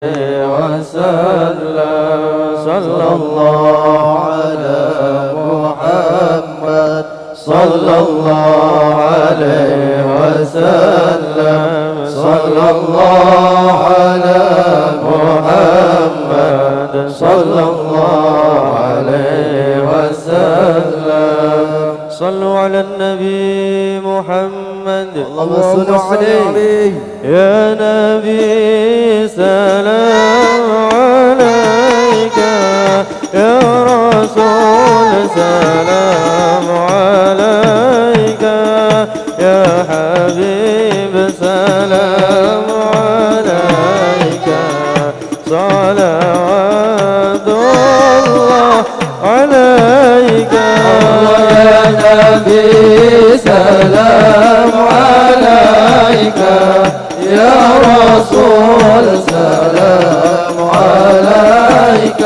وسلم صلى الله على محمد صلى الله عليه وسلم صلى الله على محمد صلى الله عليه وسلم صلوا على النبي محمد اللهم صل عليه يا نبي سلام عليك يا رسول سلام عليك يا حبيب سلام عليك صلوات الله عليك يا نبي سلام عليك يا رسول سلام عليك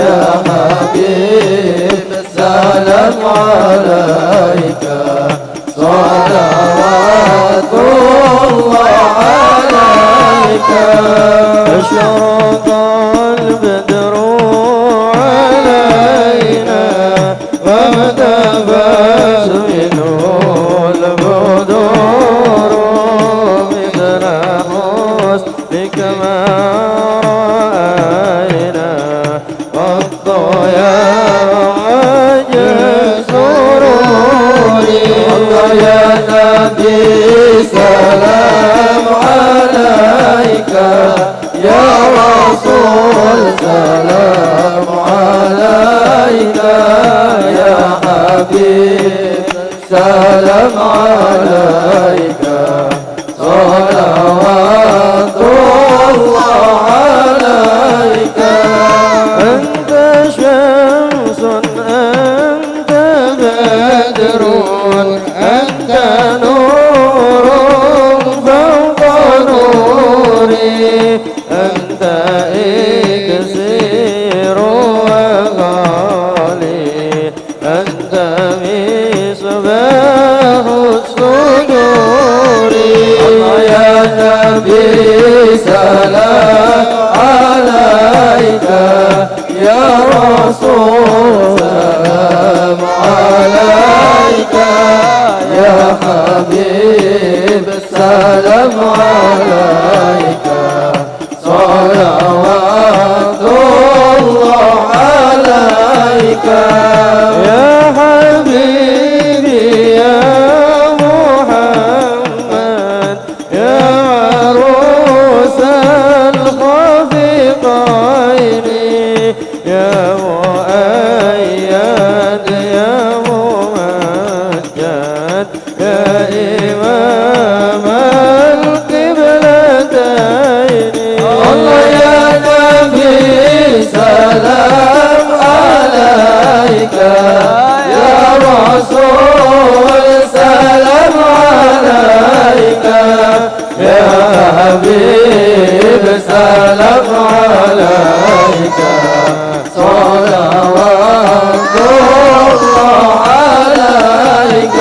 يا حبيب سلام عليك صلوات الله عليك أشرق البدر علينا وابتبس منه البدور مثل حسنك ما رأينا والضياء سروري يا نبي سلام عليك يا رسول سلام عليك يا حبيب سلام عليك صلوات الله عليك أنت شمس أنت بدر أنت نور فوق نوري أنت إكسير وغالي أنت مصباح الصدور يا نبي سلام عليك يا رسول سلام عليك يا حبيب سلام عليك صلوات الله عليك يا حبيبي يا محمد يا عروس الخفقين يا مؤيد يا ممجد يا إمام القبلتين الله يا نبي سلام عليك يا رسول سلام عليك يا حبيب سلام عليك صلوات الله عليك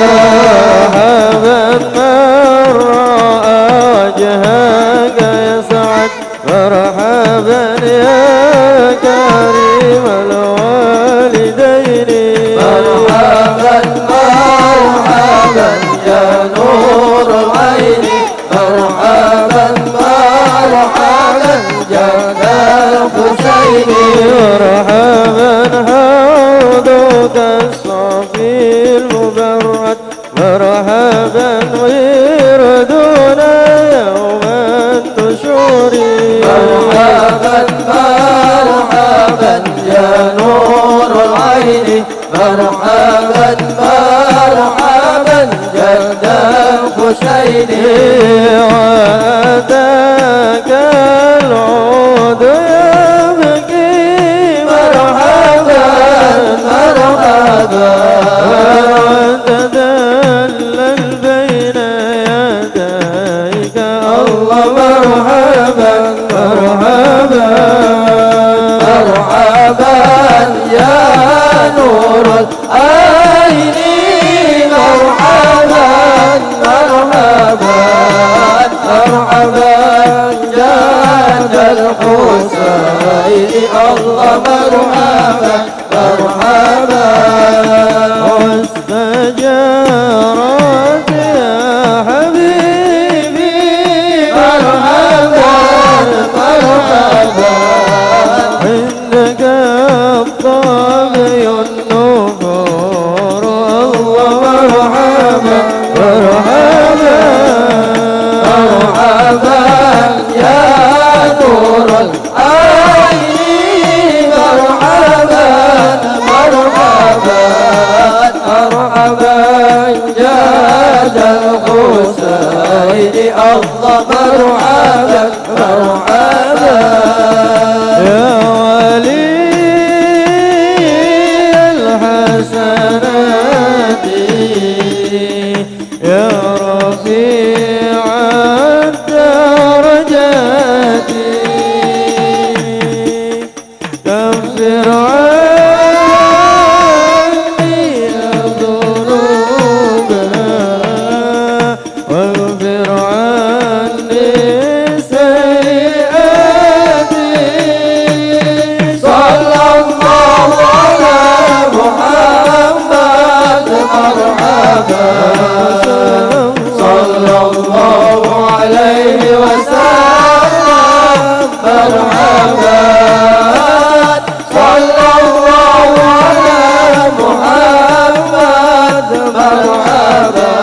مرحبا من رأى وجهك يسعد مرحبا يا كريم الوالدين مرحبا مرحبا يا نور العين مرحبا مرحبا جد الحسين مرحبا حوضك الصافي المبرد مرحبا وردنا يوم النشور مرحبا مرحبا يا نور العين مرحبا مرحبا جد الحسين وأتاك العود يبكي مرحبا مرحبا وتدلل بين يديك الله مرحبا مرحبا مرحبا يا نور العين مرحبا مرحبا مرحبا جاد الحسين الله مرحبا مرحبا واستجارت يا حبيبي مرحبا مرحبا عندك الطبي النفور الله مرحبا مرحبا مرحبا يا نور العين مرحبا مرحبا مرحبا جاد الحسين الله مرحبا مرحبا يا ولي الحسنات يا رفيع الدرجات كفر عني ذنوبنا واغفر عني سيئاتي صلى الله على محمد مرحبا صلى الله عليه وسلم مرحبا صلى الله على محمد مرحبا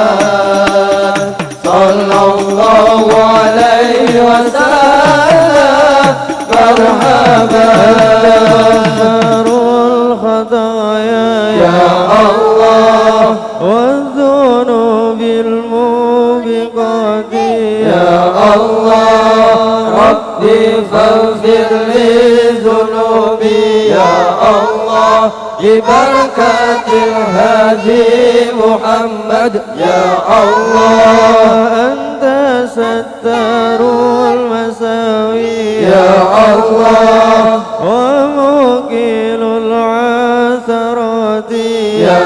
صلى الله عليه وسلم مرحبا غفر الخطايا يا الله والذنوب الموبقات يا الله ربي فاغفر لي ذنوبي يا الله ببركة الهادي محمد يا الله أنت ستار المساوي يا الله وموكل العثرات يا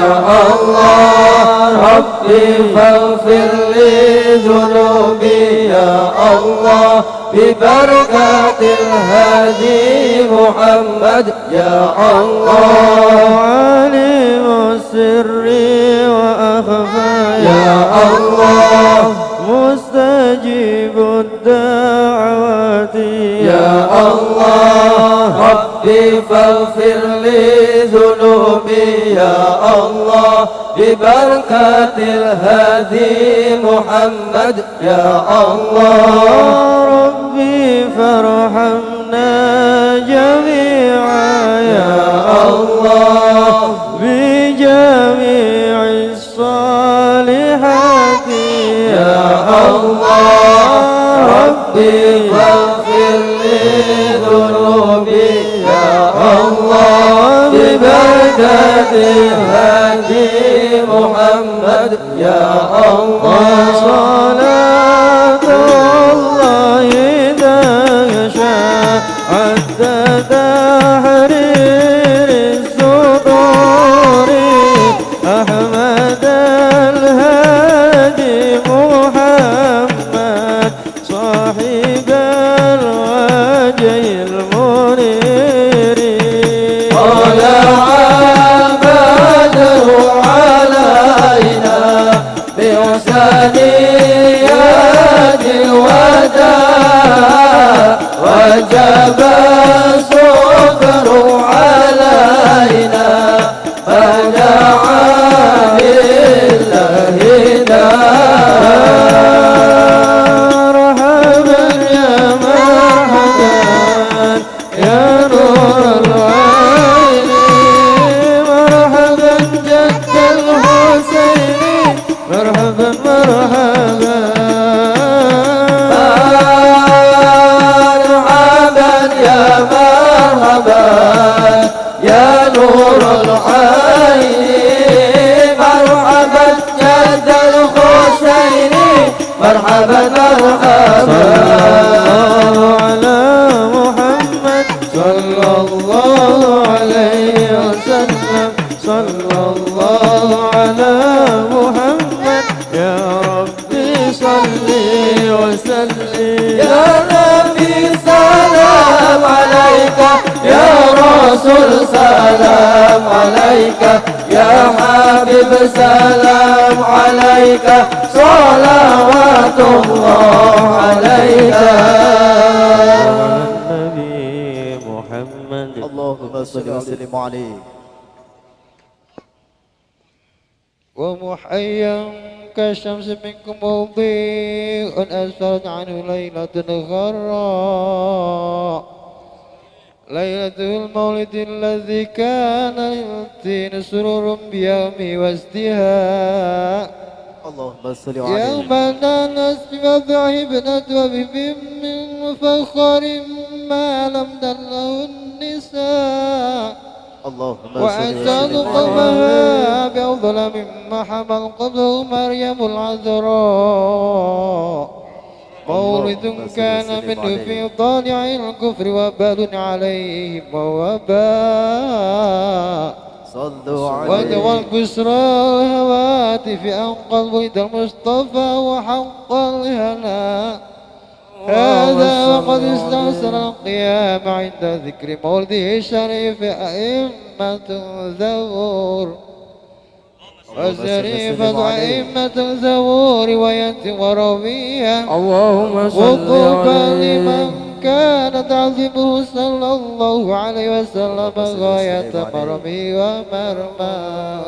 الله ربي فاغفر لي ذنوبي يا الله ببركة الهادي محمد يا الله عالم السر وأخفى يا الله مستجيب الدعوات يا الله ربي فاغفر لي ذنوبي يا الله ببركة الهادي محمد يا الله ربي فارحمنا جميعا يا الله بجميع الصالحات يا الله ربي فاغفر لي ذنوبي يا الله ببركة الهادي محمد يا الله صلاة الله تغشى حتى تحرير الصدور أحمد الهادي محمد صاحب الوجه المنير طلع البدر علينا بحسنيات الوداع وجب الصبر علينا فدعا بالله مرحبا يا مرحبا يا نور العين مرحبا جد الحسين مرحبا مرحبا مرحبا يا مرحبا يا نور العين مرحبا جد الحسين مرحبا مرحبا على محمد صلى الله عليه وسلم صلى الله على محمد يا ربي صل وسلم يا ربي صلاة رسول سلام عليك يا حبيب سلام عليك صلوات الله عليك النبي محمد اللهم صل وسلم عليه ومحيا كالشمس منكم مضيء أسفرت عنه ليلة غراء ليلة المولد الذي كان للدين سرور بيومه وازدهاء اللهم صل عليه يوم الناس بمفعه ابنة وبهم من فخر ما لم تله النساء اللهم صل وأسأل وسلم عليه قومها بأفضل مما حمل قبله مريم العذراء مولد كان منه في ضالع الكفر وبال عليهم ووباء صلوا عليه ودوى البشرى الهواتف أن قد ولد المصطفى وحق الهنا هذا وقد استأصل القيام عند ذكر مولده الشريف أئمة ذور وزريفة أئمة ذور ويت وروية اللهم صل وطوبى عليه لمن كان تعظيمه صلى الله عليه وسلم غاية مرمه ومرماه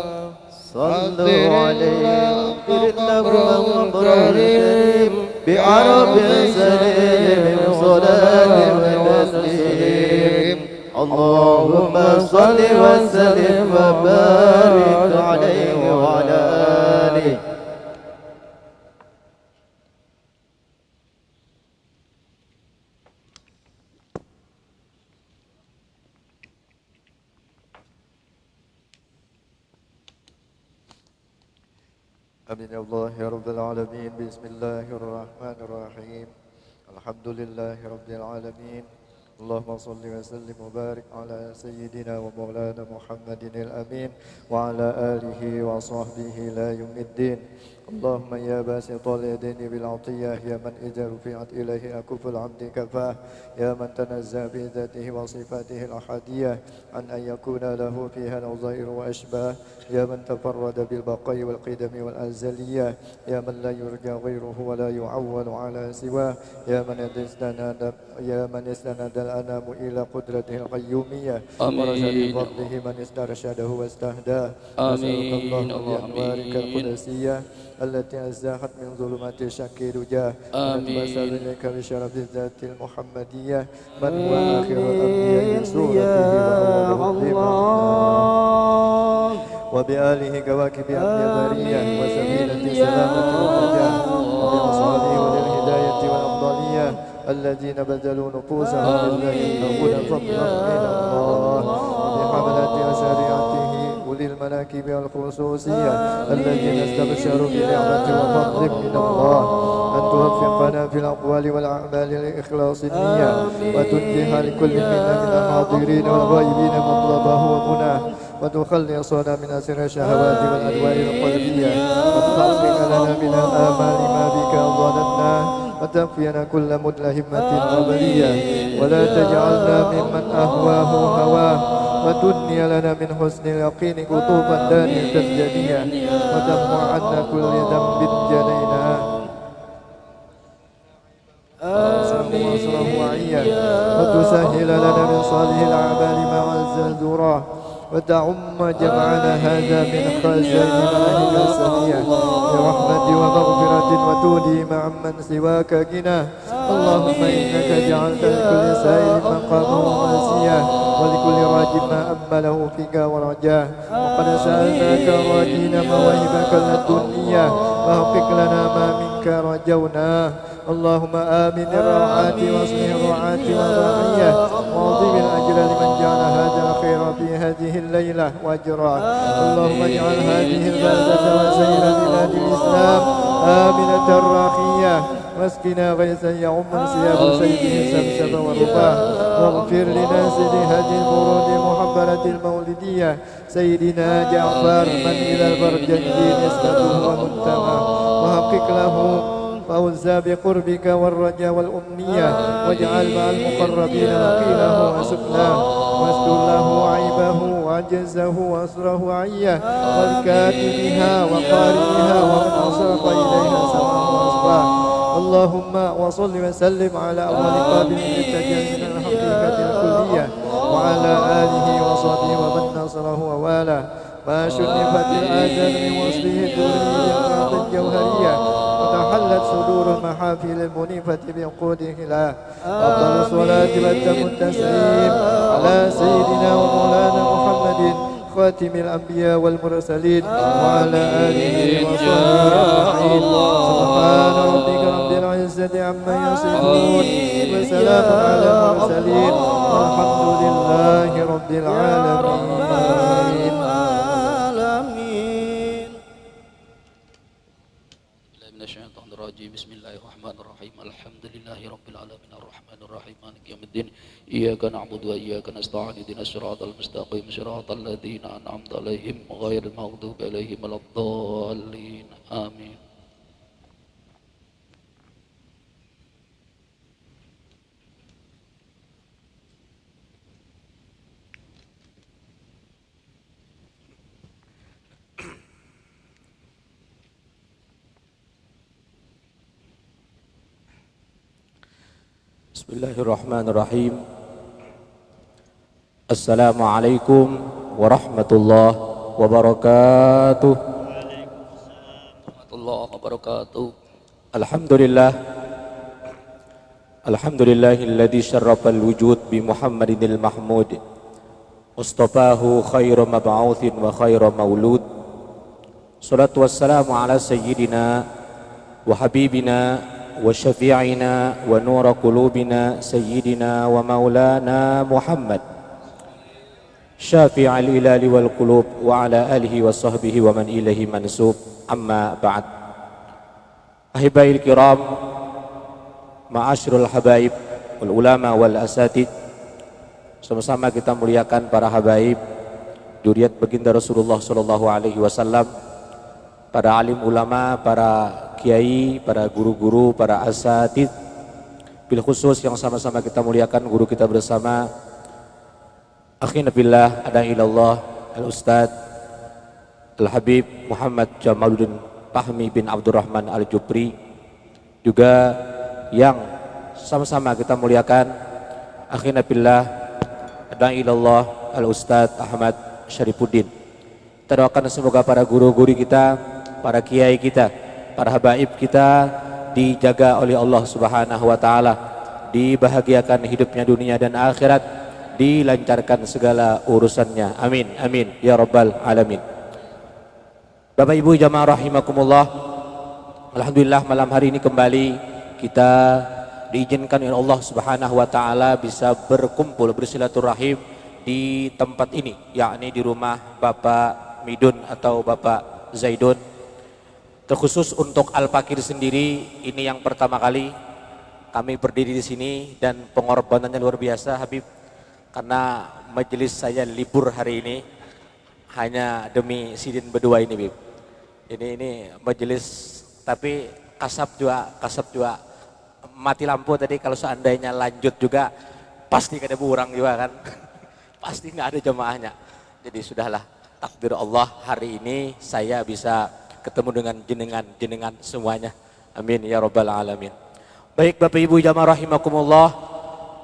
صلوا عليه قبره الكريم بعرب سليم صلاة وتسليم اللهم صل وسلم وبارك عليه وعلى آله آمين يا الله يا رب العالمين بسم الله الرحمن الرحيم الحمد لله رب العالمين اللهم صل وسلم وبارك على سيدنا ومولانا محمد الأمين وعلى آله وصحبه لا يوم الدين اللهم يا باسط اليدين بالعطية يا من إذا رفعت إليه أكف العبد كفاه يا من تنزه بذاته وصفاته الأحادية عن أن يكون له فيها نظائر وأشباه يا من تفرد بالبقاء والقدم والأزلية يا من لا يرجى غيره ولا يعول على سواه يا من استند الأنام إلى قدرته القيومية ورشد بفضله من استرشده واستهداه آمين اللهم بأنوارك القدسية التي أزاحت من ظلمات الشك دجاه ونتوسل إليك بشرف الذات المحمدية من هو آخر الأنبياء سورته وأولهم وبآله كواكب أهل البرية وسفينة سلامة والنجاة وبأصحابه وللهداية والأفضلية الذين بذلوا نفوسهم لله يبتغون فضلا من الله وبحملة شريعته أولي المناكب والخصوصية الذين استبشروا بنعمة وفضل من الله أن توفقنا في الأقوال والأعمال لإخلاص النية وتنجح لكل منا من الحاضرين والغائبين مطلبه ومناه وتخلصنا من أسر الشهوات والأدواء القلبية وتحقق لنا من الآمال ما بك ظننا وتكفينا كل مدلهمة وبلية ولا تجعلنا ممن أهواه هواه وتدني لنا من حسن اليقين قطوفا دانية جنية وتمحو عنا كل ذنب جنيناه آمين وتسهل لنا من صالح الأعمال مع الزهدرة وتعم جمعنا هذا من خزائن مناهج السميع برحمة ومغفرة وتودي مع من سواك غنى اللهم إنك جعلت لكل سائل مقامه ومنسيا ولكل راجل ما أمله فيك ورجاه وقد سألناك راجين مواهبك للدنيا وحقق لنا ما منك رجوناه اللهم آمن الروعات واصلح الرعاة والرعية واعظم الأجر لمن جعل هذا الخير في هذه الليلة وأجراه اللهم اجعل هذه البلدة وسائر بلاد الإسلام آمنة راخية واسقنا غيثا يعم انسياب سيده سمسم ورفاه واغفر لناصر هذه البرود المحبرة المولدية سيدنا جعفر من إلى البرجنجي نسبته ومنتمى وحقق له فوزا بقربك والرجاء والأمنية واجعل مع المقربين وقيله وسكناه واستر له وعجزه وأسره عيه والكاتبها وقارئها ومن أصرف إليها سمعه وأصباه. اللهم وصل وسلم على أول قابل للتجهيز من الحقيقة الكلية وعلى آله وصحبه ومن نصره ووالاه. ما شرفت الآجال من وصله الدوري للأرض الجوهرية وتحلت صدور المحافل المنيفة بعقوده له. أفضل الصلاة وأتم التسليم على سيدنا ومولانا محمد خاتم الأنبياء والمرسلين وعلى آله وصحبه أجمعين. سبحان ربك رب العزة عما يصفون وسلام على المرسلين والحمد لله رب العالمين. Bismillahirrahmanirrahim. Alhamdulillahi rabbil alamin arrahmanir rahim maliki yaumiddin. Iyyaka na'budu wa iyyaka nasta'in ihdinas siratal mustaqim siratal ladzina an'amta 'alaihim ghairil maghdubi 'alaihim waladdallin. Amin. Bismillahirrahmanirrahim. Assalamualaikum warahmatullahi wabarakatuh. Warahmatullahi wabarakatuh. Alhamdulillahilladzi syarrafal wujud bi Muhammadinil Mahmud mustafahu khairu mab'utsin wa khairu maulud. Salatu wassalamu ala sayyidina wa habibina wa syafi'ina wa nura qulubina sayyidina wa maulana Muhammad syafi'al ilali wal qulub wa ala alihi wa sahbihi wa man ilahi mansub. Amma ba'd. Ahibail kiram, ma'asyrul habaib wal ulama wal asatid, sama-sama kita muliakan para habaib dzurriyyat baginda Rasulullah sallallahu alaihi wasallam, para alim ulama, para kiai, para guru-guru, para asatid, bil khusus yang sama-sama kita muliakan guru kita bersama akhina billah ada ilallah al-ustad al-habib Muhammad Jamaluddin Fahmi bin Abdurrahman al-Jupri, juga yang sama-sama kita muliakan akhina billah ada ilallah al-ustad Ahmad Syarifuddin. Kita doakan semoga para guru-guru kita, para kiai kita, para habaib kita dijaga oleh Allah Subhanahu wa taala, dibahagiakan hidupnya dunia dan akhirat, dilancarkan segala urusannya. Amin amin ya rabbal alamin. Bapak Ibu jamaah rahimakumullah, alhamdulillah malam hari ini kembali kita diizinkan oleh Allah Subhanahu wa taala bisa berkumpul bersilaturahim di tempat ini, yakni di rumah Bapak Midun atau Bapak Zaidun. Terkhusus untuk Al-Fakir sendiri, ini yang pertama kali kami berdiri di sini dan pengorbanannya luar biasa Habib, karena majelis saya libur hari ini hanya demi sidin berdua ini Bib. Ini majelis, tapi kasab juga mati lampu tadi. Kalau seandainya lanjut juga pasti ada burang juga kan. Pasti nggak ada jemaahnya. Jadi sudahlah, takdir Allah hari ini saya bisa ketemu dengan jenengan semuanya. Amin ya rabbal alamin. Baik Bapak Ibu jamaah rahimakumullah,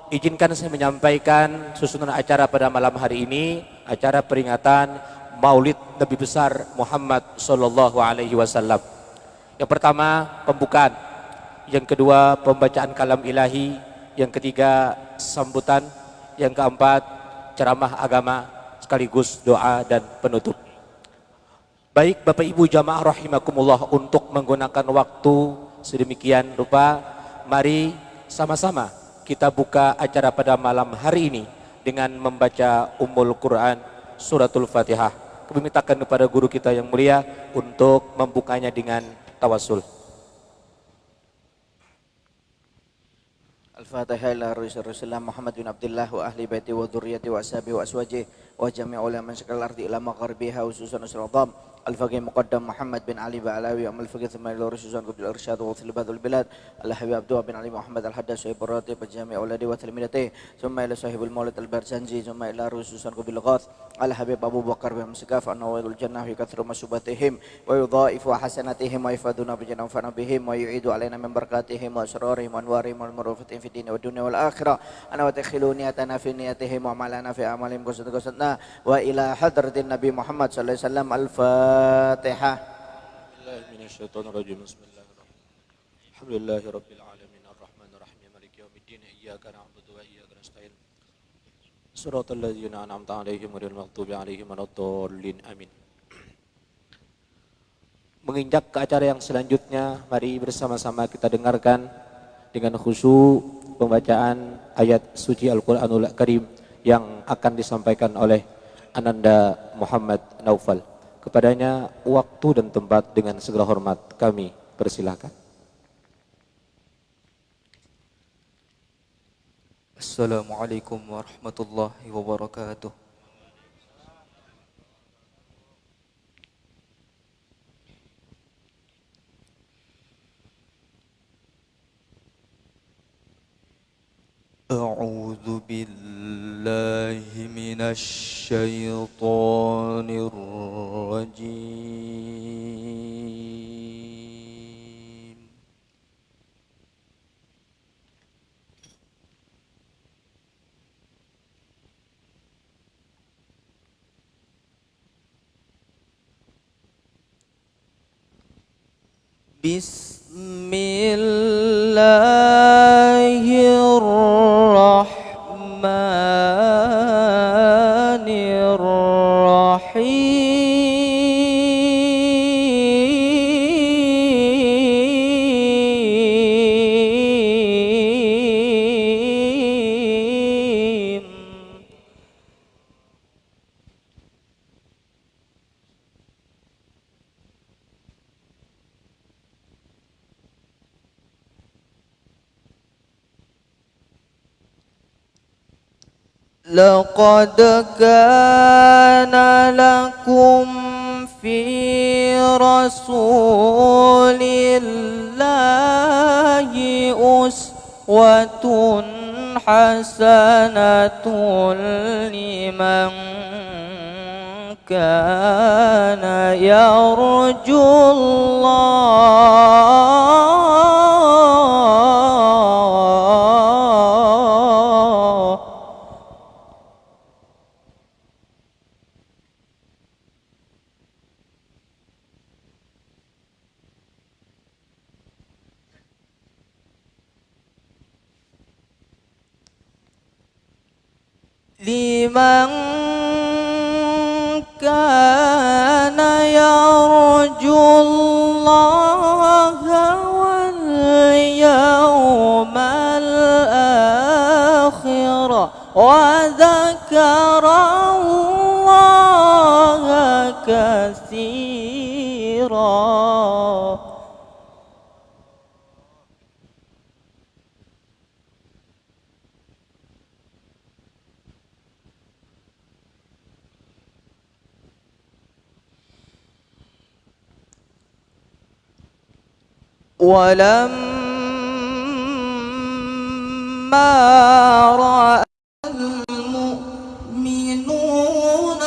izinkan saya menyampaikan susunan acara pada malam hari ini, acara peringatan Maulid Nabi besar Muhammad sallallahu alaihi wasallam. Yang pertama pembukaan, yang kedua pembacaan kalam ilahi, yang ketiga sambutan, yang keempat ceramah agama sekaligus doa dan penutup. Baik Bapak Ibu jamaah rahimakumullah, untuk menggunakan waktu sedemikian rupa, mari sama-sama kita buka acara pada malam hari ini dengan membaca Ummul Quran Suratul Fatihah. Kami mintakan kepada guru kita yang mulia untuk membukanya dengan tawassul. Al-Fatihah ila Rasulullah Muhammad bin Abdullah wa ahli baiti wa dzurriyyati wa ashabihi wa aswajih وجميع علماء شكل الأرض إلى مغربها وسوسن الرضام الفقيه مقدم محمد بن علي بعلاوي أم الفقيه ثم إلى رشوزان قبل الإرشاد ووصل بعض البلاد الحبيب عبد الله بن علي محمد الحداد صاحب الراتب جميع أولاده وتلميذته ثم إلى صاحب المولد البرزنجي ثم إلى رشوزان قبل الغاث الحبيب أبو بكر بن مسكاف النوائل الجنة يكثر مشوبتهم ويضاعف حسناتهم ويفادنا بجنة وفنا بهم ويعيد علينا من بركاتهم وأسرارهم وأنوارهم والمعروفة في الدين والدنيا والآخرة أنا وتخلوا نيتنا في نيتهم وعملنا في أعمالهم قصدنا وإلى حضرة النبي محمد صلى الله عليه وسلم الفاتحة. من الشيطان الرجيم بسم الله الرحمن الرحيم الحمد لله رب العالمين الرحمن الرحيم مالك يوم الدين إياك نعبد وإياك نستعين صراط الذين أنعمت عليهم غير المغضوب عليهم ولا الضالين آمين. Menginjak ke acara yang selanjutnya, mari bersama-sama kita dengarkan dengan khusyuk pembacaan ayat suci Al-Quranul Karim yang akan disampaikan oleh Ananda Muhammad Naufal. Kepadanya waktu dan tempat dengan segala hormat kami persilahkan. Assalamualaikum warahmatullahi wabarakatuh. أعوذ بالله من الشيطان الرجيم. بسم الله الرحمن الرحيم. لقد كان لكم في رسول الله أسوة حسنة لمن كان يرجو الله لمن كان يرجو الله واليوم الآخر وذكر الله كثيرا. ولما رأى المؤمنون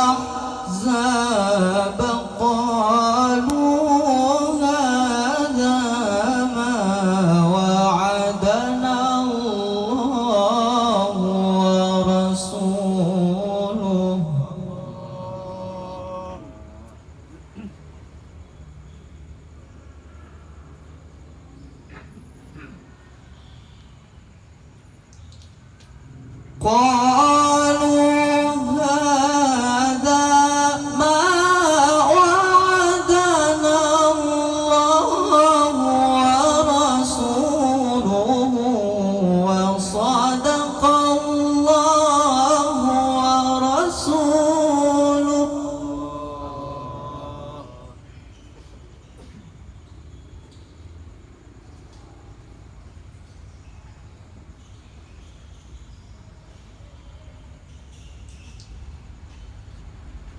الأحزاب قالوا هذا ما وعدنا الله ورسوله قالوا هذا ما وعدنا الله ورسوله وصدق الله ورسوله.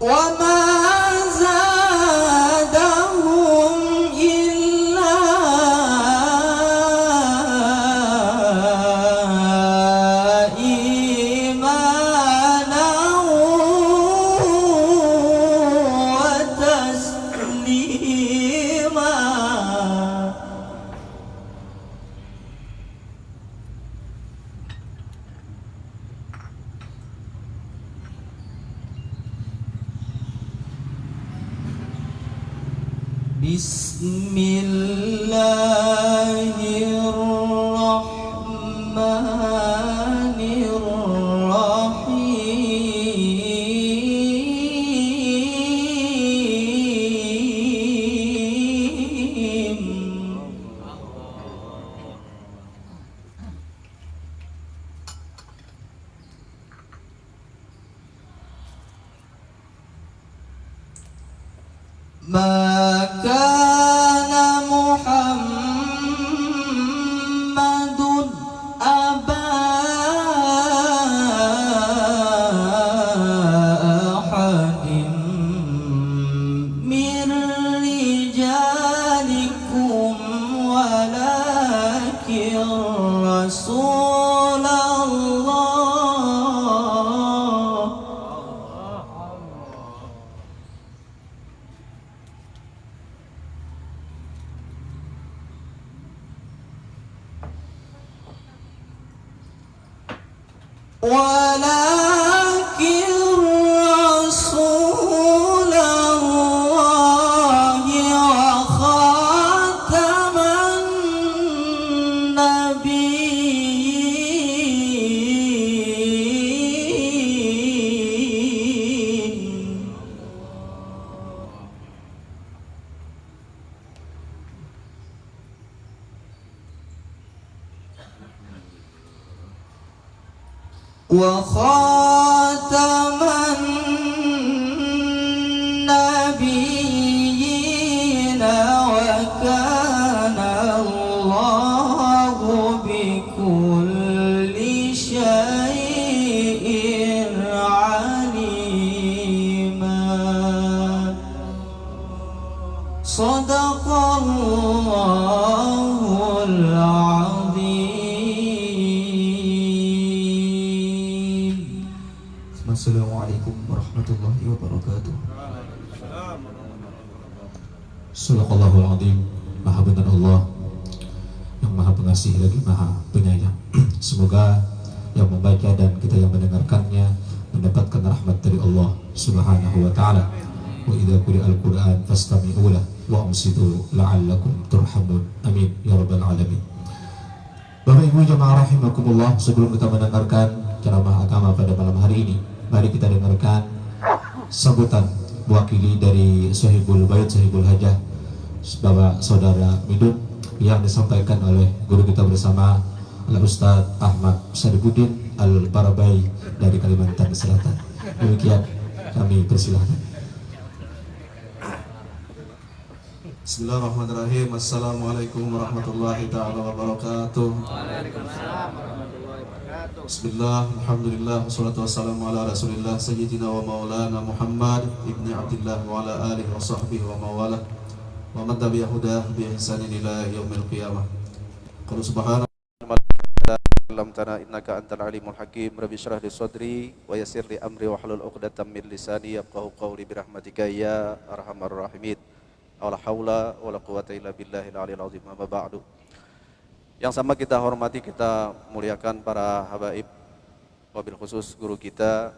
وما زادهم إلا إيمانا وتسليما. بسم الله الرحمن الرحيم. ما كان محمد أبا أحد من رجالكم ولكن رسول الله ولكن رسول الله وخاتم النبيين. وخاتم النبيين وكان الله بكل شيء عليما. صدق الله العظيم. Assalamualaikum warahmatullahi wabarakatuh. Sadaqallahul azim. Maha benar Allah yang maha pengasih lagi maha penyayang. Semoga yang membaca dan kita yang mendengarkannya mendapatkan rahmat dari Allah Subhanahu wa taala. Wa idza quri'al Qur'an fastami'u lahu wa ansitu la'allakum turhamun. Amin ya rabbal alamin. Bapak Ibu jemaah rahimakumullah, sebelum kita mendengarkan ceramah agama pada malam hari ini, mari kita dengarkan sambutan mewakili dari Sahibul Bait, Sahibul Hajah, Bapak Saudara Midun, yang disampaikan oleh guru kita bersama Al-Ustaz Ahmad Sadibuddin Al-Barabai dari Kalimantan Selatan. Demikian kami persilahkan. Bismillahirrahmanirrahim. Assalamualaikum warahmatullahi ta'ala wabarakatuh. Bismillah, alhamdulillah, wassalatu wassalamu ala rasulillah sayyidina wa maulana Muhammad ibni Abdillah wa ala alihi wa sahbihi wa mawalah wa man tabi'a hudah bi ihsanin ila yaumil qiyamah. Qul subhanahu lam tana innaka antal alimul hakim. Rabbi shrah li sadri wa yassir li amri wa hlul 'uqdatam min lisani yafqahu qawli bi rahmatika ya arhamar rahimin. Wala haula wala quwata illa billahil aliyil azim. Amma ba'du. Yang sama kita hormati, kita muliakan para habaib, wabil khusus guru kita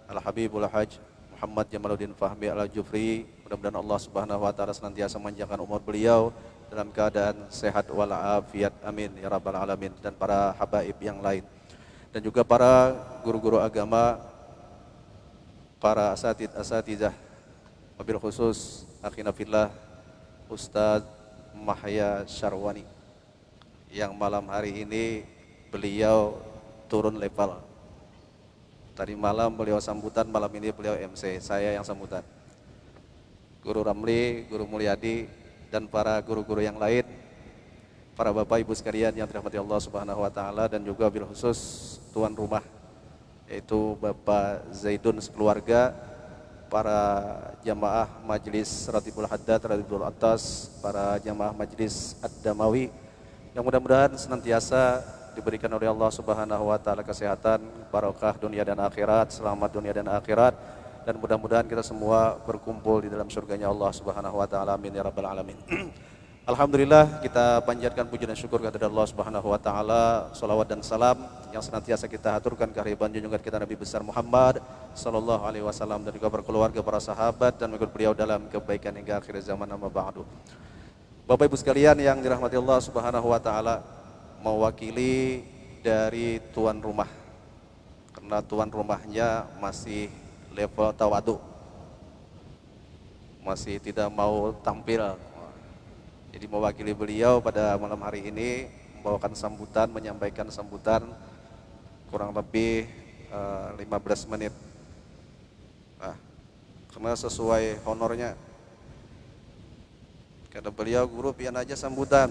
Al-Habibul Hajj Muhammad Jamaluddin Fahmi Al-Jufri. Mudah-mudahan Allah Subhanahu wa taala senantiasa memanjangkan umur beliau dalam keadaan sehat walafiat. Amin ya rabbal alamin. Dan para habaib yang lain, dan juga para guru-guru agama, para asatidzah, wabil khusus akhina fillah Ustadz Mahya Syarwani, yang malam hari ini beliau turun level. Tadi malam beliau sambutan, malam ini beliau MC, saya yang sambutan. Guru Ramli, Guru Mulyadi, dan para guru-guru yang lain, para bapak ibu sekalian yang dirahmati Allah Subhanahu wa taala, dan juga bil khusus tuan rumah yaitu Bapak Zaidun sekeluarga, para jamaah Majelis Ratibul Haddad, Ratibul Atas, para jamaah Majelis Ad-Damawi yang mudah-mudahan senantiasa diberikan oleh Allah Subhanahu wa taala kesehatan, barokah dunia dan akhirat, selamat dunia dan akhirat, dan mudah-mudahan kita semua berkumpul di dalam surganya Allah Subhanahu wa taala. Amin ya rabbal alamin. Alhamdulillah, kita panjatkan puji dan syukur kepada Allah Subhanahu wa taala. Salawat dan salam yang senantiasa kita haturkan kehadiran junjungan kita Nabi besar Muhammad sallallahu alaihi wasallam, dan juga berkeluarga, para sahabat dan mengikut beliau dalam kebaikan hingga akhir zaman, amma ba'du. Bapak Ibu sekalian yang dirahmati Allah Subhanahu wa taala, mewakili dari tuan rumah, karena tuan rumahnya masih level tawadu, masih tidak mau tampil. Jadi mewakili beliau pada malam hari ini membawakan sambutan, menyampaikan sambutan kurang lebih 15 menit. Nah, karena sesuai honornya. Kata beliau, guru pian aja sambutan.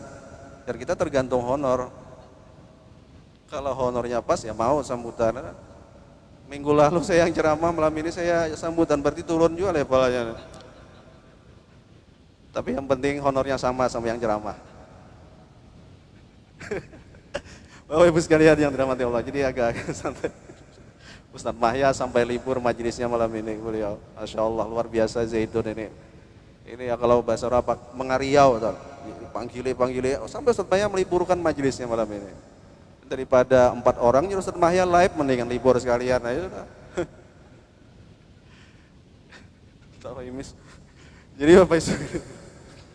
Dan kita tergantung honor. Kalau honornya pas ya mau sambutan. Minggu lalu saya yang ceramah, malam ini saya sambutan, berarti turun juga levelnya. Tapi yang penting honornya sama yang ceramah. Bapak Ibu sekalian yang dirahmati Allah, jadi agak santai. Ustadz Mahya sampai libur majelisnya malam ini beliau. Masya Allah, luar biasa Zaitun ini. Ini ya kalau bahasa Arab mengariau, panggili, sampai Ustadz Mahya meliburkan majelisnya malam ini. Daripada 4 orang, Ustadz Mahya live mendingan libur sekalian. Ayo, jadi Bapak Ibu,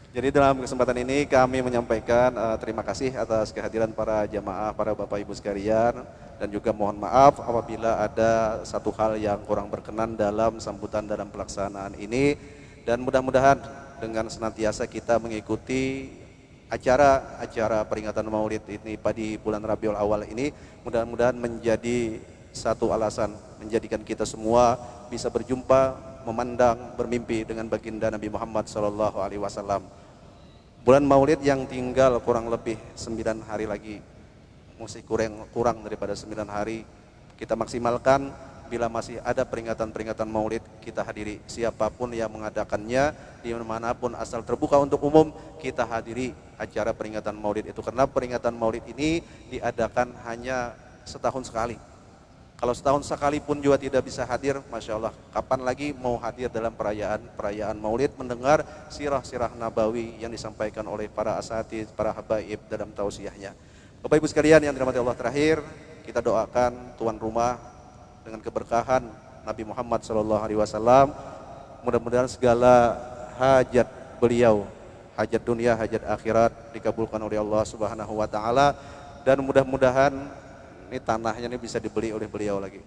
jadi dalam kesempatan ini kami menyampaikan terima kasih atas kehadiran para jamaah, para Bapak Ibu sekalian, dan juga mohon maaf apabila ada satu hal yang kurang berkenan dalam sambutan dalam pelaksanaan ini. Dan mudah-mudahan dengan senantiasa kita mengikuti acara peringatan Maulid ini pada bulan Rabiul Awal ini, mudah-mudahan menjadi satu alasan menjadikan kita semua bisa berjumpa, memandang, bermimpi dengan baginda Nabi Muhammad sallallahu alaihi wasallam. Bulan Maulid yang tinggal kurang lebih 9 hari lagi, masih kurang daripada 9 hari. Kita maksimalkan. Bila masih ada peringatan-peringatan Maulid, kita hadiri. Siapapun yang mengadakannya, dimanapun asal terbuka untuk umum, kita hadiri acara peringatan Maulid itu. Karena peringatan Maulid ini diadakan hanya setahun sekali. Kalau setahun sekali pun juga tidak bisa hadir, Masya Allah, kapan lagi mau hadir dalam perayaan Maulid, mendengar sirah-sirah nabawi yang disampaikan oleh para asatidz, para habaib dalam tausiahnya. Bapak Ibu sekalian yang dirahmati Allah, terakhir kita doakan tuan rumah dengan keberkahan Nabi Muhammad SAW. Mudah-mudahan segala hajat beliau, hajat dunia, hajat akhirat, dikabulkan oleh Allah Subhanahu wa taala, dan mudah-mudahan ini tanahnya ini bisa dibeli oleh beliau lagi.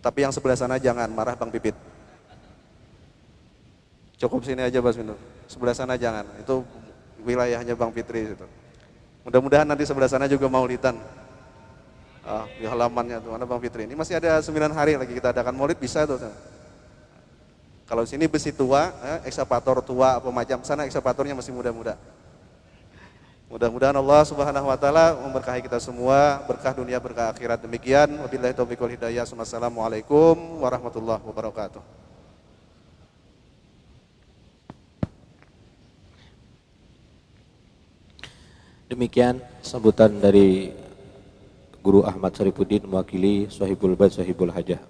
Tapi yang sebelah sana jangan marah Bang Pipit. Cukup sini aja Bas Minur. Sebelah sana jangan. Itu wilayahnya Bang Fitri itu. Mudah-mudahan nanti sebelah sana juga maulidan. Di halamannya tuh, mana Bang Fitri. Ini masih ada 9 hari lagi kita adakan maulid, bisa tuh. Kalau sini besi tua, ekskavator tua apa macam, sana ekskavatornya masih muda-muda. Mudah-mudahan Allah Subhanahu wa taala memberkahi kita semua, berkah dunia, berkah akhirat. Demikian, wabillahi taufiq wal hidayah. Wassalamualaikum warahmatullahi wabarakatuh. Demikian sambutan dari Guru Ahmad Syarifuddin mewakili Sohibul Bait Sohibul Hajah.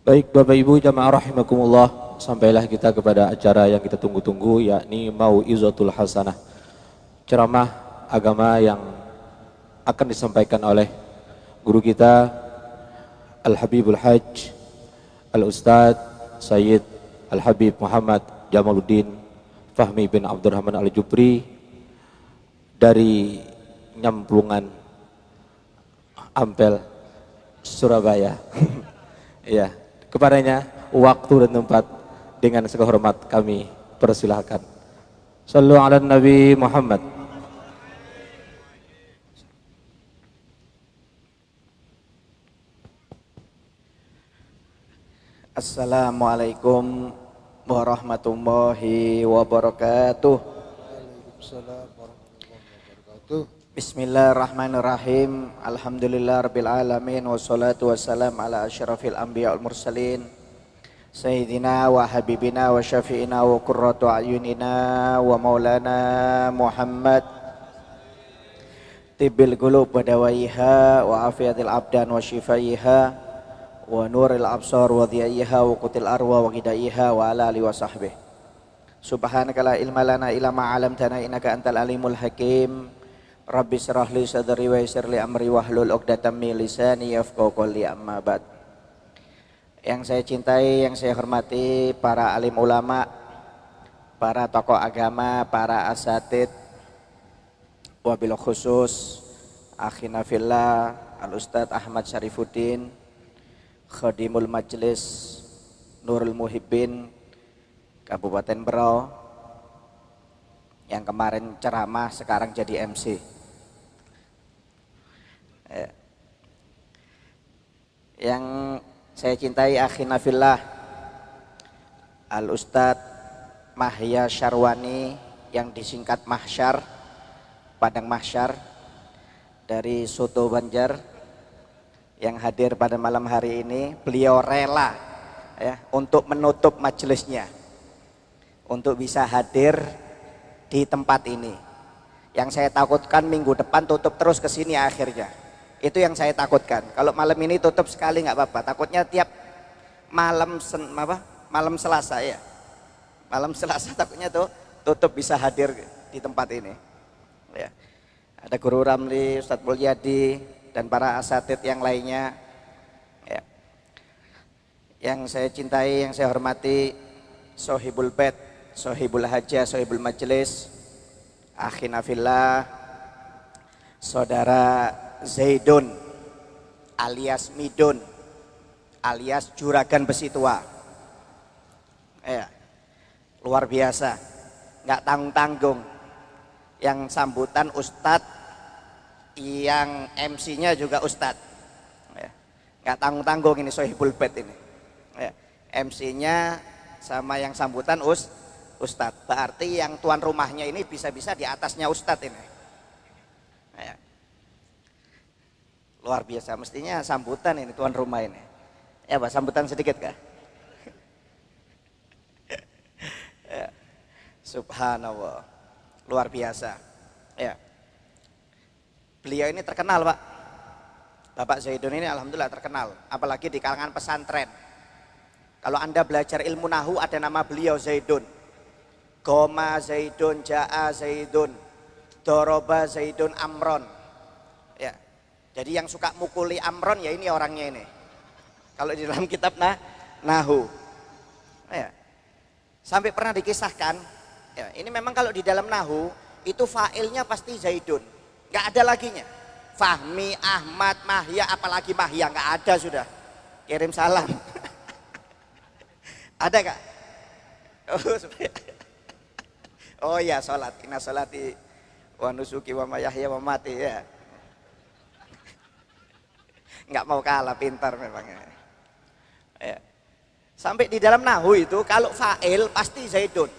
Baik Bapak Ibu jamaah rahimakumullah, sampailah kita kepada acara yang kita tunggu-tunggu, yakni Mau'izatul Hasanah, ceramah agama yang akan disampaikan oleh guru kita Al-Habibul Hajj Al-Ustadz Sayyid Al-Habib Muhammad Jamaluddin Fahmi bin Abdurrahman Al-Jubri dari Nyamplungan Ampel, Surabaya. Ya, kepadanya waktu dan tempat dengan segala hormat kami persilahkan. Sallu ala Nabi Muhammad. Assalamualaikum warahmatullahi wabarakatuh. Waalaikumsalam warahmatullahi wabarakatuh. Bismillahirrahmanirrahim. Alhamdulillah rabbil alamin, wassalatu wassalam ala asyrafil anbiya wal mursalin سيدنا وحبيبنا وشفيعنا وقرة أعيننا ومولانا محمد طب القلوب ودوائها وعافية الأبدان وشفائها ونور الأبصار وضيائها وقوت الأرواح وغذائها وعلى آله وصحبه. سبحانك لا علم لنا إلا ما علمتنا إنك أنت العليم الحكيم. Rabbi syrah li sadri wa yassir li amri wahlul 'uqdatam min lisani yafqahu qawli, amma ba'd. Yang saya cintai, yang saya hormati para alim ulama, para tokoh agama, para asatid, wabil khusus akhina fillah Al-Ustadz Ahmad Syarifuddin, Khadimul Majlis Nurul Muhibbin Kabupaten Berau, yang kemarin ceramah sekarang jadi MC. Yang saya cintai akhina fillah Al-Ustadz Mahya Syarwani, yang disingkat Mahsyar, Padang Mahsyar, dari Soto Banjar, yang hadir pada malam hari ini. Beliau rela ya untuk menutup majelisnya untuk bisa hadir di tempat ini. Yang saya takutkan minggu depan tutup terus ke sini akhirnya. Itu yang saya takutkan. Kalau malam ini tutup sekali nggak apa-apa. Takutnya tiap malam malam Selasa ya. Malam Selasa takutnya tuh tutup bisa hadir di tempat ini. Ya. Ada Guru Ramli, Ustadz Mulyadi, dan para asatid yang lainnya. Ya. Yang saya cintai, yang saya hormati, Sohibul Bait, Sohibul Hajah, Sohibul Majlis, akhina fillah, Saudara Zaidun alias Midun alias Juragan Besi Tua. Ya. Luar biasa, nggak tanggung-tanggung. Yang sambutan Ustadz, yang MC-nya juga Ustadz. Ya. Nggak tanggung-tanggung ini Sohibul Bait ini. Ya. MC-nya sama yang sambutan Ustadz. Berarti yang tuan rumahnya ini bisa-bisa di atasnya Ustadz ini. Ya. Luar biasa, mestinya sambutan ini tuan rumah ini. Ya Pak, sambutan sedikit kah? Ya. Subhanallah, luar biasa. Ya. Beliau ini terkenal Pak. Bapak Zaidun ini alhamdulillah terkenal, apalagi di kalangan pesantren. Kalau Anda belajar ilmu nahu ada nama beliau Zaidun. Goma Zaidun, Ja'a Zaidun, Doroba Zaidun Amron. Ya. Jadi yang suka mukuli Amron ya ini orangnya ini. Kalau di dalam kitab nahu. Ya. Sampai pernah dikisahkan, ya, ini memang kalau di dalam nahu itu fa'ilnya pasti Zaidun. Nggak ada laginya. Fahmi, Ahmad, Mahya, apalagi Mahya nggak ada sudah. Kirim salam. Ada kak? Oh ya, sholat. Inna sholati wa nusuki wa mayahya wa mati ya. Nggak mau kalah, pintar memangnya. Ya. Sampai di dalam nahu itu kalau fa'il pasti Zaidun.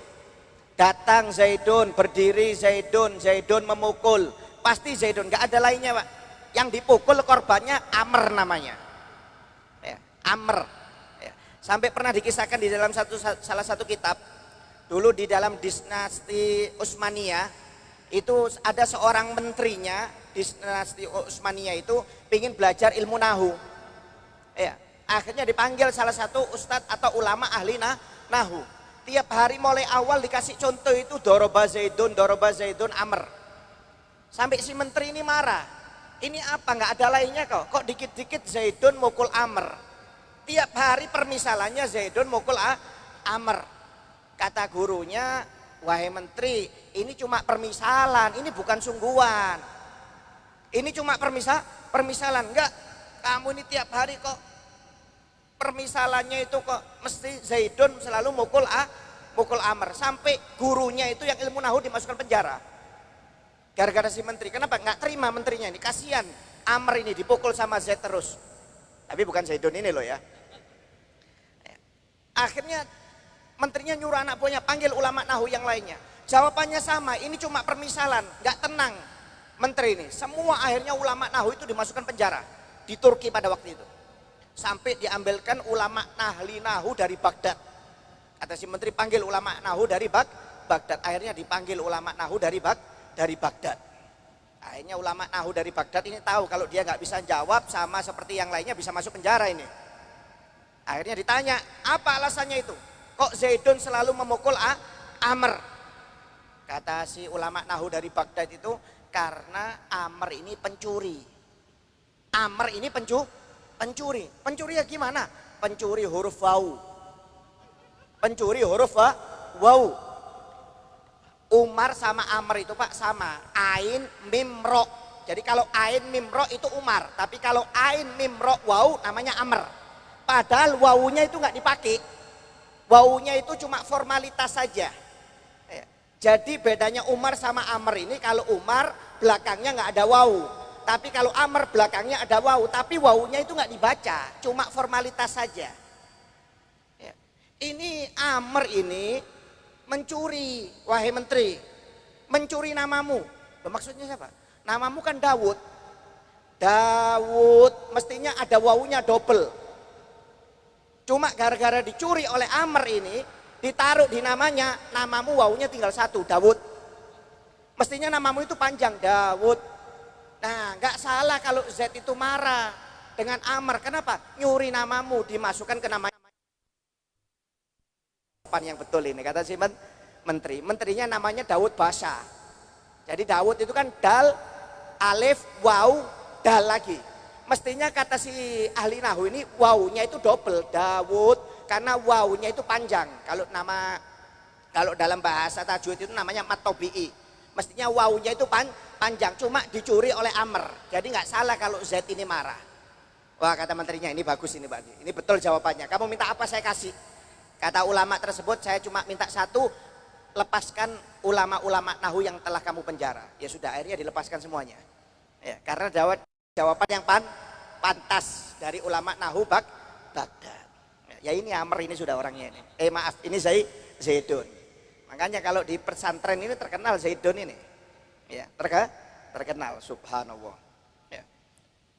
Datang Zaidun, berdiri Zaidun, Zaidun memukul, pasti Zaidun, nggak ada lainnya Pak. Yang dipukul korbannya Amr namanya. Ya, Amr. Ya. Sampai pernah dikisahkan di dalam salah satu kitab, dulu di dalam dinasti Utsmaniyah itu ada seorang menterinya, dinasti Utsmaniyah itu ingin belajar ilmu nahu. Ya, akhirnya dipanggil salah satu ustadz atau ulama ahli nahu. Tiap hari mulai awal dikasih contoh itu Doroba Zaidun, Amr. Sampai si menteri ini marah. Ini apa, nggak ada lainnya kok dikit-dikit Zaidun mukul Amr. Tiap hari permisalannya Zaidun mukul Amr. Kata gurunya, wahai menteri, ini cuma permisalan, ini bukan sungguhan. Ini cuma permisalan, enggak. Kamu ini tiap hari kok permisalannya itu kok mesti Zaidun selalu mukul Amr. Sampai gurunya itu yang ilmu nahu dimasukkan penjara. Gara-gara si menteri. Kenapa? Nggak terima menterinya ini. Kasihan Amr ini dipukul sama Zaid terus. Tapi bukan Zaidun ini loh ya. Akhirnya menterinya nyuruh anak buahnya panggil ulama nahu yang lainnya. Jawabannya sama, ini cuma permisalan. Nggak tenang menteri ini. Semua akhirnya ulama nahu itu dimasukkan penjara di Turki pada waktu itu. Sampai diambilkan ulama ahli nahu dari Baghdad. Kata si menteri, panggil ulama nahu dari Baghdad. Akhirnya dipanggil ulama nahu dari Baghdad. Akhirnya ulama nahu dari Baghdad ini tahu kalau dia nggak bisa jawab sama seperti yang lainnya bisa masuk penjara ini. Akhirnya ditanya, apa alasannya itu? Kok Zaidun selalu memukul Amr? Kata si ulama nahu dari Baghdad itu, karena Amr ini pencuri. Amr ini pencuri. Pencuri ya gimana? Pencuri huruf waw. Pencuri huruf waw. Umar sama Amr itu Pak sama. Ain mim ro. Jadi kalau ain mim ro itu Umar. Tapi kalau ain mim ro waw namanya Amr. Padahal wawunya itu nggak dipakai. Wawunya itu cuma formalitas saja. Jadi bedanya Umar sama Amr ini, kalau Umar belakangnya nggak ada wawu. Tapi kalau Amr belakangnya ada wawu, tapi wawunya itu nggak dibaca, cuma formalitas saja. Ya. Ini Amr ini mencuri, wahai menteri, mencuri namamu. Loh, maksudnya siapa? Namamu kan Dawud. Dawud mestinya ada wawunya double. Cuma gara-gara dicuri oleh Amr ini, ditaruh di namanya, namamu wawunya tinggal satu, Dawud. Mestinya namamu itu panjang, Dawud. Nah, nggak salah kalau Z itu marah dengan Amr. Kenapa? Nyuri namamu, dimasukkan ke namanya. Yang betul ini, kata si menteri. Menterinya namanya Dawud Basha. Jadi Dawud itu kan dal, alif, waw, dal lagi. Mestinya kata si ahli nahu ini, wawunya itu double, Dawud. Karena wawunya itu panjang. Kalau dalam bahasa tajwid itu namanya matobi'i. Mestinya wawunya itu panjang, cuma dicuri oleh Amr. Jadi nggak salah kalau Z ini marah. Wah, kata menterinya, ini bagus ini Pak. Ini betul jawabannya. Kamu minta apa saya kasih. Kata ulama tersebut, saya cuma minta satu, lepaskan ulama-ulama nahu yang telah kamu penjara. Ya sudah, akhirnya dilepaskan semuanya. Ya, karena jawaban yang pantas dari ulama nahu Baghdad. Ya ini Amr ini sudah orangnya ini. Maaf, ini Zaidun. Makanya kalau di pesantren ini terkenal Zaidun ini. Ya, terkenal, subhanallah. Ya.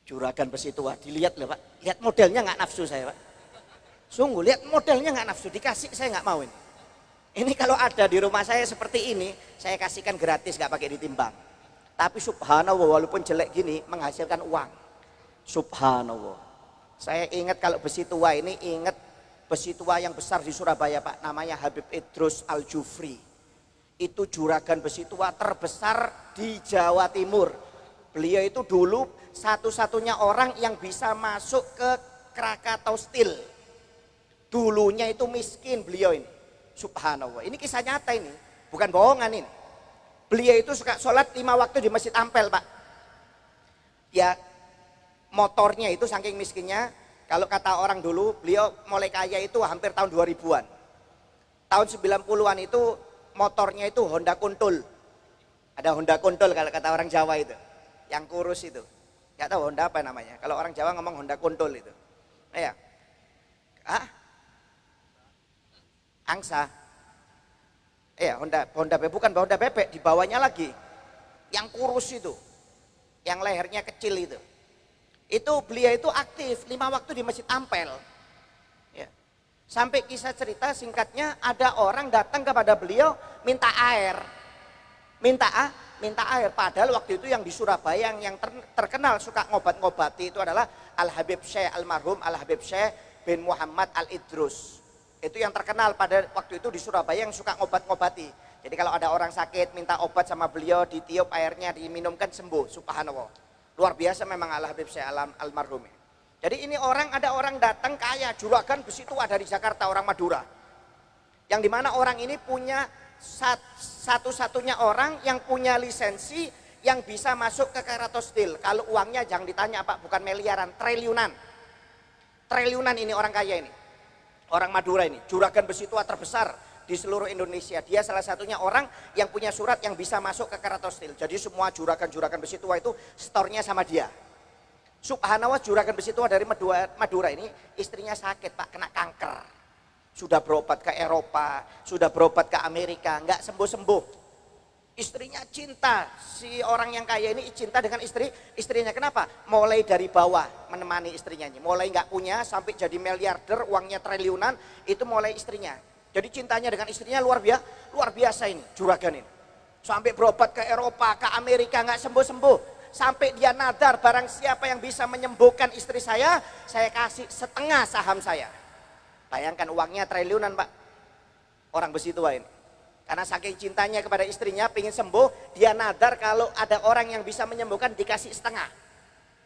Juragan besi tua, dilihat loh Pak. Lihat modelnya nggak nafsu saya Pak. Sungguh, lihat modelnya nggak nafsu, dikasih saya nggak mau ini. Ini kalau ada di rumah saya seperti ini, saya kasihkan gratis, nggak pakai ditimbang. Tapi subhanallah, walaupun jelek gini, menghasilkan uang. Subhanallah. Saya ingat kalau besi tua ini, ingat besi tua yang besar di Surabaya Pak, namanya Habib Idrus Al-Jufri. Itu juragan besi tua terbesar di Jawa Timur. Beliau itu dulu satu-satunya orang yang bisa masuk ke Krakatau Steel. Dulunya itu miskin beliau ini. Subhanallah, ini kisah nyata ini, bukan bohongan ini. Beliau itu suka sholat 5 waktu di Masjid Ampel Pak. Ya, motornya itu saking miskinnya, kalau kata orang dulu, beliau mulai kaya itu hampir tahun 2000-an. Tahun 90-an itu motornya itu Honda Kuntul. Ada Honda Kuntul kalau kata orang Jawa itu. Yang kurus itu. Gak tahu Honda apa namanya. Kalau orang Jawa ngomong Honda Kuntul itu. Ya. Angsa. Honda bebek, bukan Honda bebek, di bawahnya lagi. Yang kurus itu. Yang lehernya kecil itu. Itu beliau itu aktif 5 waktu di Masjid Ampel. Ya. Sampai kisah cerita singkatnya, ada orang datang kepada beliau minta air. Minta air. Padahal waktu itu yang di Surabaya yang terkenal suka ngobat-ngobati itu adalah Al-Habib Syekh almarhum Al-Habib Syekh bin Muhammad Al-Idrus. Itu yang terkenal pada waktu itu di Surabaya yang suka ngobat-ngobati. Jadi kalau ada orang sakit minta obat sama beliau, ditiup airnya, diminumkan sembuh. Subhanallah. Luar biasa memang Al-Habib Syekh almarhum. Jadi ini ada orang datang kaya, juragan besi tua dari Jakarta, orang Madura. Yang dimana orang ini punya satu-satunya orang yang punya lisensi yang bisa masuk ke Krakatau Steel. Kalau uangnya jangan ditanya Pak, bukan miliaran, triliunan. Triliunan ini orang kaya ini. Orang Madura ini, juragan besi tua terbesar di seluruh Indonesia. Dia salah satunya orang yang punya surat yang bisa masuk ke Krakatau Steel. Jadi semua juragan-juragan besi tua itu store-nya sama dia. Subhanallah, juragan besi tua dari Madura ini istrinya sakit Pak, kena kanker. Sudah berobat ke Eropa, sudah berobat ke Amerika, nggak sembuh-sembuh. Istrinya cinta, si orang yang kaya ini cinta dengan istrinya. Kenapa? Mulai dari bawah menemani istrinya ini. Mulai nggak punya sampai jadi miliarder, uangnya triliunan, itu mulai istrinya. Jadi cintanya dengan istrinya luar biasa ini, juragan ini. Sampai berobat ke Eropa, ke Amerika nggak sembuh-sembuh. Sampai dia nadar, barang siapa yang bisa menyembuhkan istri saya kasih setengah saham saya. Bayangkan uangnya triliunan Pak, orang besi tua ini. Karena saking cintanya kepada istrinya, pengen sembuh, dia nadar kalau ada orang yang bisa menyembuhkan dikasih setengah.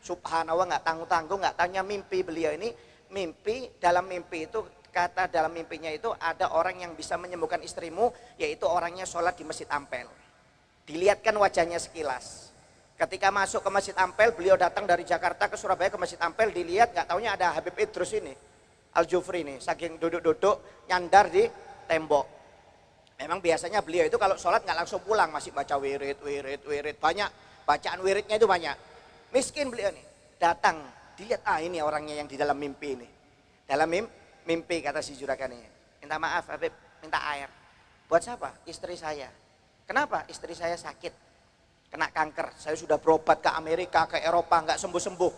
Subhanallah, nggak tanggung-tanggung, nggak tanya mimpi beliau ini. Mimpi, dalam mimpi itu, kata dalam mimpinya itu ada orang yang bisa menyembuhkan istrimu, yaitu orangnya sholat di Masjid Ampel. Dilihatkan wajahnya sekilas. Ketika masuk ke Masjid Ampel, beliau datang dari Jakarta ke Surabaya ke Masjid Ampel, dilihat nggak taunya ada Habib Idrus ini, Al-Jufri ini, saking duduk-duduk nyandar di tembok. Memang biasanya beliau itu kalau sholat nggak langsung pulang, masih baca wirid, banyak, bacaan wiridnya itu banyak. Miskin beliau nih, datang, dilihat, ini orangnya yang di dalam mimpi ini. Dalam mimpi kata si juragan ini, minta maaf Habib, minta air. Buat siapa? Istri saya. Kenapa? Istri saya sakit, kena kanker. Saya sudah berobat ke Amerika, ke Eropa, nggak sembuh-sembuh.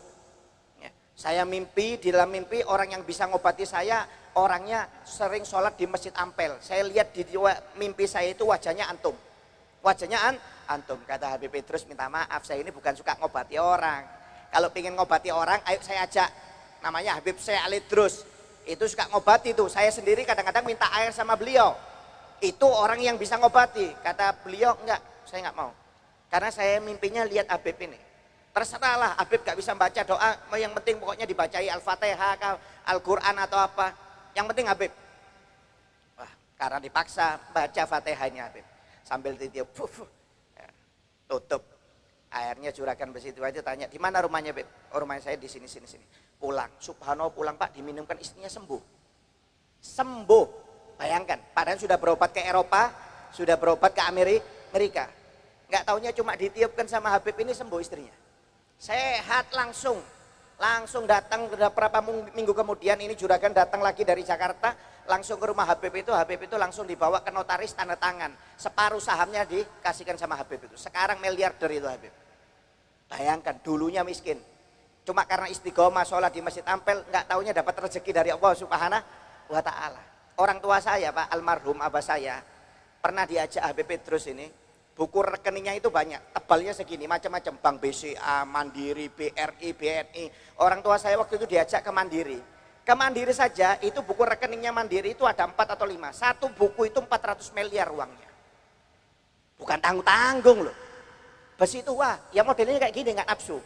Ya. Saya mimpi, di dalam mimpi orang yang bisa ngobati saya, orangnya sering sholat di Masjid Ampel. Saya lihat di mimpi saya itu wajahnya antum. Wajahnya antum. Kata Habib Idrus, minta maaf, saya ini bukan suka ngobati orang. Kalau pengen ngobati orang, ayo saya ajak. Namanya Habib saya Al-Idrus. Itu suka ngobati tuh. Saya sendiri kadang-kadang minta air sama beliau. Itu orang yang bisa ngobati. Kata beliau, enggak, saya enggak mau. Karena saya mimpinya lihat Habib ini. Terserahlah, Habib gak bisa baca doa, yang penting pokoknya dibacai Al-Fatihah, Al-Quran atau apa. Yang penting Habib. Wah, karena dipaksa baca Fatihahnya Habib. Sambil ditiup, ya, tutup. Akhirnya juragan besi itu aja tanya, di mana rumahnya Habib? Oh, rumahnya saya di sini. Pulang, subhanallah pulang Pak, diminumkan istrinya sembuh. Sembuh. Bayangkan, padahal sudah berobat ke Eropa, sudah berobat ke Amerika. Nggak taunya cuma ditiupkan sama Habib ini sembuh istrinya. Sehat langsung datang beberapa minggu kemudian ini juragan datang lagi dari Jakarta, langsung ke rumah Habib itu langsung dibawa ke notaris tanda tangan. Separuh sahamnya dikasihkan sama Habib itu. Sekarang miliarder itu Habib. Bayangkan dulunya miskin. Cuma karena istiqomah sholat di Masjid Ampel, nggak taunya dapat rezeki dari Allah Subhanahu wa Ta'ala. Orang tua saya Pak, almarhum abah saya, pernah diajak Habib Idrus ini. Buku rekeningnya itu banyak, tebalnya segini, macam-macam, Bank BCA, Mandiri, BRI, BNI. Orang tua saya waktu itu diajak ke Mandiri. Ke Mandiri saja, itu buku rekeningnya Mandiri itu ada 4 atau 5. Satu buku itu 400 miliar uangnya. Bukan tanggung-tanggung loh. Besi itu wah, ya modelnya kayak gini, nggak nafsu.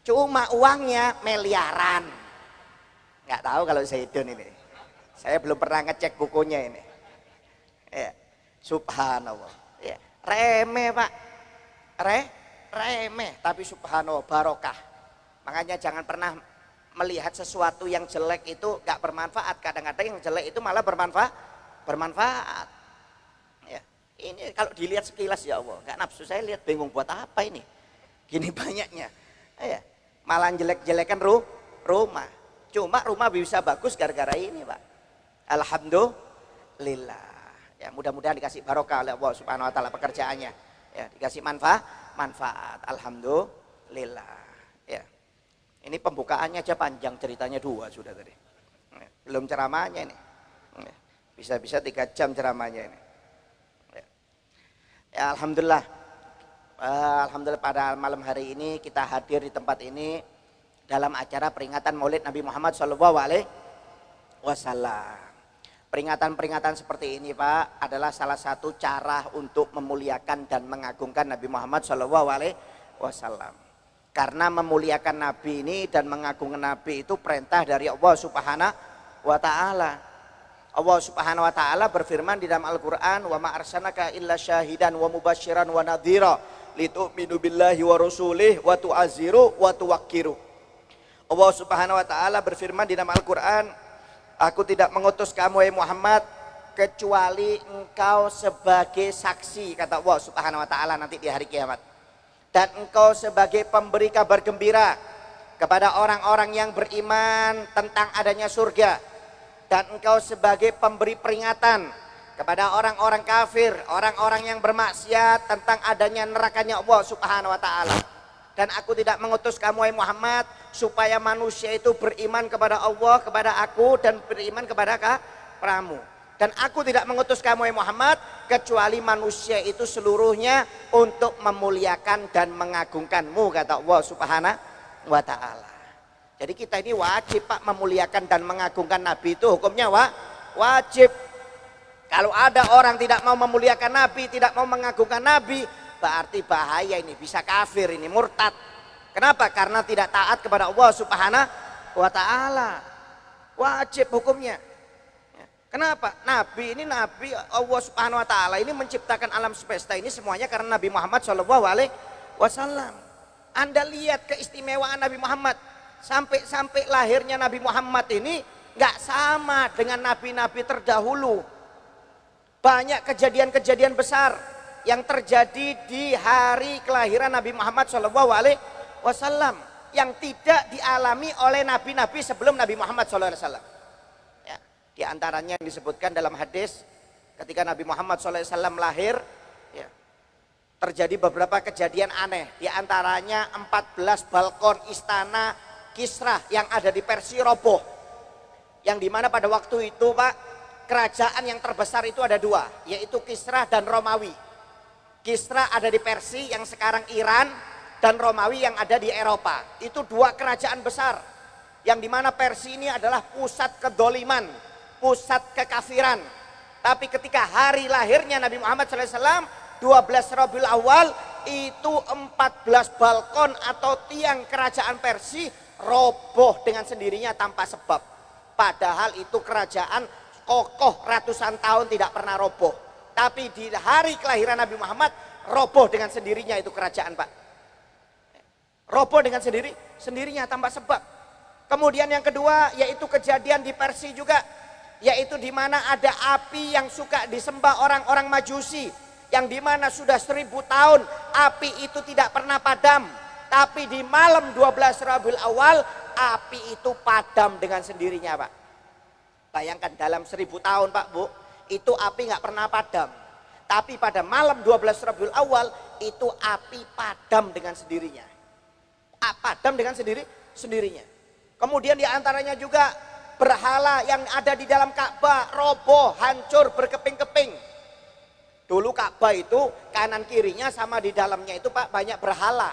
Cuma uangnya miliaran. Nggak tahu kalau Zaidun ini. Saya belum pernah ngecek bukunya ini. Ya, subhanallah. Ya. Remeh Pak, remeh, tapi subhanallah barokah. Makanya jangan pernah melihat sesuatu yang jelek itu gak bermanfaat. Kadang-kadang yang jelek itu malah bermanfaat. Ya, ini kalau dilihat sekilas ya Allah, gak nafsu, saya lihat bingung buat apa ini. Gini banyaknya, ya, malah jelek-jelekan rumah. Cuma rumah bisa bagus gara-gara ini Pak. Alhamdulillah. Ya, mudah-mudahan dikasih barokah oleh Allah Subhanahu wa Ta'ala pekerjaannya. Ya, dikasih manfaat. Alhamdulillah. Ya. Ini pembukaannya aja panjang, ceritanya 2 sudah tadi. Ya, belum ceramahnya ini. Ya, bisa-bisa 3 jam ceramahnya ini. Ya, alhamdulillah. Alhamdulillah pada malam hari ini kita hadir di tempat ini dalam acara peringatan Maulid Nabi Muhammad SAW. Peringatan-peringatan seperti ini Pak adalah salah satu cara untuk memuliakan dan mengagungkan Nabi Muhammad SAW. Karena memuliakan Nabi ini dan mengagungkan Nabi itu perintah dari Allah Subhanahu wa Ta'ala. Allah Subhanahu wa Ta'ala berfirman di dalam Al-Quran, wa ma arsalnaka illa syahidan wa mubasyiran wa nadhira litu'minu billahi wa rasulih wa tu'azziru wa tuwaqqiru. Allah Subhanahu wa Ta'ala berfirman di dalam Al-Quran, aku tidak mengutus kamu Muhammad kecuali engkau sebagai saksi, kata Allah Subhanahu wa Ta'ala nanti di hari kiamat. Dan engkau sebagai pemberi kabar gembira kepada orang-orang yang beriman tentang adanya surga. Dan engkau sebagai pemberi peringatan kepada orang-orang kafir, orang-orang yang bermaksiat tentang adanya nerakanya Allah Subhanahu wa taala. Dan aku tidak mengutus kamu wahai Muhammad supaya manusia itu beriman kepada Allah, kepada aku, dan beriman kepada kepadamu. Dan aku tidak mengutus kamu wahai Muhammad kecuali manusia itu seluruhnya untuk memuliakan dan mengagungkanmu, kata Allah Subhanahu wa taala. Jadi kita ini wajib Pak memuliakan dan mengagungkan Nabi, itu hukumnya wajib. Kalau ada orang tidak mau memuliakan Nabi, tidak mau mengagungkan Nabi, berarti bahaya, ini bisa kafir, ini murtad. Kenapa? Karena tidak taat kepada Allah Subhanahu wa taala. Wajib hukumnya. Kenapa? Nabi ini Nabi Allah Subhanahu wa taala ini menciptakan alam semesta ini semuanya karena Nabi Muhammad Shallallahu alaihi wasallam. Anda lihat keistimewaan Nabi Muhammad. Sampai lahirnya Nabi Muhammad ini nggak sama dengan nabi-nabi terdahulu. Banyak kejadian-kejadian besar yang terjadi di hari kelahiran Nabi Muhammad SAW yang tidak dialami oleh nabi-nabi sebelum Nabi Muhammad SAW. Ya, di antaranya yang disebutkan dalam hadis ketika Nabi Muhammad SAW lahir, ya, terjadi beberapa kejadian aneh. Di antaranya 14 balkon istana Kisra yang ada di Persia roboh. Yang dimana pada waktu itu Pak, kerajaan yang terbesar itu ada dua, yaitu Kisra dan Romawi. Kisra ada di Persia yang sekarang Iran, dan Romawi yang ada di Eropa. Itu dua kerajaan besar, yang dimana Persia ini adalah pusat kedoliman, pusat kekafiran. Tapi ketika hari lahirnya Nabi Muhammad SAW 12 Rabiul Awal, itu 14 balkon atau tiang kerajaan Persia roboh dengan sendirinya tanpa sebab. Padahal itu kerajaan kokoh ratusan tahun tidak pernah roboh. Tapi di hari kelahiran Nabi Muhammad roboh dengan sendirinya itu kerajaan Pak. Roboh dengan sendirinya tanpa sebab. Kemudian yang kedua yaitu kejadian di Persia juga, yaitu di mana ada api yang suka disembah orang-orang Majusi, yang di mana sudah 1000 tahun api itu tidak pernah padam. Tapi di malam 12 Rabiul Awal api itu padam dengan sendirinya Pak. Bayangkan dalam 1000 tahun Pak Bu, itu api nggak pernah padam. Tapi pada malam 12 Rabiul Awal itu api padam dengan sendirinya. Padam dengan sendirinya. Kemudian di antaranya juga berhala yang ada di dalam Ka'bah roboh, hancur, berkeping-keping. Dulu Ka'bah itu kanan kirinya sama di dalamnya itu Pak banyak berhala.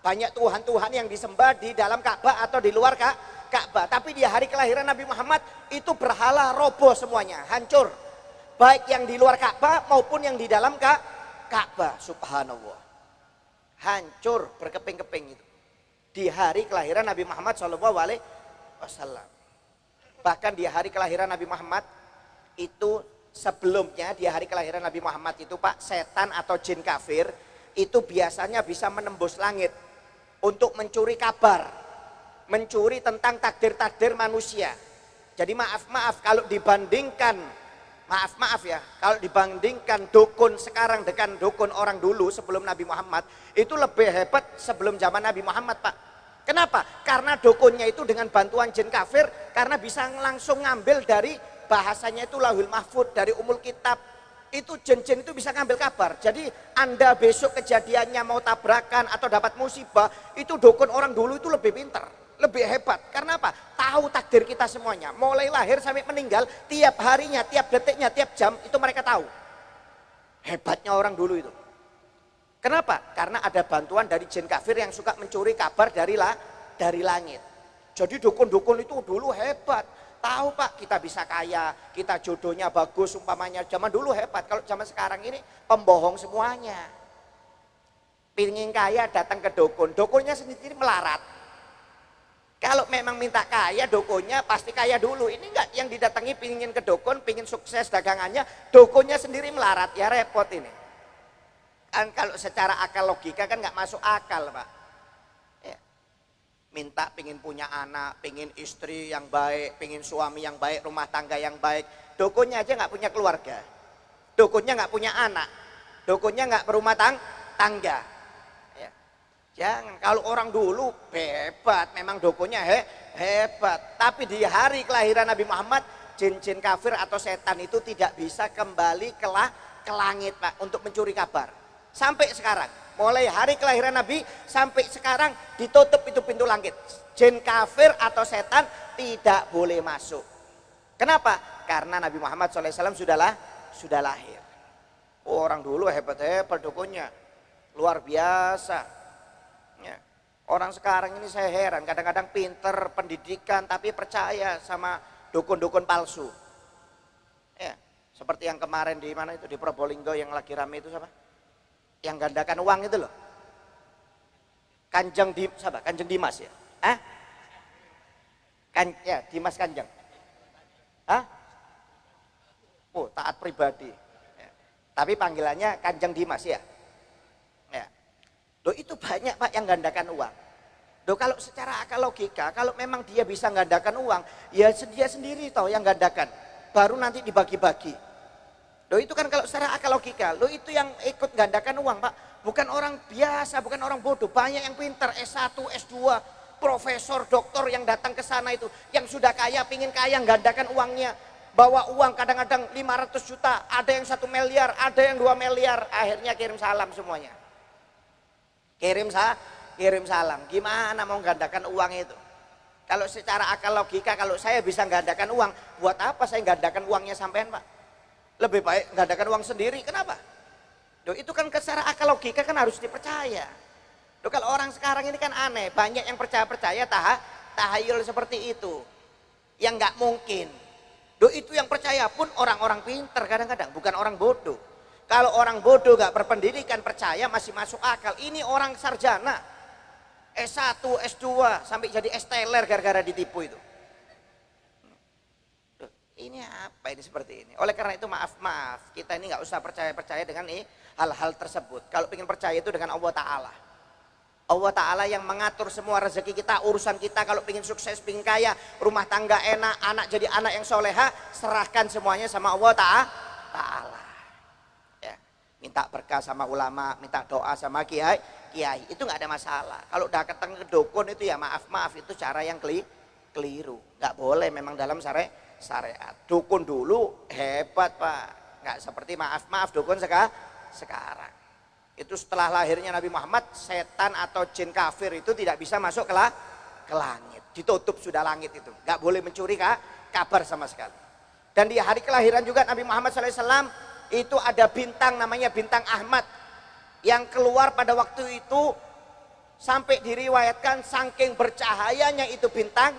Banyak Tuhan-Tuhan yang disembah di dalam Ka'bah atau di luar Ka'bah. Tapi di hari kelahiran Nabi Muhammad itu berhala roboh semuanya, hancur. Baik yang di luar Ka'bah maupun yang di dalam Ka'bah. Subhanallah. Hancur berkeping-keping itu. Di hari kelahiran Nabi Muhammad SAW. Bahkan di hari kelahiran Nabi Muhammad itu sebelumnya, di hari kelahiran Nabi Muhammad itu Pak, setan atau jin kafir itu biasanya bisa menembus langit untuk mencuri kabar, mencuri tentang takdir-takdir manusia. Jadi maaf kalau dibandingkan, kalau dibandingkan dukun sekarang dengan dukun orang dulu sebelum Nabi Muhammad, itu lebih hebat sebelum zaman Nabi Muhammad Pak. Kenapa? Karena dukunnya itu dengan bantuan jin kafir, karena bisa langsung ngambil dari bahasanya itu Lauhul Mahfud, dari Umul Kitab. Itu jin-jin itu bisa ngambil kabar. Jadi Anda besok kejadiannya mau tabrakan atau dapat musibah, itu dukun orang dulu itu lebih pintar, lebih hebat. Karena apa? Tahu takdir kita semuanya. Mulai lahir sampai meninggal, tiap harinya, tiap detiknya, tiap jam, itu mereka tahu. Hebatnya orang dulu itu. Kenapa? Karena ada bantuan dari jin kafir yang suka mencuri kabar dari langit. Jadi dukun-dukun itu dulu hebat. Tahu Pak, kita bisa kaya, kita jodohnya bagus umpamanya. Zaman dulu hebat, kalau zaman sekarang ini pembohong semuanya. Pingin kaya datang ke dukun, dukunnya sendiri melarat. Kalau memang minta kaya, dukunnya pasti kaya dulu. Ini enggak, yang didatangi pingin ke dukun, pingin sukses dagangannya, dukunnya sendiri melarat, ya repot ini. Kan kalau secara akal logika kan enggak masuk akal Pak. Minta pingin punya anak, pingin istri yang baik, pingin suami yang baik, rumah tangga yang baik. Dukunnya aja nggak punya keluarga, dukunnya nggak punya anak, dukunnya nggak berumah tangga. Ya. Jangan, kalau orang dulu hebat, memang dukunnya hebat. Tapi di hari kelahiran Nabi Muhammad jin-jin kafir atau setan itu tidak bisa kembali ke langit Pak untuk mencuri kabar. Sampai sekarang, mulai hari kelahiran Nabi sampai sekarang ditutup itu pintu langit. Jin kafir atau setan tidak boleh masuk. Kenapa? Karena Nabi Muhammad SAW sudah lahir. Orang dulu hebat-hebat dukunnya, luar biasa. Ya. Orang sekarang ini saya heran, kadang-kadang pinter pendidikan tapi percaya sama dukun-dukun palsu. Ya, seperti yang kemarin di mana itu di Probolinggo yang lagi rame itu siapa? Yang gandakan uang itu loh. Kanjeng Dimas ya? Hah? Ya, Dimas Kanjeng. Hah? Oh, taat pribadi. Ya. Tapi panggilannya Kanjeng Dimas ya. Ya. Loh itu banyak Pak yang gandakan uang. Loh kalau secara akal logika, kalau memang dia bisa gandakan uang, ya dia sendiri toh yang gandakan. Baru nanti dibagi-bagi. Loh itu kan kalau secara akal logika, loh itu yang ikut gandakan uang Pak. Bukan orang biasa, bukan orang bodoh. Banyak yang pintar, S1, S2, profesor, doktor yang datang ke sana itu. Yang sudah kaya, pingin kaya, gandakan uangnya. Bawa uang kadang-kadang 500 juta, ada yang 1 miliar, ada yang 2 miliar. Akhirnya kirim salam semuanya. Kirim salam. Gimana mau gandakan uang itu? Kalau secara akal logika, kalau saya bisa gandakan uang, buat apa saya gandakan uangnya sampean Pak? Lebih baik gandakan uang sendiri, kenapa? Loh itu kan secara akal logika kan harus dipercaya. Loh kalau orang sekarang ini kan aneh, banyak yang percaya tahayul seperti itu. Yang nggak mungkin. Loh itu yang percaya pun orang-orang pinter kadang-kadang, bukan orang bodoh. Kalau orang bodoh nggak berpendidikan percaya masih masuk akal. Ini orang sarjana, S1, S2, sampai jadi S-teler gara-gara ditipu itu. Ini apa ini seperti ini? Oleh karena itu maaf, kita ini nggak usah percaya dengan hal-hal tersebut. Kalau ingin percaya itu dengan Allah Ta'ala. Allah Ta'ala yang mengatur semua rezeki kita, urusan kita. Kalau ingin sukses, ingin kaya, rumah tangga enak, anak jadi anak yang soleha, serahkan semuanya sama Allah Ta'ala. Ya. Minta berkah sama ulama, minta doa sama kiai, itu nggak ada masalah. Kalau udah ketemu ke dukun itu ya maaf, itu cara yang keliru. Nggak boleh memang dalam syariat. Dukun dulu hebat Pak, nggak seperti maaf dukun sekarang. Itu setelah lahirnya Nabi Muhammad, setan atau jin kafir itu tidak bisa masuk ke langit. Ditutup sudah langit itu, nggak boleh mencuri kabar sama sekali. Dan di hari kelahiran juga Nabi Muhammad SAW itu ada bintang namanya bintang Ahmad yang keluar pada waktu itu sampai diriwayatkan saking bercahayanya itu bintang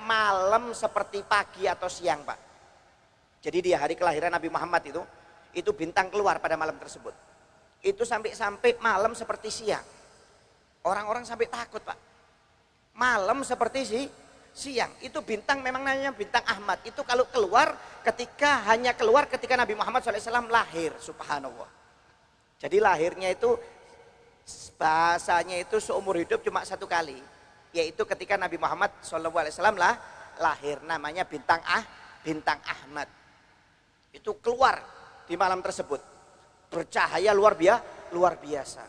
malam seperti pagi atau siang Pak. Jadi di hari kelahiran Nabi Muhammad itu bintang keluar pada malam tersebut. Itu sampai malam seperti siang. Orang-orang sampai takut Pak. Malam seperti siang. Itu bintang memang namanya bintang Ahmad. Itu kalau hanya keluar ketika Nabi Muhammad SAW lahir. Subhanallah. Jadi lahirnya itu bahasanya itu seumur hidup cuma 1 kali. Yaitu ketika Nabi Muhammad SAW lahir, namanya bintang Ahmad. Itu keluar di malam tersebut, bercahaya luar biasa.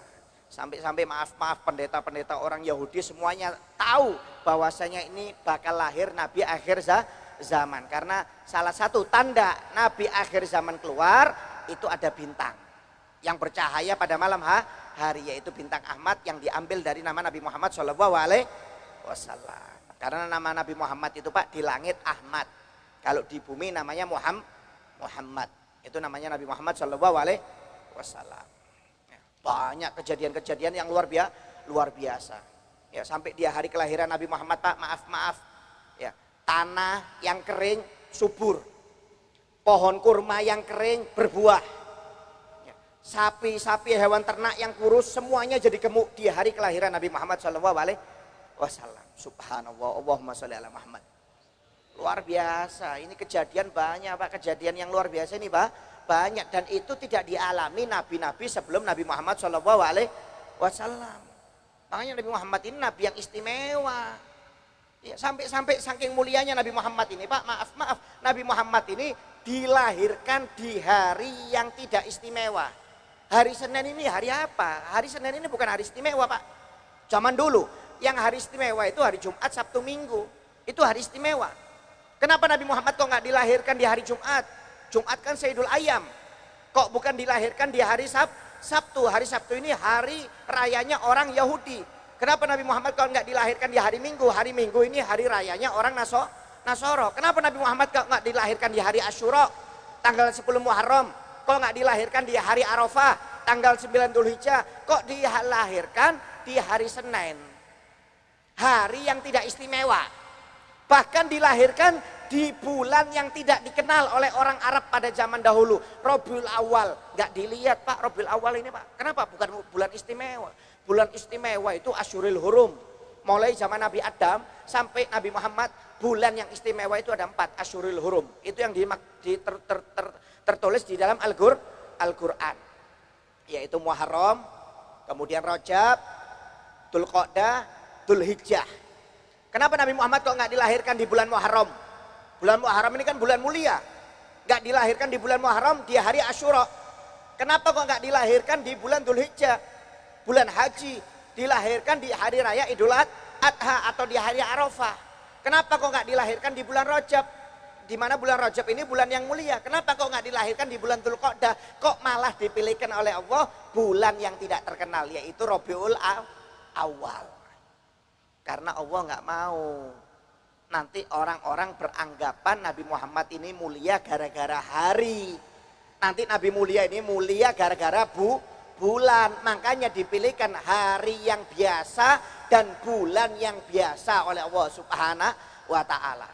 Sampai maaf pendeta-pendeta orang Yahudi semuanya tahu bahwasanya ini bakal lahir Nabi akhir zaman. Karena salah satu tanda Nabi akhir zaman keluar itu ada bintang yang bercahaya pada malam hari, yaitu bintang Ahmad yang diambil dari nama Nabi Muhammad SAW. Karena nama Nabi Muhammad itu Pak di langit Ahmad, kalau di bumi namanya Muhammad. Itu namanya Nabi Muhammad SAW. Banyak kejadian-kejadian yang luar biasa. Ya, sampai di hari kelahiran Nabi Muhammad Pak, maaf. Ya, tanah yang kering subur, pohon kurma yang kering berbuah. Ya, sapi hewan ternak yang kurus semuanya jadi gemuk di hari kelahiran Nabi Muhammad SAW. Subhanallah, Allahumma sholli ala Muhammad. Luar biasa, ini kejadian banyak Pak, kejadian yang luar biasa ini Pak, banyak. Dan itu tidak dialami nabi-nabi sebelum Nabi Muhammad SAW. Makanya Nabi Muhammad ini nabi yang istimewa. Ya, sampai saking mulianya Nabi Muhammad ini Pak, maaf, Nabi Muhammad ini dilahirkan di hari yang tidak istimewa. Hari Senin ini hari apa? Hari Senin ini bukan hari istimewa Pak. Zaman dulu yang hari istimewa itu hari Jumat, Sabtu, Minggu. Itu hari istimewa. Kenapa Nabi Muhammad kok nggak dilahirkan di hari Jumat? Jumat kan Sayyidul Ayyam. Kok bukan dilahirkan di hari Sabtu? Hari Sabtu ini hari rayanya orang Yahudi. Kenapa Nabi Muhammad kok nggak dilahirkan di hari Minggu? Hari Minggu ini hari rayanya orang Nasoro. Kenapa Nabi Muhammad kok nggak dilahirkan di hari Asyura, tanggal 10 Muharram? Kok nggak dilahirkan di hari Arafah, tanggal 9 Dzulhijjah? Kok dilahirkan di hari Senin? Hari yang tidak istimewa. Bahkan dilahirkan di bulan yang tidak dikenal oleh orang Arab pada zaman dahulu. Rabiul Awal. Nggak dilihat Pak, Rabiul Awal ini Pak. Kenapa? Bukan bulan istimewa. Bulan istimewa itu Asyurul Hurum. Mulai zaman Nabi Adam sampai Nabi Muhammad, bulan yang istimewa itu ada 4, Asyurul Hurum. Itu yang tertulis di dalam Al-Quran. Yaitu Muharram, kemudian Rajab, Dzulqa'dah, Dzulhijjah. Kenapa Nabi Muhammad kok nggak dilahirkan di bulan Muharram? Bulan Muharram ini kan bulan mulia. Nggak dilahirkan di bulan Muharram, di hari Asyura. Kenapa kok nggak dilahirkan di bulan Dzulhijjah? Bulan haji. Dilahirkan di hari raya Idul Adha atau di hari Arafah. Kenapa kok nggak dilahirkan di bulan Rajab? Di mana bulan Rajab ini bulan yang mulia. Kenapa kok nggak dilahirkan di bulan Dzulqa'dah? Kok malah dipilihkan oleh Allah bulan yang tidak terkenal, yaitu Rabiul Awal. Karena Allah nggak mau nanti orang-orang beranggapan Nabi Muhammad ini mulia gara-gara hari. Nanti Nabi mulia ini mulia gara-gara bulan. Makanya dipilihkan hari yang biasa dan bulan yang biasa oleh Allah Subhanahu wa Ta'ala.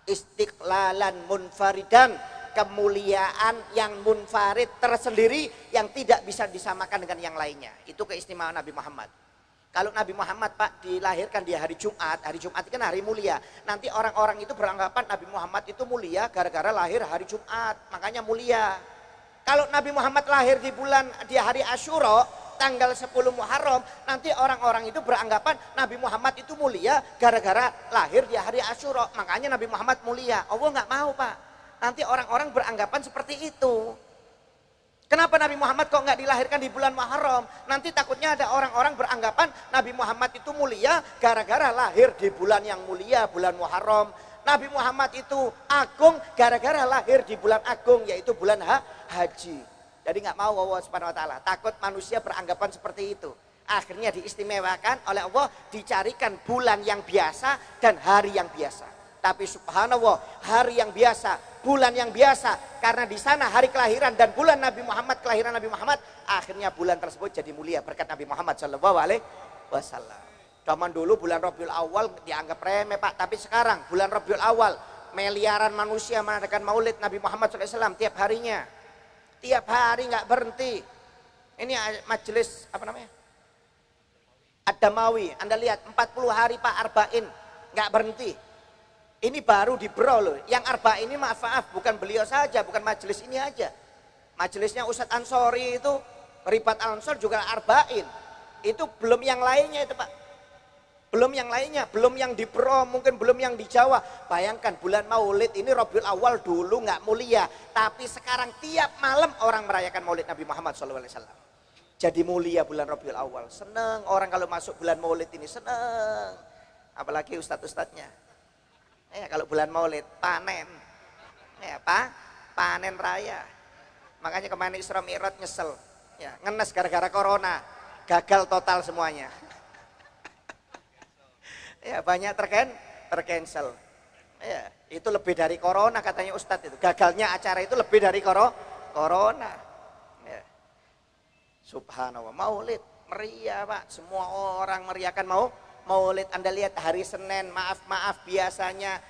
Istiqlalan munfaridan, kemuliaan yang munfarid tersendiri yang tidak bisa disamakan dengan yang lainnya. Itu keistimewaan Nabi Muhammad. Kalau Nabi Muhammad Pak dilahirkan di hari Jumat itu kan hari mulia. Nanti orang-orang itu beranggapan Nabi Muhammad itu mulia gara-gara lahir hari Jumat, makanya mulia. Kalau Nabi Muhammad lahir di hari Asyura, tanggal 10 Muharram, nanti orang-orang itu beranggapan Nabi Muhammad itu mulia gara-gara lahir di hari Asyura, makanya Nabi Muhammad mulia. Allah nggak mau Pak. Nanti orang-orang beranggapan seperti itu. Kenapa Nabi Muhammad kok nggak dilahirkan di bulan Muharram? Nanti takutnya ada orang-orang beranggapan Nabi Muhammad itu mulia gara-gara lahir di bulan yang mulia, bulan Muharram. Nabi Muhammad itu agung gara-gara lahir di bulan agung, yaitu bulan haji. Jadi nggak mau Allah Subhanahu wa Ta'ala. Takut manusia beranggapan seperti itu. Akhirnya diistimewakan oleh Allah, dicarikan bulan yang biasa dan hari yang biasa. Tapi subhanallah, hari yang biasa, bulan yang biasa, karena di sana hari kelahiran dan bulan Nabi Muhammad, kelahiran Nabi Muhammad, akhirnya bulan tersebut jadi mulia berkat Nabi Muhammad Shallallahu Alaihi Wasallam. Zaman dulu bulan Rabiul Awal dianggap remeh Pak, tapi sekarang bulan Rabiul Awal miliaran manusia mengadakan maulid Nabi Muhammad SAW tiap harinya, tiap hari nggak berhenti. Ini majelis apa namanya? Ad-Damawi. Anda lihat 40 hari Pak Arba'in nggak berhenti. Ini baru di Bro loh. Yang Arba'in ini maaf bukan beliau saja, bukan majelis ini aja. Majelisnya Ustadz Ansori itu, Ribat Ansor juga Arba'in. Itu belum yang lainnya itu Pak. Belum yang lainnya, belum yang di Bro, mungkin belum yang di Jawa. Bayangkan bulan Maulid ini Rabiul Awal dulu nggak mulia, tapi sekarang tiap malam orang merayakan Maulid Nabi Muhammad SAW. Jadi mulia bulan Rabiul Awal. Seneng orang kalau masuk bulan Maulid ini, seneng. Apalagi ustadz-ustadznya. Ya, kalau bulan Maulid panen, ya panen raya. Makanya kemarin Isra Mi'raj nyesel, ya ngenes gara-gara corona, gagal total semuanya. Ya banyak tercancel. Ya itu lebih dari corona katanya Ustadz itu. Gagalnya acara itu lebih dari corona. Ya. Subhanallah, Maulid meriah Pak, semua orang meriahkan Maulid. Anda lihat hari Senin, maaf biasanya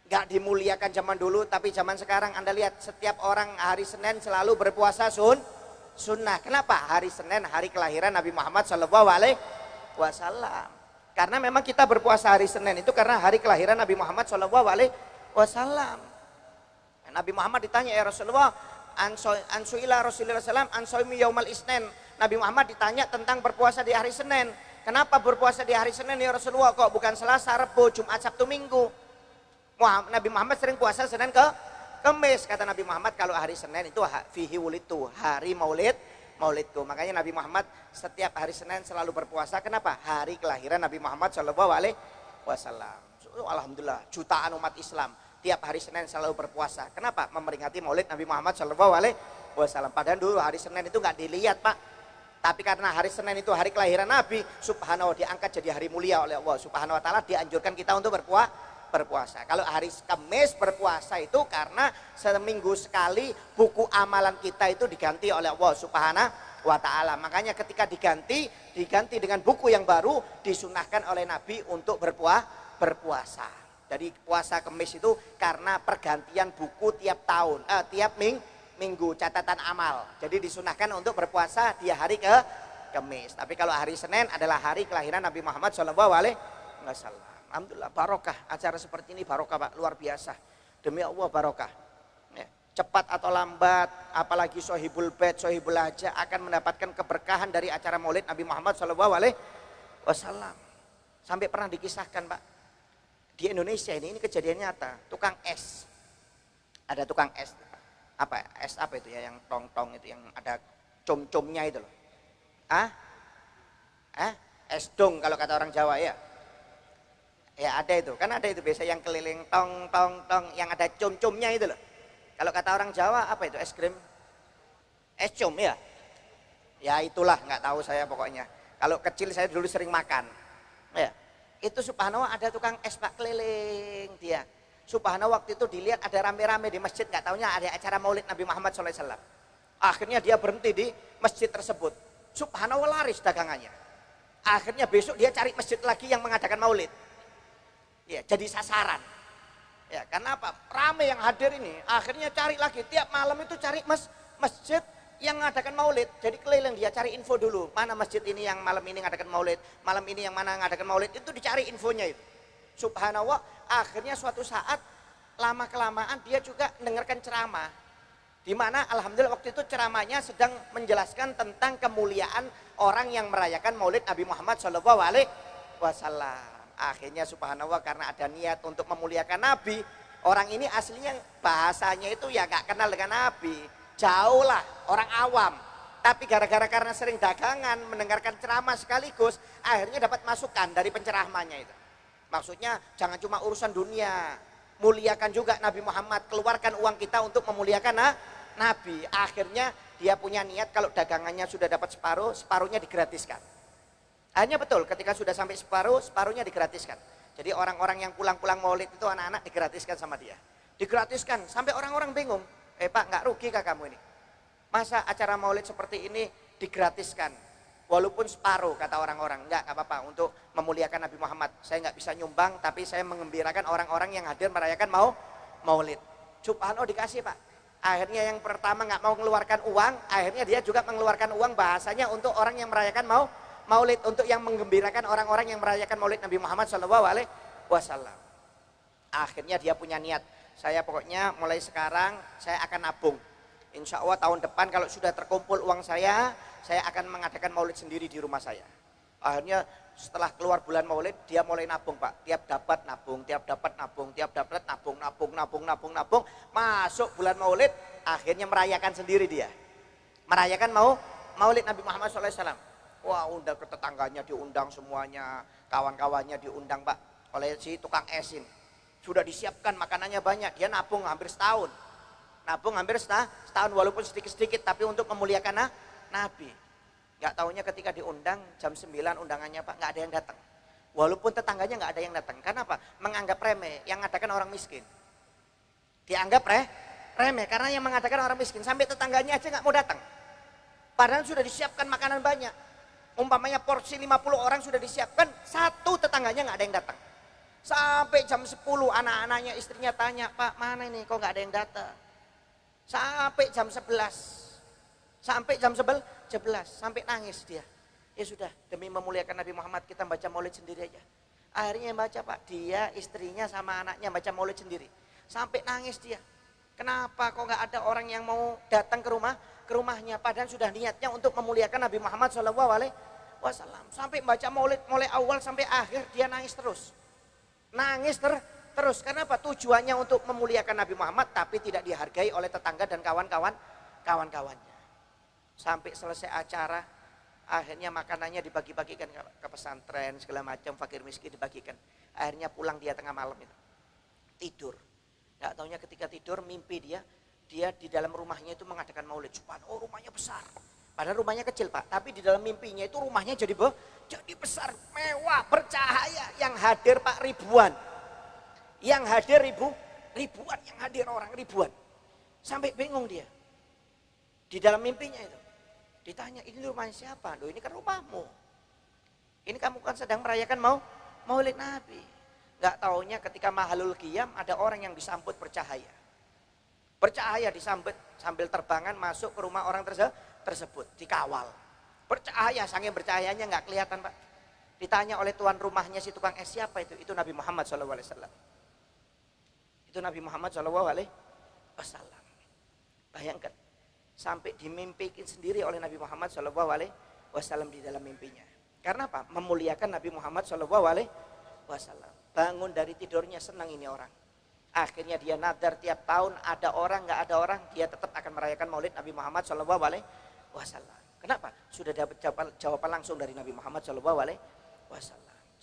nggak dimuliakan zaman dulu, tapi zaman sekarang Anda lihat setiap orang hari Senin selalu berpuasa sunnah. Kenapa? Hari Senin hari kelahiran Nabi Muhammad SAW. Karena memang kita berpuasa hari Senin itu karena hari kelahiran Nabi Muhammad SAW. Nabi Muhammad ditanya, ya Rasulullah, ansuila Rasulullah SAW ansoimi yaumal isnen. Nabi Muhammad ditanya tentang berpuasa di hari Senin. Kenapa berpuasa di hari Senin ya Rasulullah, kok bukan Selasa, Rabu, Jumat, Sabtu, Minggu? Nabi Muhammad sering puasa Senin ke Kamis. Kata Nabi Muhammad, kalau hari Senin itu fihi wulitu, hari maulidku. Makanya Nabi Muhammad setiap hari Senin selalu berpuasa. Kenapa? Hari kelahiran Nabi Muhammad SAW. Alhamdulillah, jutaan umat Islam tiap hari Senin selalu berpuasa. Kenapa? Memperingati Maulid Nabi Muhammad SAW. Padahal dulu hari Senin itu nggak dilihat, Pak. Tapi karena hari Senin itu hari kelahiran Nabi, subhanahu wa diangkat jadi hari mulia oleh Allah Subhanahu wa taala, dianjurkan kita untuk berpuasa. Kalau hari Kamis berpuasa itu karena seminggu sekali buku amalan kita itu diganti oleh Allah Subhanahu wa taala. Makanya ketika diganti dengan buku yang baru, disunahkan oleh Nabi untuk berpuasa. Jadi puasa Kamis itu karena pergantian buku tiap tahun, tiap minggu catatan amal. Jadi disunahkan untuk berpuasa di hari Kamis. Tapi kalau hari Senin adalah hari kelahiran Nabi Muhammad SAW. Alhamdulillah barokah acara seperti ini, barokah Pak, luar biasa. Demi Allah barokah. Ya, cepat atau lambat, apalagi Sohibul Bait, Sohibul Hajah akan mendapatkan keberkahan dari acara Maulid Nabi Muhammad SAW. Sampai pernah dikisahkan Pak, di Indonesia ini kejadian nyata, tukang es. Ada tukang es. Apa es apa itu ya, yang tong-tong itu, yang ada com-comnya itu loh. Es dong kalau kata orang Jawa ya. Ya ada itu, kan ada itu biasa yang keliling tong-tong yang ada com-comnya itu loh. Kalau kata orang Jawa apa itu, es krim? Es com ya? Ya itulah, nggak tahu saya pokoknya. Kalau kecil saya dulu sering makan. Ya. Itu subhanallah ada tukang es Pak, keliling dia. Subhanallah waktu itu dilihat ada rame-rame di masjid, nggak taunya ada acara Maulid Nabi Muhammad SAW. Akhirnya dia berhenti di masjid tersebut. Subhanallah laris dagangannya. Akhirnya besok dia cari masjid lagi yang mengadakan Maulid. Ya, jadi sasaran. Ya, karena apa? Rame yang hadir ini. Akhirnya cari lagi, tiap malam itu cari masjid yang mengadakan Maulid. Jadi keliling dia cari info dulu, mana masjid ini yang malam ini mengadakan Maulid, malam ini yang mana mengadakan Maulid, itu dicari infonya itu. Subhanallah, akhirnya suatu saat lama kelamaan dia juga mendengarkan ceramah. Di mana alhamdulillah waktu itu ceramahnya sedang menjelaskan tentang kemuliaan orang yang merayakan Maulid Nabi Muhammad SAW. Akhirnya subhanallah karena ada niat untuk memuliakan Nabi, orang ini aslinya bahasanya itu ya gak kenal dengan Nabi, jauh lah, orang awam. Tapi gara-gara karena sering dagangan, mendengarkan ceramah sekaligus, akhirnya dapat masukan dari penceramahnya itu. Maksudnya jangan cuma urusan dunia, muliakan juga Nabi Muhammad, keluarkan uang kita untuk memuliakan Nabi. Akhirnya dia punya niat kalau dagangannya sudah dapat separuh, separuhnya digratiskan. Hanya betul ketika sudah sampai separuh, separuhnya digratiskan. Jadi orang-orang yang pulang-pulang Maulid itu anak-anak digratiskan sama dia. Digratiskan sampai orang-orang bingung. Pak, nggak rugi kah kamu ini? Masa acara Maulid seperti ini digratiskan? Walaupun separuh kata orang-orang, nggak apa-apa untuk memuliakan Nabi Muhammad. Saya nggak bisa nyumbang, tapi saya mengembirakan orang-orang yang hadir merayakan Maulid. Subhanallah dikasih Pak. Akhirnya yang pertama nggak mau mengeluarkan uang, akhirnya dia juga mengeluarkan uang bahasanya untuk orang yang merayakan Maulid, untuk yang menggembirakan orang-orang yang merayakan Maulid Nabi Muhammad SAW. Akhirnya dia punya niat, saya pokoknya mulai sekarang saya akan nabung. Insya Allah tahun depan kalau sudah terkumpul uang saya akan mengadakan Maulid sendiri di rumah saya. Akhirnya setelah keluar bulan Maulid dia mulai nabung Pak, tiap dapat nabung, nabung. Masuk bulan Maulid akhirnya merayakan sendiri dia. Merayakan Maulid Nabi Muhammad SAW. Wah, undang ke tetangganya, diundang semuanya, kawan-kawannya diundang Pak oleh si tukang esin. Sudah disiapkan makanannya banyak, dia nabung hampir setahun. Nabung hampir setahun walaupun sedikit-sedikit, tapi untuk memuliakan Nabi. Gak taunya ketika diundang jam 9 undangannya Pak, gak ada yang datang. Walaupun tetangganya gak ada yang datang. Karena apa? Menganggap remeh, yang mengadakan orang miskin. Dianggap remeh, karena yang mengadakan orang miskin. Sampai tetangganya aja gak mau datang. Padahal sudah disiapkan makanan banyak. Umpamanya porsi 50 orang sudah disiapkan, satu tetangganya nggak ada yang datang. Sampai jam 10 anak-anaknya, istrinya tanya, Pak mana ini kok nggak ada yang datang. Sampai jam 11, sampai nangis dia. Ya sudah, demi memuliakan Nabi Muhammad kita baca Maulid sendiri aja. Akhirnya yang baca Pak, dia, istrinya sama anaknya baca Maulid sendiri. Sampai nangis dia. Kenapa kok nggak ada orang yang mau datang ke rumahnya, padahal sudah niatnya untuk memuliakan Nabi Muhammad SAW. Sampai baca Maulid mulai awal sampai akhir dia nangis terus. Terus karena apa? Tujuannya untuk memuliakan Nabi Muhammad tapi tidak dihargai oleh tetangga dan kawan-kawannya. Sampai selesai acara akhirnya makanannya dibagi-bagikan ke pesantren segala macam, fakir miskin dibagikan. Akhirnya pulang dia tengah malam itu tidur. Taunya ketika tidur mimpi dia di dalam rumahnya itu mengadakan maulid. Oh rumahnya besar. Padahal rumahnya kecil Pak, tapi di dalam mimpinya itu rumahnya jadi besar, mewah, bercahaya. Yang hadir Pak ribuan. Yang hadir ribuan, yang hadir orang ribuan. Sampai bingung dia. Di dalam mimpinya itu. Ditanya, ini rumahnya siapa? Loh ini kan rumahmu. Ini kamu kan sedang merayakan maulid Nabi. Gak taunya ketika mahalul qiyam ada orang yang disambut bercahaya. Bercahaya disambut sambil terbangan masuk ke rumah orang tersebut. Dikawal. Bercahaya, saking bercahayanya gak kelihatan Pak. Ditanya oleh tuan rumahnya si tukang es, siapa itu? Itu Nabi Muhammad SAW. Itu Nabi Muhammad SAW. Bayangkan. Sampai dimimpikan sendiri oleh Nabi Muhammad SAW di dalam mimpinya. Karena apa? Memuliakan Nabi Muhammad SAW. Bangun dari tidurnya senang ini orang. Akhirnya dia nadar tiap tahun ada orang nggak ada orang dia tetap akan merayakan Maulid Nabi Muhammad SAW. Kenapa? Sudah dapat jawaban langsung dari Nabi Muhammad SAW.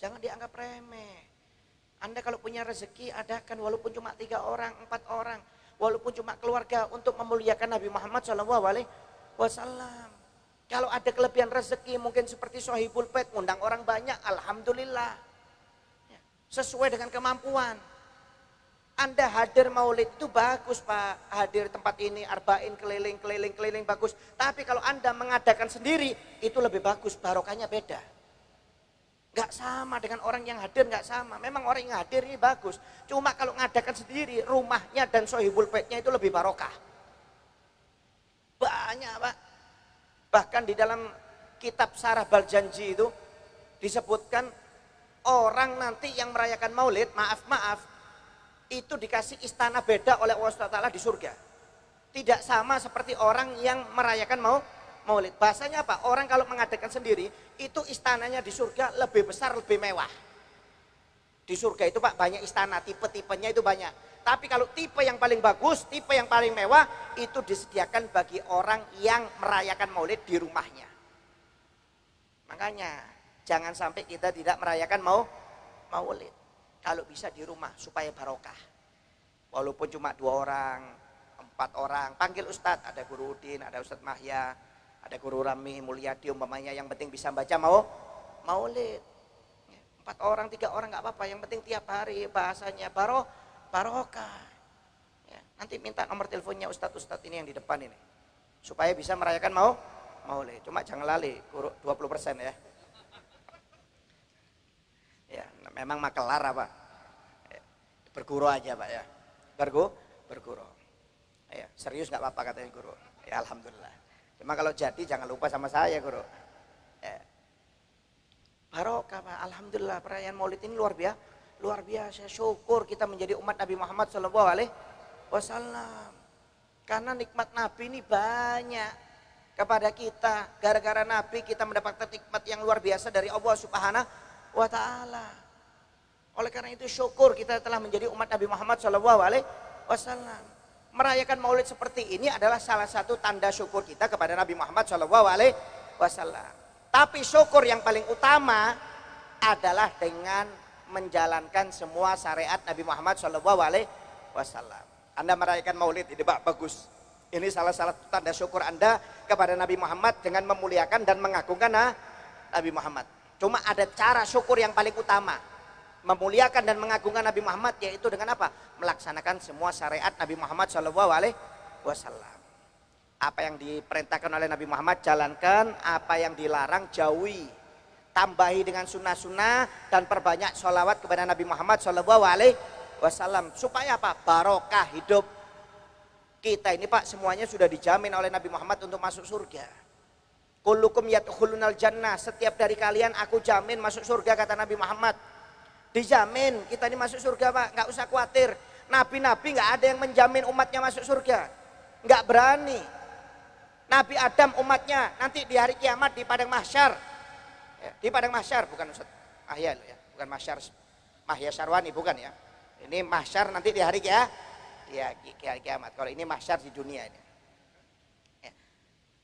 Jangan dianggap remeh. Anda kalau punya rezeki adakan walaupun cuma 3 orang, 4 orang, walaupun cuma keluarga untuk memuliakan Nabi Muhammad SAW. Kalau ada kelebihan rezeki mungkin seperti Sohibul Bait, undang orang banyak, alhamdulillah. Sesuai dengan kemampuan. Anda hadir maulid itu bagus Pak, hadir tempat ini, arba'in, keliling bagus. Tapi kalau Anda mengadakan sendiri, itu lebih bagus, barokahnya beda. Gak sama dengan orang yang hadir, gak sama. Memang orang yang hadir ini bagus. Cuma kalau mengadakan sendiri, rumahnya dan Sohibul Baitnya itu lebih barokah. Banyak Pak. Bahkan di dalam kitab Sarah Baljanji itu disebutkan, orang nanti yang merayakan maulid, maaf, itu dikasih istana beda oleh Allah SWT di surga. Tidak sama seperti orang yang merayakan maulid. Bahasanya apa? Orang kalau mengadakan sendiri, itu istananya di surga lebih besar, lebih mewah. Di surga itu Pak banyak istana, tipe-tipenya itu banyak. Tapi kalau tipe yang paling bagus, tipe yang paling mewah, itu disediakan bagi orang yang merayakan maulid di rumahnya. Makanya jangan sampai kita tidak merayakan maulid. Kalau bisa di rumah supaya barokah. Walaupun cuma 2 orang, 4 orang, panggil Ustadz. Ada Guru Udin, ada Ustadz Mahya, ada Guru Rami, Mulyadi umpamanya. Yang penting bisa baca maulid. 4 orang, 3 orang nggak apa-apa. Yang penting tiap hari bahasanya barokah. Ya, nanti minta nomor teleponnya Ustadz ini yang di depan ini. Supaya bisa merayakan maulid. Cuma jangan lali, 20% ya. Ya, memang makelar apa? Berguru aja Pak ya. Berguru. Ya, serius nggak apa-apa katanya guru. Ya alhamdulillah. Cuma kalau jadi jangan lupa sama saya guru. Ya. Barokah Pak. Alhamdulillah perayaan Maulid ini luar biasa. Syukur kita menjadi umat Nabi Muhammad SAW. Karena nikmat Nabi ini banyak kepada kita. Gara-gara Nabi kita mendapatkan nikmat yang luar biasa dari Allah Subhanahu wa ta'ala. Oleh karena itu syukur kita telah menjadi umat Nabi Muhammad SAW. Merayakan maulid seperti ini adalah salah satu tanda syukur kita kepada Nabi Muhammad SAW. Tapi syukur yang paling utama adalah dengan menjalankan semua syariat Nabi Muhammad SAW. Anda merayakan maulid ini Pak, bagus. Ini salah satu tanda syukur Anda kepada Nabi Muhammad dengan memuliakan dan mengagungkan Nabi Muhammad. Cuma ada cara syukur yang paling utama. Memuliakan dan mengagungkan Nabi Muhammad yaitu dengan apa? Melaksanakan semua syariat Nabi Muhammad SAW. Apa yang diperintahkan oleh Nabi Muhammad jalankan, apa yang dilarang jauhi. Tambahi dengan sunnah-sunnah dan perbanyak sholawat kepada Nabi Muhammad SAW. Supaya apa? Barokah hidup. Kita ini Pak semuanya sudah dijamin oleh Nabi Muhammad untuk masuk surga. Kullukum yadkhulunal jannah, setiap dari kalian aku jamin masuk surga kata Nabi Muhammad. Dijamin kita ini masuk surga Pak, nggak usah khawatir. Nabi-nabi nggak ada yang menjamin umatnya masuk surga, nggak berani. Nabi Adam umatnya nanti di hari kiamat di padang mahsyar, ya, di padang mahsyar bukan Ustaz Mahya ya, bukan mahsyar Mahya Syarwani bukan ya. Ini mahsyar nanti di hari kiamat. Kalau ini mahsyar di dunia ini. Ya.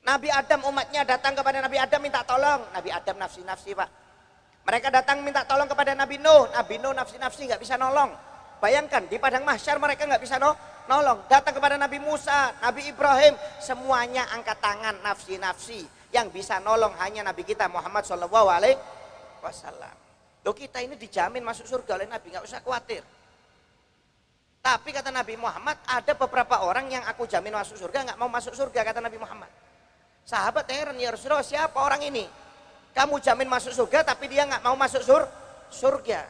Nabi Adam umatnya datang kepada Nabi Adam minta tolong. Nabi Adam nafsi-nafsi Pak. Mereka datang minta tolong kepada Nabi Nuh nafsi-nafsi nggak bisa nolong. Bayangkan di padang mahsyar mereka nggak bisa nolong. Datang kepada Nabi Musa, Nabi Ibrahim, semuanya angkat tangan nafsi-nafsi. Yang bisa nolong hanya Nabi kita Muhammad SAW. Loh, kita ini dijamin masuk surga oleh Nabi, nggak usah khawatir. Tapi kata Nabi Muhammad, ada beberapa orang yang aku jamin masuk surga nggak mau masuk surga, kata Nabi Muhammad. Sahabat heran, ya Rasulullah, siapa orang ini? Kamu jamin masuk surga tapi dia nggak mau masuk surga.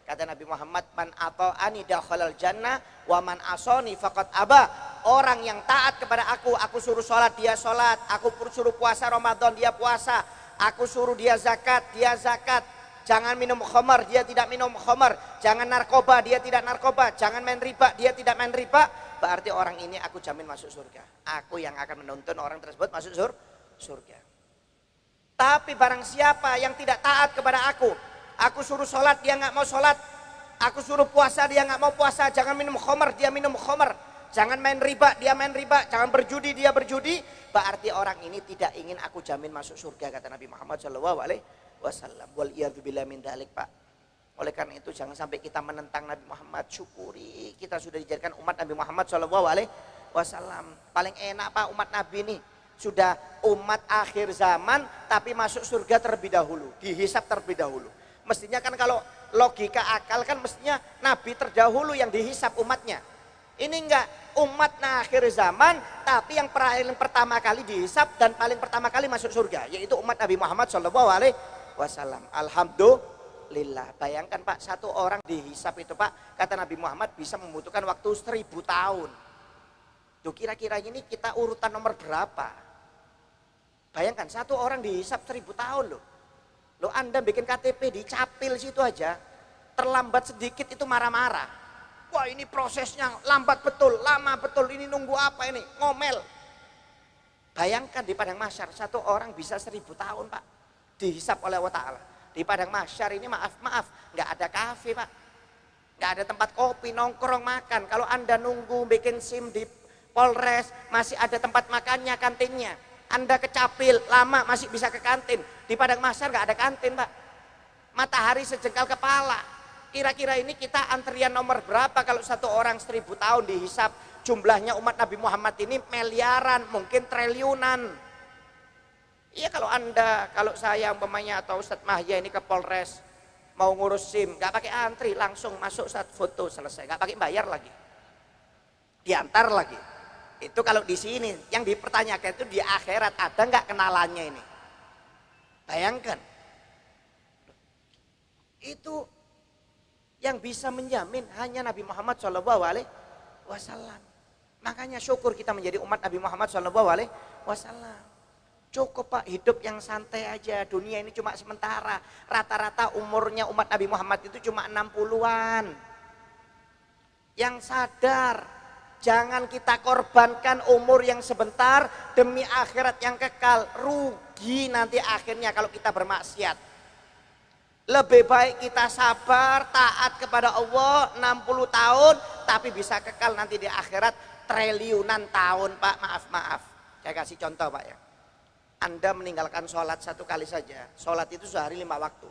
Kata Nabi Muhammad, man ata'ani dakhalal jannah wa man asani faqad aba. Orang yang taat kepada aku suruh sholat, dia sholat. Aku suruh puasa Ramadan, dia puasa. Aku suruh dia zakat, dia zakat. Jangan minum khamar, dia tidak minum khamar. Jangan narkoba, dia tidak narkoba. Jangan main riba, dia tidak main riba. Berarti orang ini aku jamin masuk surga. Aku yang akan menuntun orang tersebut masuk surga. Tapi barang siapa yang tidak taat kepada aku suruh sholat, dia nggak mau sholat. Aku suruh puasa, dia nggak mau puasa. Jangan minum khamar, dia minum khamar. Jangan main riba, dia main riba. Jangan berjudi, dia berjudi. Berarti orang ini tidak ingin aku jamin masuk surga, kata Nabi Muhammad SAW. Waliyadzubillah min dalik, Pak. Oleh karena itu jangan sampai kita menentang Nabi Muhammad. Syukuri kita sudah dijadikan umat Nabi Muhammad SAW. Paling enak, Pak, umat Nabi ini. Sudah umat akhir zaman tapi masuk surga terlebih dahulu. Dihisap terlebih dahulu. Mestinya kan kalau logika akal kan mestinya Nabi terdahulu yang dihisap umatnya. Ini enggak, umat akhir zaman tapi yang paling pertama kali dihisap dan paling pertama kali masuk surga, yaitu umat Nabi Muhammad SAW. Alhamdulillah. Bayangkan, Pak, satu orang dihisap itu, Pak, kata Nabi Muhammad bisa membutuhkan waktu 1000 tahun. Tuh, kira-kira ini kita urutan nomor berapa? Bayangkan satu orang dihisap 1000 tahun loh. Loh, Anda bikin KTP di Capil situ aja, terlambat sedikit itu marah-marah. Wah, ini prosesnya lambat betul, lama betul, ini nunggu apa ini, ngomel. Bayangkan di padang mahsyar satu orang bisa 1000 tahun, Pak, dihisap oleh Allah Ta'ala. Di padang mahsyar ini maaf, nggak ada kafe, Pak. Nggak ada tempat kopi, nongkrong, makan. Kalau Anda nunggu bikin SIM di Polres, masih ada tempat makannya, kantinnya. Anda ke Capil, lama masih bisa ke kantin. Di padang mahsyar nggak ada kantin, Pak. Matahari sejengkal kepala. Kira-kira ini kita antrian nomor berapa kalau satu orang 1000 tahun dihisap? Jumlahnya umat Nabi Muhammad ini miliaran, mungkin triliunan. Iya, kalau saya umpamanya atau Ustadz Mahya ini ke Polres mau ngurus SIM, nggak pakai antri, langsung masuk saat foto selesai, nggak pakai bayar lagi, diantar lagi. Itu kalau di sini, yang dipertanyakan itu di akhirat ada nggak kenalannya ini? Bayangkan, itu yang bisa menjamin hanya Nabi Muhammad SAW. Makanya syukur kita menjadi umat Nabi Muhammad SAW. Cukup, Pak, hidup yang santai aja. Dunia ini cuma sementara. Rata-rata umurnya umat Nabi Muhammad itu cuma 60-an. Yang sadar, jangan kita korbankan umur yang sebentar demi akhirat yang kekal. Rugi nanti akhirnya kalau kita bermaksiat. Lebih baik kita sabar, taat kepada Allah 60 tahun, tapi bisa kekal nanti di akhirat triliunan tahun, Pak. Maaf. Saya kasih contoh, Pak, ya. Anda meninggalkan sholat satu kali saja. Sholat itu sehari 5 waktu.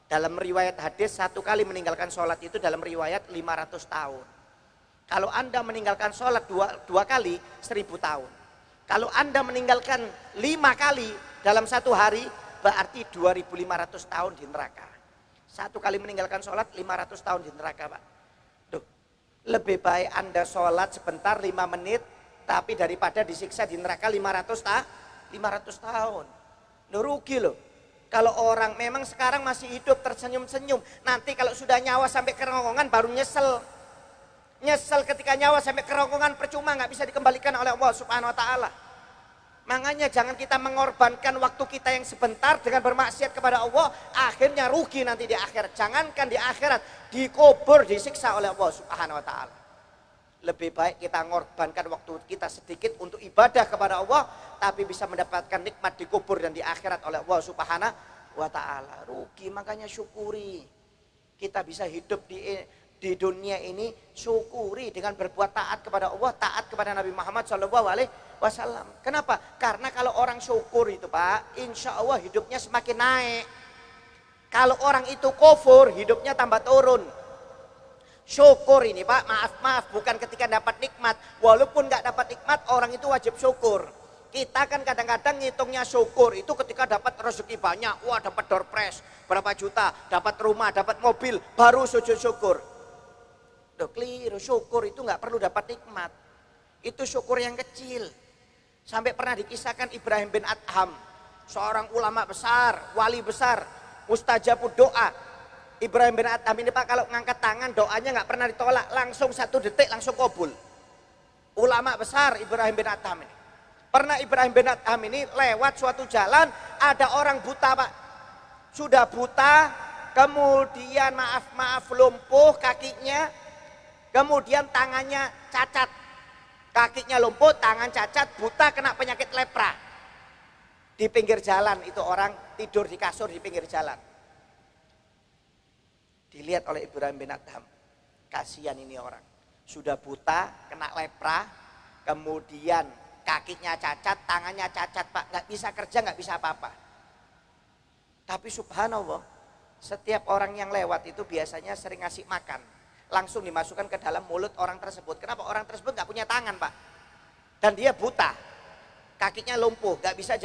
Dalam riwayat hadis, satu kali meninggalkan sholat itu dalam riwayat 500 tahun. Kalau Anda meninggalkan sholat dua kali, 1000 tahun. Kalau Anda meninggalkan 5 kali dalam satu hari, berarti 2500 tahun di neraka. Satu kali meninggalkan sholat 500 tahun di neraka, Pak. Duh, lebih baik Anda sholat sebentar 5 menit, tapi daripada disiksa di neraka 500 tahun. Loh, rugi loh. Kalau orang memang sekarang masih hidup tersenyum-senyum, nanti kalau sudah nyawa sampai kerongkongan baru nyesel. Nyesel ketika nyawa sampai kerongkongan percuma, nggak bisa dikembalikan oleh Allah Subhanahu wa Ta'ala. Makanya jangan kita mengorbankan waktu kita yang sebentar dengan bermaksiat kepada Allah, akhirnya rugi nanti di akhirat. Jangankan di akhirat, dikubur disiksa oleh Allah Subhanahu wa Ta'ala. Lebih baik kita mengorbankan waktu kita sedikit untuk ibadah kepada Allah, tapi bisa mendapatkan nikmat di kubur dan di akhirat oleh Allah Subhanahu wa Ta'ala. Rugi, makanya syukuri. Kita bisa hidup di dunia ini, syukuri dengan berbuat taat kepada Allah, taat kepada Nabi Muhammad SAW. Kenapa? Karena kalau orang syukur itu, Pak, insya Allah hidupnya semakin naik. Kalau orang itu kufur, hidupnya tambah turun. Syukur ini Pak, maaf bukan ketika dapat nikmat. Walaupun nggak dapat nikmat, orang itu wajib syukur. Kita kan kadang-kadang ngitungnya syukur itu ketika dapat rezeki banyak. Wah, dapat door prize berapa juta, dapat rumah, dapat mobil, baru sujud syukur. Loh, keliru. Syukur itu nggak perlu dapat nikmat. Itu syukur yang kecil. Sampai pernah dikisahkan Ibrahim bin Adham, seorang ulama besar, wali besar, mustajabud doa. Ibrahim bin Adham ini Pak, kalau ngangkat tangan doanya nggak pernah ditolak, langsung 1 detik langsung kabul. Ulama besar Ibrahim bin Adham ini. Pernah Ibrahim bin Adham ini lewat suatu jalan, ada orang buta Pak. Sudah buta, kemudian maaf lumpuh kakinya, kemudian tangannya cacat. Kakinya lumpuh, tangan cacat, buta, kena penyakit lepra. Di pinggir jalan itu orang tidur di kasur di pinggir jalan. Dilihat oleh Ibrahim bin Adham, kasihan ini orang. Sudah buta, kena lepra, kemudian kakinya cacat, tangannya cacat Pak, nggak bisa kerja, nggak bisa apa-apa. Tapi subhanallah, setiap orang yang lewat itu biasanya sering ngasih makan, langsung dimasukkan ke dalam mulut orang tersebut. Kenapa? Orang tersebut nggak punya tangan Pak, dan dia buta, kakinya lumpuh, nggak bisa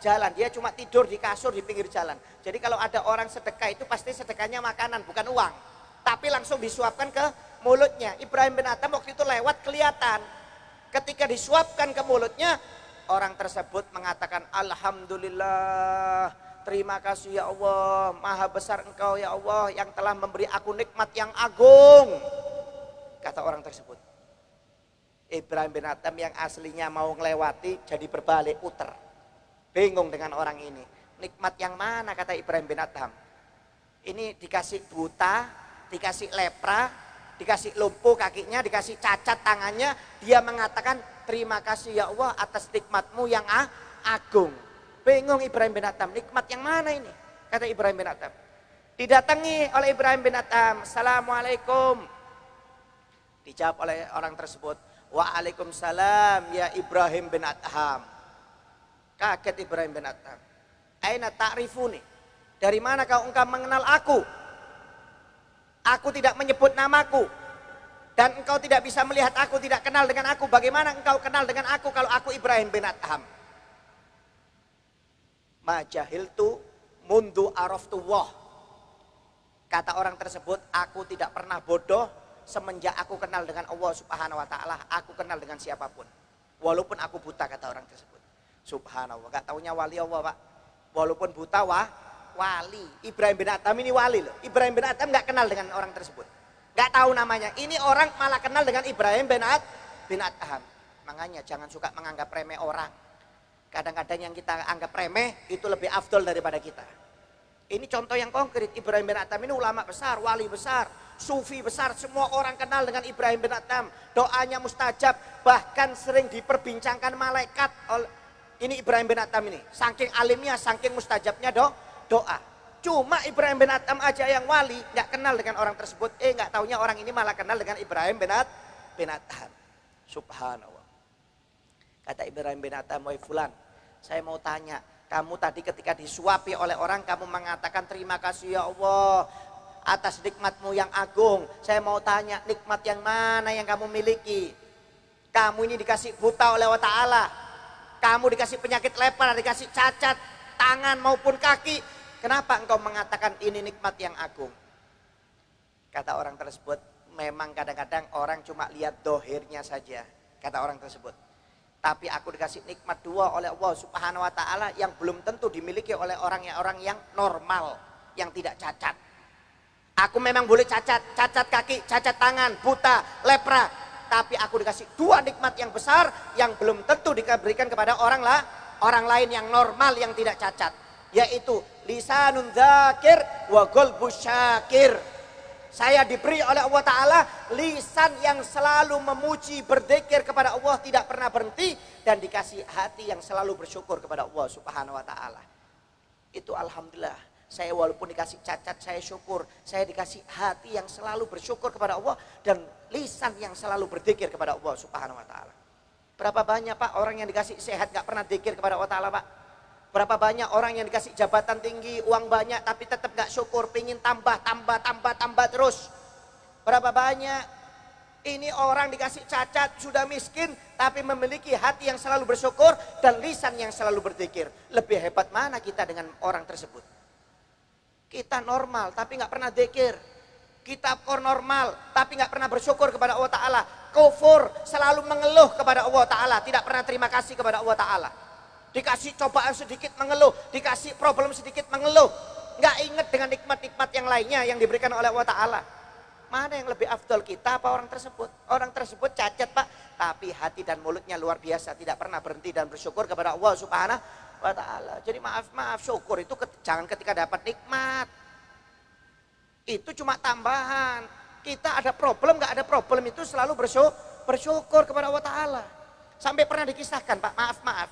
jalan, dia cuma tidur di kasur di pinggir jalan. Jadi kalau ada orang sedekah itu pasti sedekahnya makanan, bukan uang, tapi langsung disuapkan ke mulutnya. Ibrahim bin Adham waktu itu lewat kelihatan. Ketika disuapkan ke mulutnya, orang tersebut mengatakan, Alhamdulillah, terima kasih ya Allah, maha besar engkau ya Allah yang telah memberi aku nikmat yang agung. Kata orang tersebut. Ibrahim bin Adham yang aslinya mau ngelewati jadi berbalik puter. Bingung dengan orang ini. Nikmat yang mana kata Ibrahim bin Adham? Ini dikasih buta, dikasih lepra, dikasih lumpuh kakinya, dikasih cacat tangannya, dia mengatakan terima kasih ya Allah atas nikmatmu yang agung. Bingung Ibrahim bin Adham, nikmat yang mana ini? Kata Ibrahim bin Adham. Didatangi oleh Ibrahim bin Adham, Assalamualaikum. Dijawab oleh orang tersebut, Waalaikumsalam ya Ibrahim bin Adham. Kaget Ibrahim bin Adham. Aina ta'rifuni? Dari mana engkau mengenal aku? Aku tidak menyebut namaku. Dan engkau tidak bisa melihat aku, tidak kenal dengan aku. Bagaimana engkau kenal dengan aku kalau aku Ibrahim bin Adham? Ma jahiltu mundu araftullah. Kata orang tersebut, aku tidak pernah bodoh semenjak aku kenal dengan Allah Subhanahu wa taala. Aku kenal dengan siapapun. Walaupun aku buta, kata orang tersebut. Subhanallah, gak taunya wali Allah Pak. Walaupun buta wali. Ibrahim bin Adham ini wali loh. Ibrahim bin Adham gak kenal dengan orang tersebut, gak tahu namanya. Ini orang malah kenal dengan Ibrahim bin Adham. Makanya jangan suka menganggap remeh orang. Kadang-kadang yang kita anggap remeh itu lebih afdol daripada kita. Ini contoh yang konkret. Ibrahim bin Adham ini ulama besar, wali besar, sufi besar. Semua orang kenal dengan Ibrahim bin Adham. Doanya mustajab, bahkan sering diperbincangkan malaikat. Ini Ibrahim bin Adham ini, saking alimnya, saking mustajabnya doa. Cuma Ibrahim bin Adham aja yang wali, nggak kenal dengan orang tersebut. Nggak taunya orang ini malah kenal dengan Ibrahim bin Adham. Subhanallah. Kata Ibrahim bin Adham, wahai fulan, saya mau tanya, kamu tadi ketika disuapi oleh orang, kamu mengatakan terima kasih ya Allah atas nikmatmu yang agung. Saya mau tanya, nikmat yang mana yang kamu miliki? Kamu ini dikasih buta oleh Allah Ta'ala, kamu dikasih penyakit lepra, dikasih cacat tangan maupun kaki. Kenapa engkau mengatakan ini nikmat yang agung? Kata orang tersebut, memang kadang-kadang orang cuma lihat dohirnya saja. Kata orang tersebut. Tapi aku dikasih nikmat dua oleh Allah Subhanahu wa taala yang belum tentu dimiliki oleh orang yang normal, yang tidak cacat. Aku memang boleh cacat kaki, cacat tangan, buta, lepra, tapi aku dikasih dua nikmat yang besar yang belum tentu diberikan kepada orang lain yang normal, yang tidak cacat, yaitu lisanun dzakir wa qalbus syakir. Saya diberi oleh Allah Ta'ala lisan yang selalu memuji, berzikir kepada Allah, tidak pernah berhenti, dan dikasih hati yang selalu bersyukur kepada Allah Subhanahu wa Ta'ala. Itu alhamdulillah. Saya walaupun dikasih cacat, saya syukur. Saya dikasih hati yang selalu bersyukur kepada Allah dan lisan yang selalu berzikir kepada Allah Subhanahu wa Ta'ala. Berapa banyak Pak orang yang dikasih sehat gak pernah zikir kepada Allah Ta'ala Pak? Berapa banyak orang yang dikasih jabatan tinggi, uang banyak, tapi tetap gak syukur, pingin tambah terus. Berapa banyak ini orang dikasih cacat, sudah miskin, tapi memiliki hati yang selalu bersyukur dan lisan yang selalu berzikir. Lebih hebat mana kita dengan orang tersebut? Kita normal tapi nggak pernah zikir. Kita normal tapi nggak pernah bersyukur kepada Allah Ta'ala. Kufur, selalu mengeluh kepada Allah Ta'ala, tidak pernah terima kasih kepada Allah Ta'ala. Dikasih cobaan sedikit mengeluh, dikasih problem sedikit mengeluh. Nggak ingat dengan nikmat-nikmat yang lainnya yang diberikan oleh Allah Ta'ala. Mana yang lebih afdal, kita apa orang tersebut? Orang tersebut cacat Pak, tapi hati dan mulutnya luar biasa, tidak pernah berhenti dan bersyukur kepada Allah Subhanahu wa Ta'ala. Jadi maaf, syukur itu jangan ketika dapat nikmat. Itu cuma tambahan. Kita ada problem, nggak ada problem, itu selalu bersyukur kepada Allah Ta'ala. Sampai pernah dikisahkan Pak, maaf.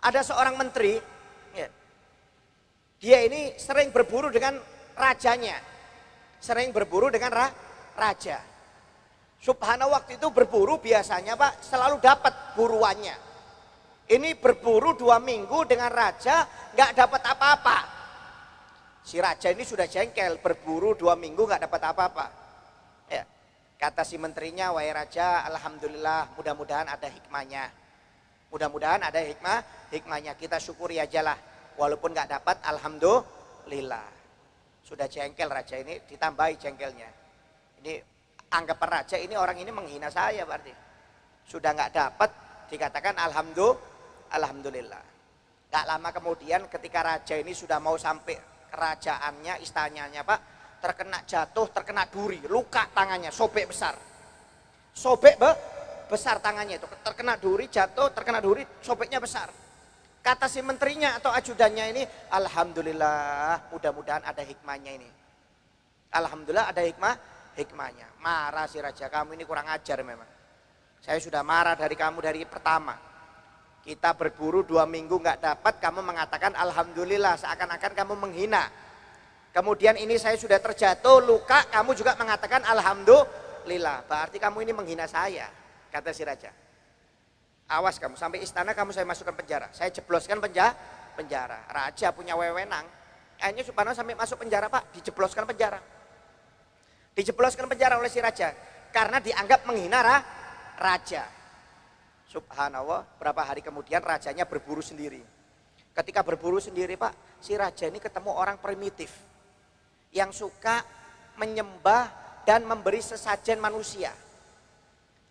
Ada seorang menteri, ya, dia ini sering berburu dengan rajanya. Sering berburu dengan raja. Subhanallah, waktu itu berburu biasanya Pak selalu dapat buruannya. Ini berburu 2 minggu dengan raja nggak dapat apa-apa. Si raja ini sudah jengkel, berburu 2 minggu nggak dapat apa-apa. Ya, kata si menterinya, wahai raja, alhamdulillah, mudah-mudahan ada hikmahnya. Mudah-mudahan ada hikmahnya, kita syukuri aja lah. Walaupun nggak dapat, alhamdulillah. Sudah jengkel raja ini, ditambahi jengkelnya. Ini anggapan raja ini, orang ini menghina saya berarti. Sudah nggak dapat, dikatakan alhamdulillah. Nggak lama kemudian ketika raja ini sudah mau sampai kerajaannya, istananya Pak, terkena duri, luka tangannya, sobek besar. Sobek besar tangannya itu, terkena duri, jatuh, terkena duri, sobeknya besar. Kata si menterinya atau ajudannya ini, alhamdulillah, mudah-mudahan ada hikmahnya ini. Alhamdulillah ada hikmahnya. Marah si raja, kamu ini kurang ajar memang. Saya sudah marah dari kamu dari pertama. Kita berburu 2 minggu nggak dapat, kamu mengatakan alhamdulillah, seakan-akan kamu menghina. Kemudian ini saya sudah terjatuh, luka, kamu juga mengatakan alhamdulillah. Berarti kamu ini menghina saya, kata si raja. Awas kamu, sampai istana kamu saya masukkan penjara. Saya jebloskan penjara. Raja punya wewenang. Akhirnya subhanallah sampai masuk penjara Pak, dijebloskan penjara. Dijebloskan penjara oleh si raja. Karena dianggap menghina raja. Subhanallah, berapa hari kemudian rajanya berburu sendiri. Ketika berburu sendiri Pak, si raja ini ketemu orang primitif. Yang suka menyembah dan memberi sesajen manusia.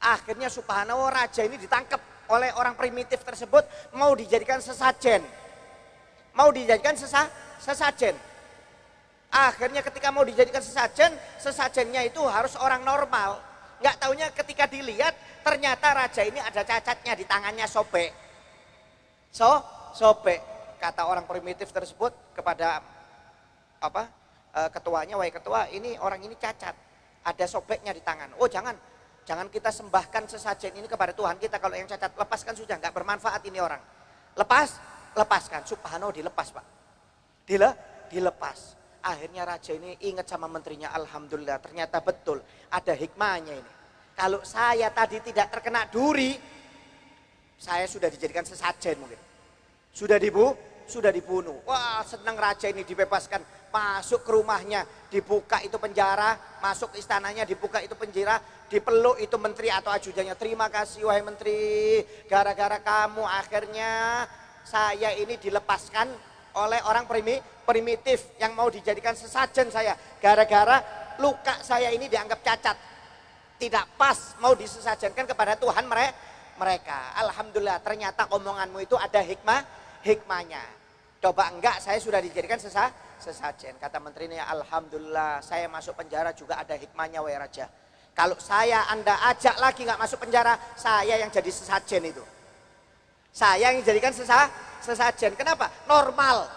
Akhirnya subhanallah raja ini ditangkap oleh orang primitif tersebut, mau dijadikan sesajen. Mau dijadikan sesajen. Akhirnya ketika mau dijadikan sesajen, sesajennya itu harus orang normal. Nggak taunya ketika dilihat, ternyata raja ini ada cacatnya di tangannya, sobek. Sobek. Kata orang primitif tersebut kepada ketuanya, wahai ketua, ini orang ini cacat. Ada sobeknya di tangan. Oh jangan kita sembahkan sesajen ini kepada Tuhan kita, kalau yang cacat lepaskan sudah, nggak bermanfaat ini orang. Lepaskan. Subhanallah, dilepas Pak. Dilepas. Akhirnya raja ini ingat sama menterinya, alhamdulillah ternyata betul ada hikmahnya ini. Kalau saya tadi tidak terkena duri, saya sudah dijadikan sesajen mungkin. Sudah dibunuh. Wah, senang raja ini dibebaskan. Masuk ke rumahnya, dibuka itu penjara, masuk ke istananya, dibuka itu penjara, dipeluk itu menteri atau ajudannya. Terima kasih wahai menteri, gara-gara kamu akhirnya saya ini dilepaskan oleh orang primitif yang mau dijadikan sesajen saya. Gara-gara luka saya ini dianggap cacat, tidak pas mau disesajenkan kepada Tuhan mereka. Alhamdulillah, ternyata omonganmu itu ada hikmahnya. Coba enggak, saya sudah dijadikan sesajen. Kata menterinya, alhamdulillah saya masuk penjara juga ada hikmahnya wahai raja. Kalau Anda ajak lagi nggak masuk penjara, saya yang jadi sesajen itu. Saya yang dijadikan sesajen. Kenapa? Normal.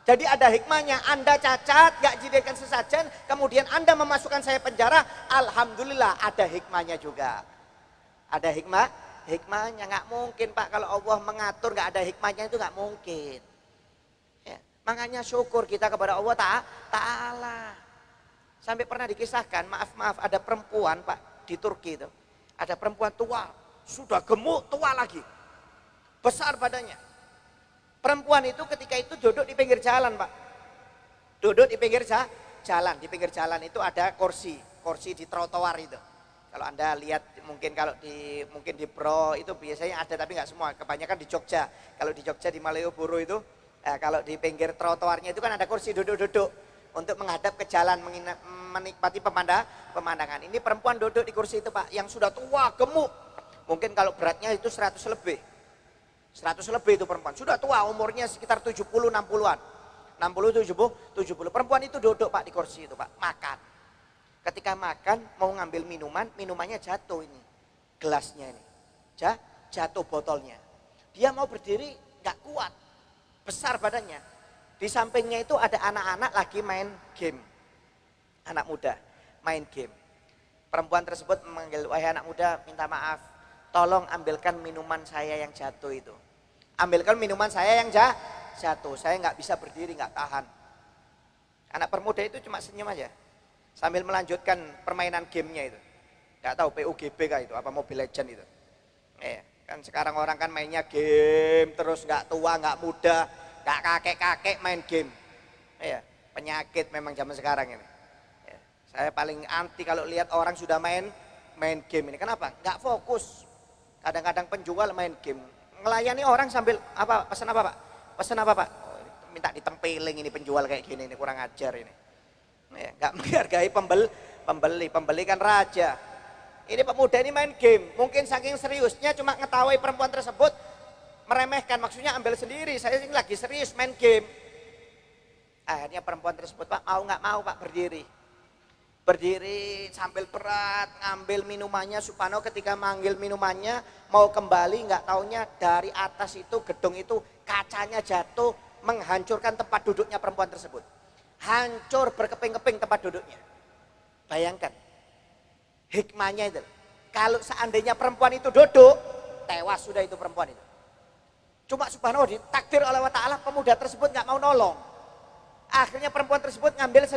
Jadi ada hikmahnya. Anda cacat, nggak dijadikan sesajen, kemudian Anda memasukkan saya penjara, alhamdulillah ada hikmahnya juga. Ada hikmahnya. Nggak mungkin Pak, kalau Allah mengatur nggak ada hikmahnya itu nggak mungkin. Ya, makanya syukur kita kepada Allah Ta'ala. Sampai pernah dikisahkan, maaf ada perempuan Pak di Turki itu. Ada perempuan tua, sudah gemuk, tua lagi. Besar badannya. Perempuan itu ketika itu duduk di pinggir jalan Pak. Duduk di pinggir jalan. Di pinggir jalan itu ada kursi. kursi di trotoar itu. Kalau Anda lihat mungkin kalau mungkin di Pro itu biasanya ada tapi nggak semua. Kebanyakan di Jogja. Kalau di Jogja di Malioboro itu kalau di pinggir trotoarnya itu kan ada kursi duduk-duduk untuk menghadap ke jalan menikmati pemandangan. Ini perempuan duduk di kursi itu Pak yang sudah tua gemuk. Mungkin kalau beratnya itu 100 lebih. 100 lebih itu perempuan. Sudah tua umurnya sekitar 70-60-an. 60-70. Perempuan itu duduk Pak di kursi itu Pak. Makan. Ketika makan mau ngambil minumannya jatuh ini. Gelasnya ini. Jatuh botolnya. Dia mau berdiri gak kuat. Besar badannya. Di sampingnya itu ada anak-anak lagi main game. Anak muda main game. Perempuan tersebut memanggil, wahai anak muda minta maaf. Tolong ambilkan minuman saya yang jatuh itu. Ambilkan minuman saya yang jatuh. Saya nggak bisa berdiri, nggak tahan. Anak permuda itu cuma senyum aja. Sambil melanjutkan permainan gamenya itu. Nggak tahu PUBG kah itu, apa Mobile Legend itu. Kan sekarang orang kan mainnya game terus, nggak tua, nggak muda, nggak kakek-kakek main game. Penyakit memang zaman sekarang ini. Saya paling anti kalau lihat orang sudah main game ini. Kenapa? Nggak fokus. Kadang-kadang penjual main game. Ngelayani orang sambil pesan apa Pak? Pesan apa Pak? Oh, minta ditempeling ini penjual kayak gini, ini kurang ajar ini. Nggak menghargai pembeli kan raja. Ini pemuda ini main game. Mungkin saking seriusnya cuma ngetahui perempuan tersebut meremehkan. Maksudnya ambil sendiri. Saya ini lagi serius main game. Akhirnya perempuan tersebut Pak mau nggak mau Pak berdiri sambil berat ngambil minumannya. Supano ketika manggil minumannya mau kembali nggak taunya dari atas itu gedung itu kacanya jatuh menghancurkan tempat duduknya perempuan tersebut. Hancur berkeping-keping tempat duduknya. Bayangkan hikmahnya itu. Kalau seandainya perempuan itu duduk tewas sudah itu perempuan itu. Cuma subhanallah ditakdir oleh Allah Ta'ala pemuda tersebut nggak mau nolong. Akhirnya perempuan tersebut ngambil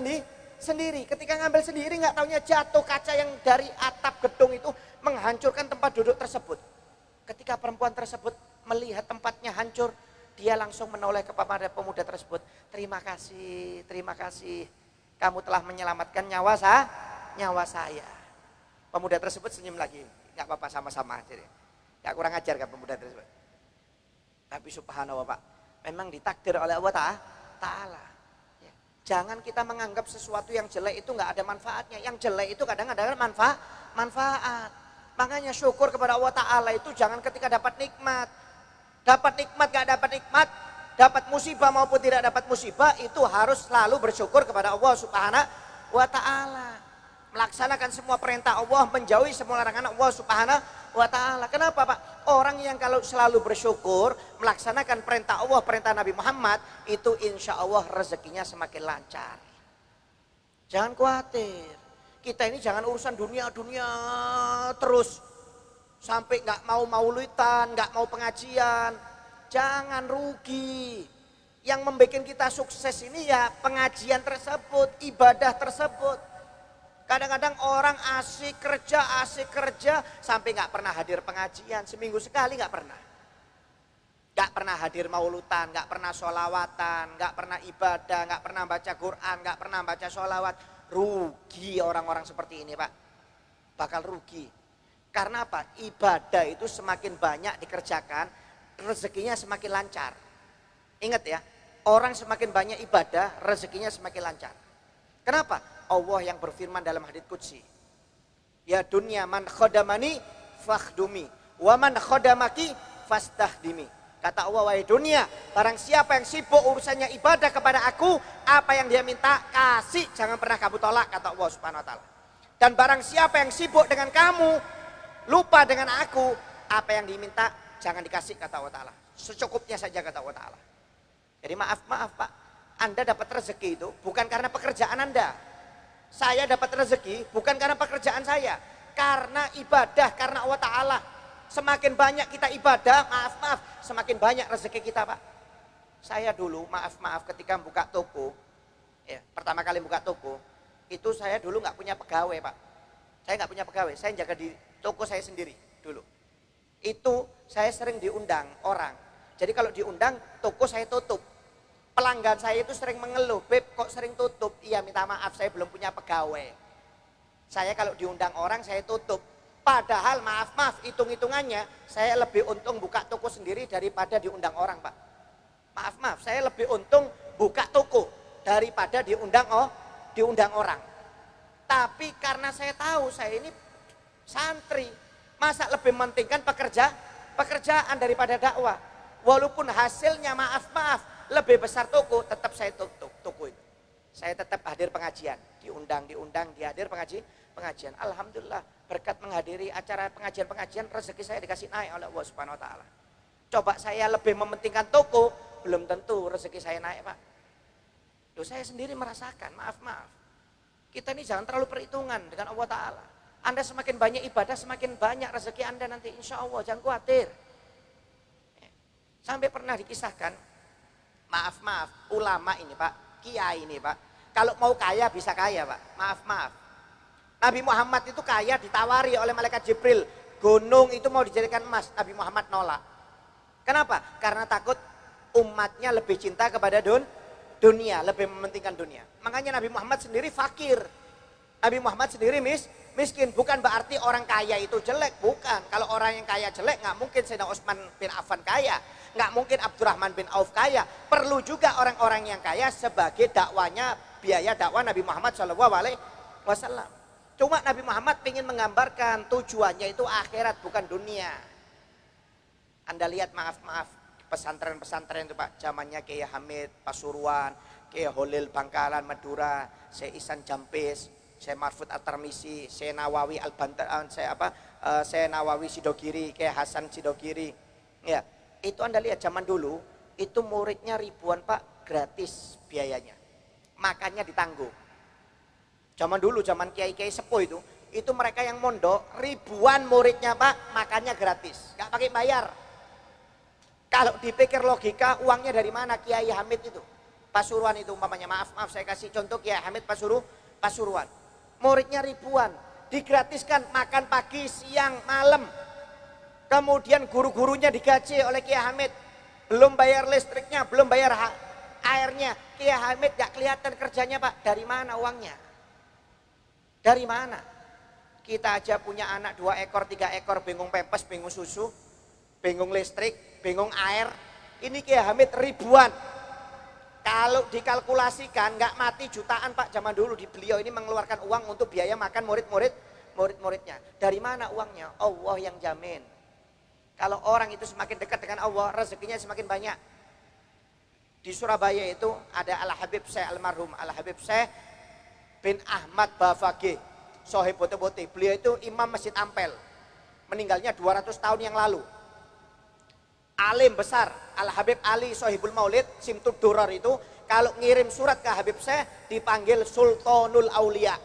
sendiri. Ketika ngambil sendiri nggak taunya jatuh kaca yang dari atap gedung itu menghancurkan tempat duduk tersebut. Ketika perempuan tersebut melihat tempatnya hancur, dia langsung menoleh kepada pemuda tersebut. Terima kasih. Kamu telah menyelamatkan nyawa saya. Pemuda tersebut senyum lagi. Nggak apa-apa sama-sama. Nggak kurang ajar kan pemuda tersebut. Tapi subhanallah Pak, memang ditakdir oleh Allah Ta'ala. Jangan kita menganggap sesuatu yang jelek itu nggak ada manfaatnya. Yang jelek itu kadang ada manfaat. Makanya syukur kepada Allah Ta'ala itu jangan ketika dapat nikmat. Dapat nikmat gak dapat nikmat, dapat musibah maupun tidak dapat musibah, itu harus selalu bersyukur kepada Allah Subhanahu wa Ta'ala. Melaksanakan semua perintah Allah, menjauhi semua larangan Allah Subhanahu wa Ta'ala. Kenapa Pak? Orang yang kalau selalu bersyukur, melaksanakan perintah Allah, perintah Nabi Muhammad, itu insya Allah rezekinya semakin lancar. Jangan khawatir. Kita ini jangan urusan dunia terus. Sampai nggak mau maulidan, nggak mau pengajian. Jangan rugi. Yang membuat kita sukses ini ya pengajian tersebut, ibadah tersebut. Kadang-kadang orang asik kerja, sampai nggak pernah hadir pengajian. Seminggu sekali nggak pernah. Nggak pernah hadir maulutan, nggak pernah sholawatan, nggak pernah ibadah, nggak pernah baca Quran, nggak pernah baca sholawat. Rugi orang-orang seperti ini Pak. Bakal rugi. Karena apa? Ibadah itu semakin banyak dikerjakan, rezekinya semakin lancar. Ingat ya, orang semakin banyak ibadah, rezekinya semakin lancar. Kenapa? Allah yang berfirman dalam hadits qudsi. Ya dunya man khodamani fakhdumi, wa man khodamaki fastahdimi. Kata Allah, wahai dunia, barang siapa yang sibuk urusannya ibadah kepada aku, apa yang dia minta, kasih, jangan pernah kamu tolak, kata Allah Subhanahu wa Ta'ala. Dan barang siapa yang sibuk dengan kamu, lupa dengan aku, apa yang diminta jangan dikasih, kata Allah Ta'ala. Secukupnya saja, kata Allah Ta'ala. Jadi maaf Pak, Anda dapat rezeki itu bukan karena pekerjaan Anda. Saya dapat rezeki bukan karena pekerjaan saya. Karena ibadah, karena Allah Ta'ala. Semakin banyak kita ibadah, maaf, semakin banyak rezeki kita Pak. Saya dulu, maaf ketika buka toko, ya, pertama kali buka toko, itu saya dulu nggak punya pegawai Pak. Saya nggak punya pegawai, saya jaga di toko saya sendiri dulu. Itu saya sering diundang orang. Jadi kalau diundang, toko saya tutup. Pelanggan saya itu sering mengeluh, Beb kok sering tutup? Iya minta maaf, saya belum punya pegawai. Saya kalau diundang orang saya tutup. Padahal maaf, hitung-hitungannya saya lebih untung buka toko sendiri daripada diundang orang, Pak. Maaf, saya lebih untung buka toko daripada diundang orang. Tapi karena saya tahu saya ini santri, masa lebih mementingkan pekerjaan daripada dakwah. Walaupun hasilnya maaf lebih besar toko, tetap saya tutup toko itu. Saya tetap hadir pengajian, diundang, dihadir pengajian. Alhamdulillah, berkat menghadiri acara pengajian, rezeki saya dikasih naik oleh Allah Subhanahu wa taala. Coba saya lebih mementingkan toko, belum tentu rezeki saya naik, Pak. Loh, saya sendiri merasakan, maaf. Kita ini jangan terlalu perhitungan dengan Allah taala. Anda semakin banyak ibadah, semakin banyak rezeki Anda nanti, insya Allah, jangan khawatir. Sampai pernah dikisahkan, maaf, ulama ini, Pak, kiai ini, Pak, kalau mau kaya bisa kaya, Pak. Maaf. Nabi Muhammad itu kaya ditawari oleh malaikat Jibril. Gunung itu mau dijadikan emas. Nabi Muhammad nolak. Kenapa? Karena takut umatnya lebih cinta kepada dunia. Lebih mementingkan dunia. Makanya Nabi Muhammad sendiri fakir. Nabi Muhammad sendiri miskin. Bukan berarti orang kaya itu jelek. Bukan. Kalau orang yang kaya jelek, nggak mungkin Sayyidina Utsman bin Affan kaya. Nggak mungkin Abdurrahman bin Auf kaya. Perlu juga orang-orang yang kaya sebagai dakwanya, biaya dakwah Nabi Muhammad SAW. Cuma Nabi Muhammad ingin menggambarkan tujuannya itu akhirat, bukan dunia. Anda lihat, maaf, pesantren-pesantren itu, Pak, zamannya Kiai Hamid Pasuruan, Kiai Holil Bangkalan Madura, Syekh Ihsan Jampis, Syekh Marfud At-Tirmizi, Syekh Nawawi Al-Bantan, Syekh Nawawi Sidogiri, Kiai Hasan Sidogiri. Ya, itu Anda lihat zaman dulu itu muridnya ribuan, Pak, gratis biayanya. Makannya ditanggung. Zaman dulu, zaman kiai-kiai sepuh itu mereka yang mondok, ribuan muridnya, Pak, makannya gratis, nggak pakai bayar. Kalau dipikir logika, uangnya dari mana Kiai Hamid itu? Pasuruan itu umpamanya, maaf, saya kasih contoh Kiai Hamid Pasuruan. Muridnya ribuan, digratiskan makan pagi, siang, malam. Kemudian guru-gurunya digaji oleh Kiai Hamid. Belum bayar listriknya, belum bayar airnya. Kiai Hamid gak kelihatan kerjanya, Pak. Dari mana uangnya? Dari mana? Kita aja punya anak 2 ekor, 3 ekor, bingung pempes, bingung susu, bingung listrik, bingung air. Ini Kiai Hamid ribuan. Kalau dikalkulasikan gak mati jutaan, Pak. Zaman dulu di beliau ini mengeluarkan uang untuk biaya makan murid-muridnya. Dari mana uangnya? Allah yang jamin. Kalau orang itu semakin dekat dengan Allah, rezekinya semakin banyak. Di Surabaya itu ada Al-Habib Syekh almarhum Al-Habib Syekh bin Ahmad Bafage, Sohib Bote-Bote. Beliau itu imam Masjid Ampel. Meninggalnya 200 tahun yang lalu. Alim besar, Al-Habib Ali Sohibul Maulid, Simtud Durar itu, kalau ngirim surat ke Habib Syekh dipanggil Sultanul Aulia.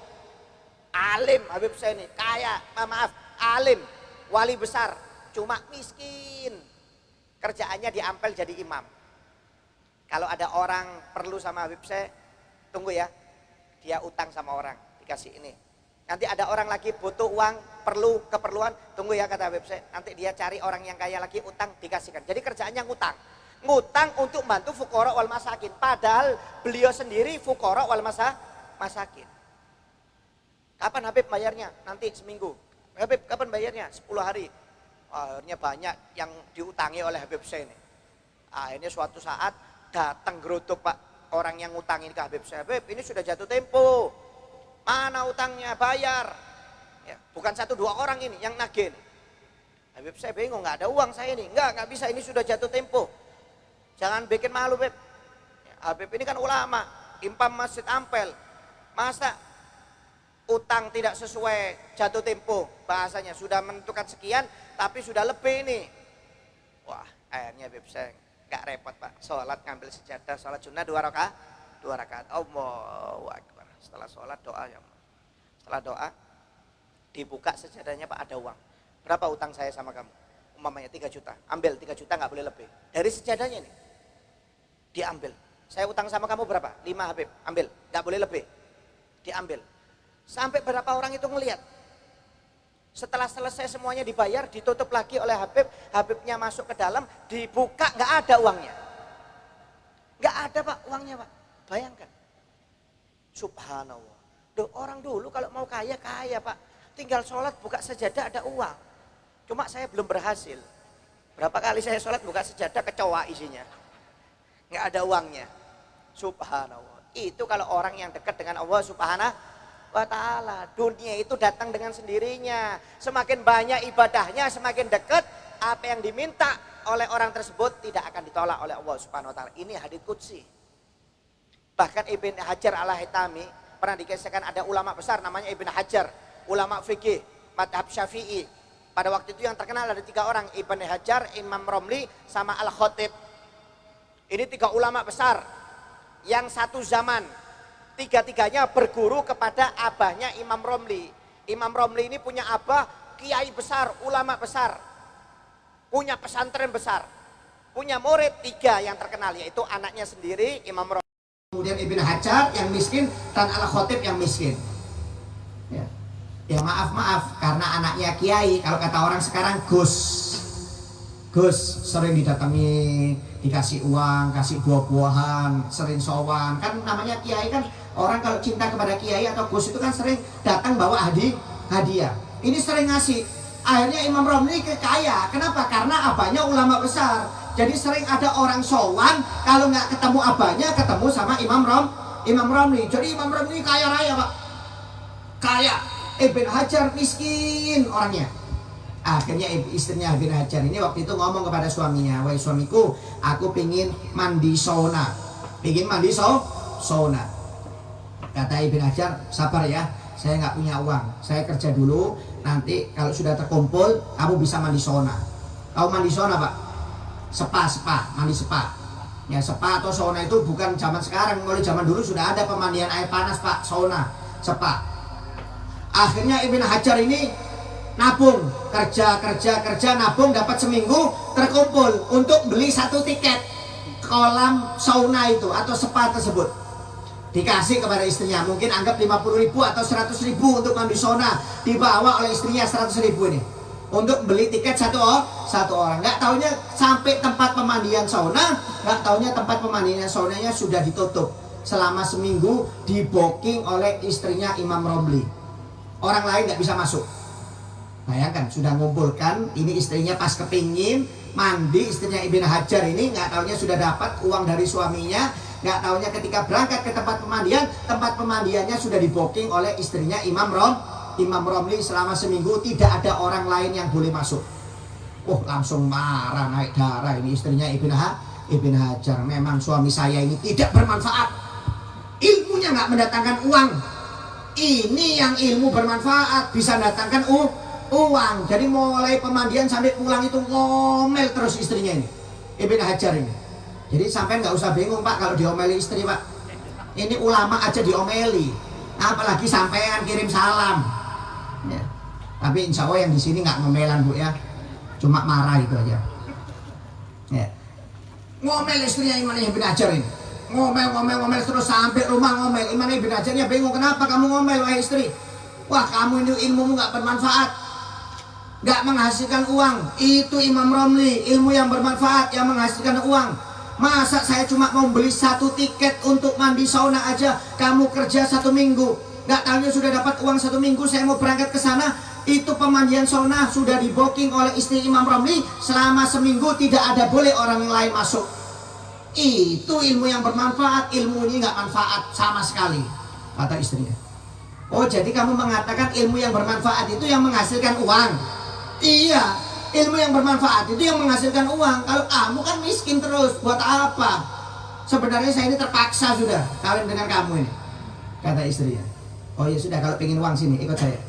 Alim Habib Syekh ini, kaya, alim, wali besar, cuma miskin. Kerjaannya di Ampel jadi imam. Kalau ada orang perlu sama Habib Syekh, tunggu ya, dia utang sama orang, dikasih ini. Nanti ada orang lagi butuh uang, perlu keperluan, tunggu ya kata Habib Syekh. Nanti dia cari orang yang kaya lagi, utang, dikasihkan. Jadi kerjaannya ngutang. Ngutang untuk bantu fuqara wal masakin. Padahal beliau sendiri fuqara wal masakin. Kapan Habib bayarnya? Nanti seminggu. Habib kapan bayarnya? 10 hari. Akhirnya banyak yang diutangi oleh Habib Syekh ini. Akhirnya suatu saat datang geruduk, Pak, orang yang ngutangin ke Habib Syekh. Habib, ini sudah jatuh tempo. Mana utangnya? Bayar. Ya, bukan 1-2 orang ini yang nagih. Habib Syekh bingung, nggak ada uang saya ini. Nggak bisa, ini sudah jatuh tempo. Jangan bikin malu, Habib. Ya, Habib ini kan ulama, imam Masjid Ampel. Masa utang tidak sesuai jatuh tempo? Bahasanya sudah menentukan sekian, tapi sudah lebih ini. Wah, akhirnya Habib Syekh gak repot, Pak. Sholat ngambil sejadah, sholat sunnah 2 rakaat. Allahu Akbar. Setelah sholat doa ya. Setelah doa dibuka sejadahnya, Pak, ada uang. Berapa utang saya sama kamu? Umpamanya 3 juta. Ambil 3 juta, nggak boleh lebih. Dari sejadahnya ini diambil. Saya utang sama kamu berapa? 5, Habib. Ambil, nggak boleh lebih. Diambil. Sampai berapa orang itu ngelihat. Setelah selesai semuanya dibayar, ditutup lagi oleh Habib. Habibnya masuk ke dalam, dibuka, nggak ada uangnya. Nggak ada, Pak, uangnya, Pak. Bayangkan. Subhanallah. Duh, orang dulu kalau mau kaya, kaya Pak. Tinggal sholat, buka sajadah, ada uang. Cuma saya belum berhasil. Berapa kali saya sholat, buka sajadah, kecoa isinya. Nggak ada uangnya. Subhanallah. Itu kalau orang yang dekat dengan Allah Subhanahu wa ta'ala. Dunia itu datang dengan sendirinya. Semakin banyak ibadahnya, semakin dekat, apa yang diminta oleh orang tersebut tidak akan ditolak oleh Allah Subhanahu wa ta'ala. Ini hadits qudsi. Bahkan Ibn Hajar al-Haytami pernah dikisahkan ada ulama besar namanya Ibn Hajar, ulama fikih, madhab Syafi'i. Pada waktu itu yang terkenal ada 3 orang, Ibn Hajar, Imam Romli, sama Al-Khatib. Ini 3 ulama besar yang satu zaman. 3-tiganya berguru kepada abahnya Imam Romli. Imam Romli ini punya abah, kiai besar, ulama besar. Punya pesantren besar. Punya murid 3 yang terkenal, yaitu anaknya sendiri, Imam Romli. Kemudian Ibn Hajar yang miskin dan Al-Khatib yang miskin. Ya maaf karena anaknya kiai, kalau kata orang sekarang Gus sering didatangi, dikasih uang, kasih buah-buahan, sering sowan. Kan namanya kiai kan, orang kalau cinta kepada kiai atau Gus itu kan sering datang bawa hadiah. Ini sering ngasih. Akhirnya Imam Romli kaya. Kenapa? Karena abahnya ulama besar. Jadi sering ada orang sowan, kalau nggak ketemu abahnya, ketemu sama Imam Romli. Jadi Imam Romli kaya raya Pak. Kaya. Ibn Hajar miskin orangnya. Akhirnya istrinya Ibn Hajar ini waktu itu ngomong kepada suaminya, wahai suamiku, aku pingin mandi sauna. Pingin mandi sauna. Kata Ibn Hajar, sabar ya, saya nggak punya uang. Saya kerja dulu, nanti kalau sudah terkumpul, kamu bisa mandi sauna. Tahu mandi sauna Pak? Spa, mandi spa. Ya spa atau sauna itu bukan zaman sekarang, mulai zaman dulu sudah ada pemandian air panas Pak, sauna, spa. Akhirnya Ibn Hajar ini nabung, kerja nabung, dapat seminggu terkumpul untuk beli 1 tiket kolam sauna itu atau spa tersebut. Dikasih kepada istrinya, mungkin anggap 50.000 atau 100.000 untuk mandi sauna, dibawa oleh istrinya 100.000 ini. Untuk beli tiket satu orang. Nggak taunya sampai tempat pemandian sauna, nggak taunya tempat pemandian saunanya sudah ditutup selama seminggu, di booking oleh istrinya Imam Romli. Orang lain nggak bisa masuk. Bayangkan, sudah ngumpulkan, ini istrinya pas kepingin mandi, istrinya Ibn Hajar ini nggak taunya sudah dapat uang dari suaminya, nggak taunya ketika berangkat ke tempat pemandiannya sudah di booking oleh istrinya Imam Romli selama seminggu, tidak ada orang lain yang boleh masuk. Langsung marah, naik darah ini istrinya Ibn Hajar. Memang suami saya ini tidak bermanfaat, ilmunya nggak mendatangkan uang. Ini yang ilmu bermanfaat, bisa mendatangkan uang. Jadi mulai pemandian sampai pulang itu ngomel terus istrinya ini, Ibn Hajar ini. Jadi sampai nggak usah bingung Pak kalau diomeli istri Pak. Ini ulama aja diomeli, apalagi sampean kirim salam. Ya. Tapi insya Allah yang di sini nggak ngomelan Bu ya, cuma marah itu aja. Ya. Ngomel istrinya Imam Ibn Hajar ini, ngomel terus sampai rumah ngomel. Imam Ibn Hajarnya bingung, kenapa kamu ngomel wahai istri? Wah kamu ini ilmumu nggak bermanfaat, nggak menghasilkan uang. Itu Imam Romli, ilmu yang bermanfaat yang menghasilkan uang. Masa saya cuma mau beli 1 tiket untuk mandi sauna aja, kamu kerja 1 minggu. Nggak tahunya sudah dapat uang 1 minggu, saya mau berangkat ke sana, itu pemandian sauna sudah di booking oleh istri Imam Romli, selama seminggu tidak ada boleh orang lain masuk. Itu ilmu yang bermanfaat, ilmu ini nggak manfaat sama sekali, kata istrinya. Oh jadi kamu mengatakan ilmu yang bermanfaat itu yang menghasilkan uang? Iya, ilmu yang bermanfaat itu yang menghasilkan uang. Kalau kamu kan miskin terus, buat apa? Sebenarnya saya ini terpaksa sudah kawin dengan kamu ini, kata istrinya. Oh ya sudah, kalau pengen uang sini ikut saya.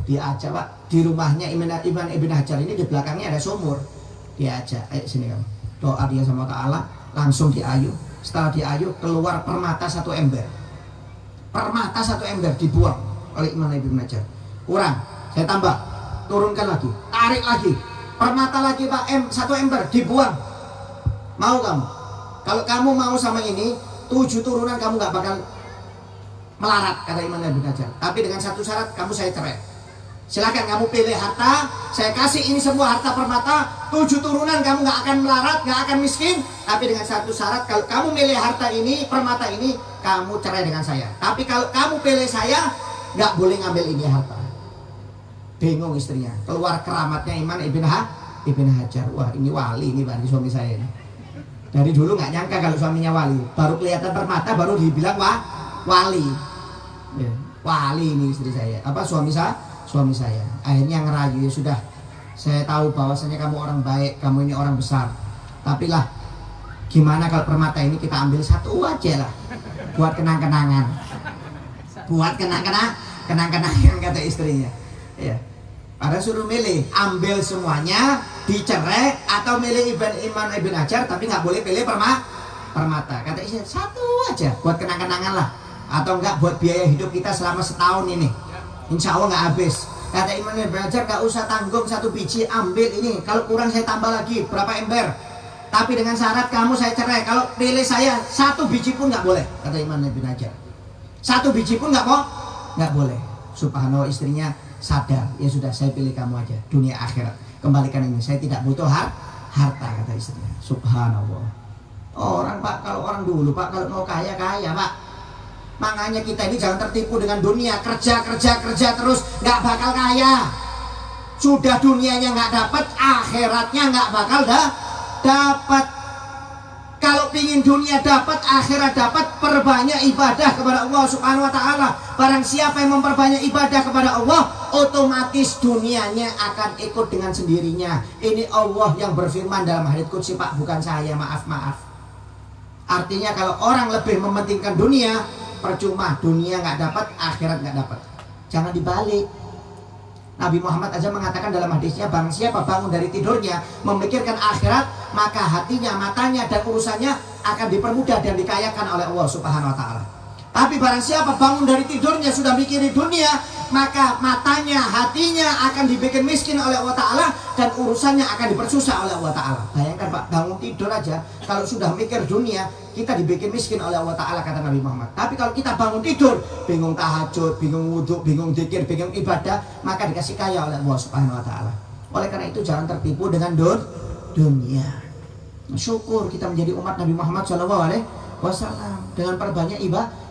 Diajak Pak, di rumahnya Imam Ibn Hajar ini di belakangnya ada sumur. Diajak, ayo sini kamu. Doa dia sama Ta'ala, langsung diayu. Setelah diayu keluar permata 1 ember. Permata 1 ember dibuang oleh Imam Ibn Hajar. Kurang, saya tambah, turunkan lagi, tarik lagi, permata lagi Pak, 1 ember dibuang. Mau kamu? Kalau kamu mau sama ini, 7 turunan kamu nggak bakal melarat, kata Imam Ibn Hajar. Tapi dengan 1 syarat, kamu saya cerai. Silakan kamu pilih harta, saya kasih ini semua harta permata, 7 turunan kamu nggak akan melarat, nggak akan miskin. Tapi dengan 1 syarat, kalau kamu milih harta ini, permata ini, kamu cerai dengan saya. Tapi kalau kamu pilih saya, nggak boleh ngambil ini harta. Bingung istrinya, keluar keramatnya Iman Ibn Hajar. Wah, ini wali ini berarti suami saya ini. Dari dulu nggak nyangka kalau suaminya wali, baru kelihatan permata baru dibilang wali. Ya, wali ini istri saya, suami saya. Akhirnya ngerayu, ya sudah, saya tahu bahwasanya kamu orang baik, kamu ini orang besar. Tapi lah, gimana kalau permata ini kita ambil satu aja lah, buat kenang-kenangan, kenang-kenangan kata istrinya. Ya, pada suruh milih, ambil semuanya, dicerai atau milih Iman Ibn Hajar, tapi nggak boleh pilih permata. Kata istri, satu aja, buat kenang-kenangan lah, atau enggak buat biaya hidup kita selama setahun ini. Insya Allah nggak habis. Kata Iman Ibn Hajar, nggak usah tanggung satu biji, ambil ini. Kalau kurang saya tambah lagi berapa ember. Tapi dengan syarat kamu saya cerai. Kalau pilih saya satu biji pun nggak boleh. Kata Iman Ibn Hajar. Satu biji pun nggak boleh. Subhanallah, istrinya sadar. Ya sudah, saya pilih kamu aja. Dunia akhirat. Kembalikan ini. Saya tidak butuh harta, kata istrinya. Subhanallah. Orang Pak, kalau orang dulu Pak, kalau mau kaya Pak. Makanya kita ini jangan tertipu dengan dunia. Kerja terus nggak bakal kaya. Sudah dunianya nggak dapat, akhiratnya nggak bakal dapat. Kalau pingin dunia dapat, akhirat dapat, perbanyak ibadah kepada Allah Subhanahu wa Ta'ala. Barang siapa yang memperbanyak ibadah kepada Allah, otomatis dunianya akan ikut dengan sendirinya. Ini Allah yang berfirman dalam hadits qudsi Pak, bukan saya. Maaf. Artinya kalau orang lebih mementingkan dunia, percuma, dunia nggak dapat, akhirat nggak dapat. Jangan dibalik. Nabi Muhammad aja mengatakan dalam hadisnya, barang siapa bangun dari tidurnya memikirkan akhirat, maka hatinya, matanya, dan urusannya akan dipermudah dan dikayakan oleh Allah Subhanahu wa Ta'ala. Tapi barang siapa bangun dari tidurnya sudah mikirin dunia, maka matanya, hatinya akan dibikin miskin oleh Allah Ta'ala, dan urusannya akan dipersusah oleh Allah Ta'ala. Bayangkan Pak, bangun tidur aja kalau sudah mikir dunia, kita dibikin miskin oleh Allah Ta'ala, kata Nabi Muhammad. Tapi kalau kita bangun tidur, bingung tahajud, bingung wudhu, bingung zikir, bingung ibadah, maka dikasih kaya oleh Allah Subhanahu wa Ta'ala. Oleh karena itu jangan tertipu dengan dunia. Syukur kita menjadi umat Nabi Muhammad SAW dengan perbanyak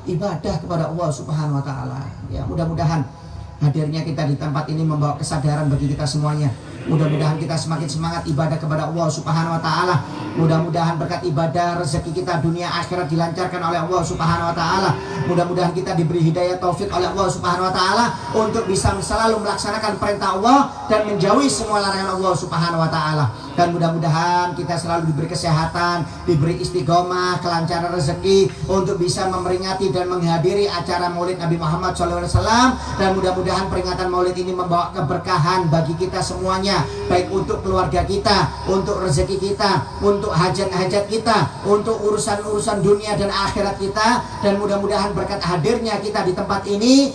ibadah kepada Allah Subhanahu wa Ta'ala. Ya, mudah-mudahan hadirnya kita di tempat ini membawa kesadaran bagi kita semuanya. Mudah-mudahan kita semakin semangat ibadah kepada Allah Subhanahu wa Ta'ala. Mudah-mudahan berkat ibadah rezeki kita dunia akhirat dilancarkan oleh Allah Subhanahu wa Ta'ala. Mudah-mudahan kita diberi hidayah taufik oleh Allah Subhanahu wa Ta'ala untuk bisa selalu melaksanakan perintah Allah dan menjauhi semua larangan Allah Subhanahu wa Ta'ala. Dan mudah-mudahan kita selalu diberi kesehatan, diberi istiqomah, kelancaran rezeki untuk bisa memperingati dan menghadiri acara Maulid Nabi Muhammad SAW. Dan mudah-mudahan peringatan Maulid ini membawa keberkahan bagi kita semuanya, baik untuk keluarga kita, untuk rezeki kita, untuk hajat-hajat kita, untuk urusan-urusan dunia dan akhirat kita. Dan mudah-mudahan berkat hadirnya kita di tempat ini,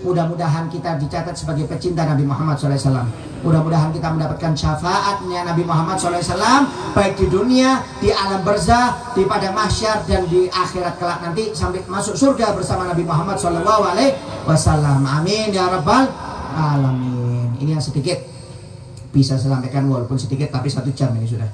mudah-mudahan kita dicatat sebagai pecinta Nabi Muhammad SAW. Mudah-mudahan kita mendapatkan syafaatnya Nabi Muhammad SAW, baik di dunia, di alam barzah, di padang mahsyar, dan di akhirat kelak nanti sampai masuk surga bersama Nabi Muhammad SAW. Amin ya rabbal alamin. Ini yang sedikit bisa saya sampaikan, walaupun sedikit tapi 1 jam ini sudah.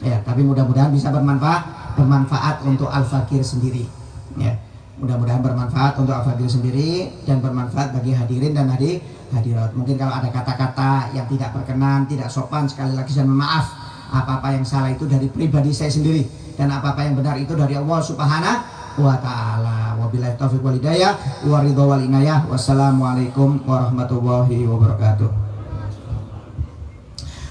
Ya, tapi mudah-mudahan bisa bermanfaat untuk Al-Fakir sendiri. Ya. Mudah-mudahan bermanfaat untuk Al-Fakir sendiri dan bermanfaat bagi hadirin dan hadirat. Mungkin kalau ada kata-kata yang tidak berkenan, tidak sopan, sekali lagi saya maaf. Apa-apa yang salah itu dari pribadi saya sendiri, dan apa-apa yang benar itu dari Allah Subhanahu wa Ta'ala. Wabillahi taufiq wal hidayah wa ridha wal inayah. Wassalamualaikum warahmatullahi wabarakatuh.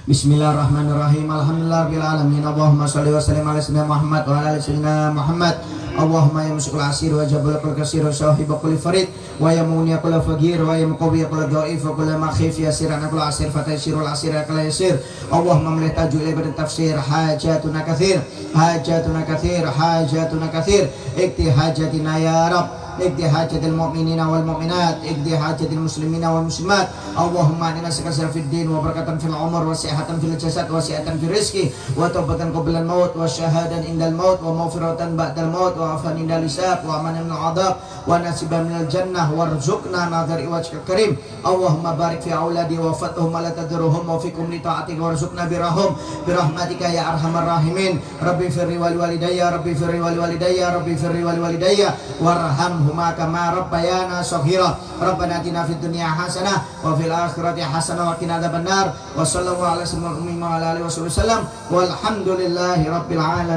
Bismillahirrahmanirrahim. Alhamdulillahirabbil alamin. Allahumma shalli wa sallim ala sayyidina Muhammad wa ala ali sayyidina Muhammad. Allahumma ya musyikul asir wa jabal kul kasir wa sahib kulli farid wa ya mughni kul faqir wa ya muqawi kul dhaif wa kul makhif yasiran kul asir fatashirul asir kul yasir. Allahumma mlih tajul ibn tafsir hajatuna katsir ikti hajatina ya rab. اقضي حاجة المؤمنين والمؤمنات اقضي حاجة المسلمين والمسلمات. اللهم إنا نسألك في الدين وبركة في العمر وصحة في الجسد وسعة في الرزق وتوبة قبل الموت وشهادة عند الموت ومغفرة بعد الموت وعفوا عند الحساب وأمانا من العذاب wa nasiban minal jannah warzuqna nadhari wajhikal karim. Allahumma barik fi auladi wa fathum wa la tadruhum wa fikum li ta'atika warzuqna birahum birahmatika ya arhamar rahimin. Rabbi firri wal walidayya rabbi firri wal walidayya rabbi firri wal walidayya warhamhuma kama rabbayana shaghira. Rabbana atina fid dunya hasanah wa fil akhirati hasanah wa qina adzabannar. Wa sallallahu ala sayyidina Muhammad wa ala alihi wasallam walhamdulillahi rabbil alamin.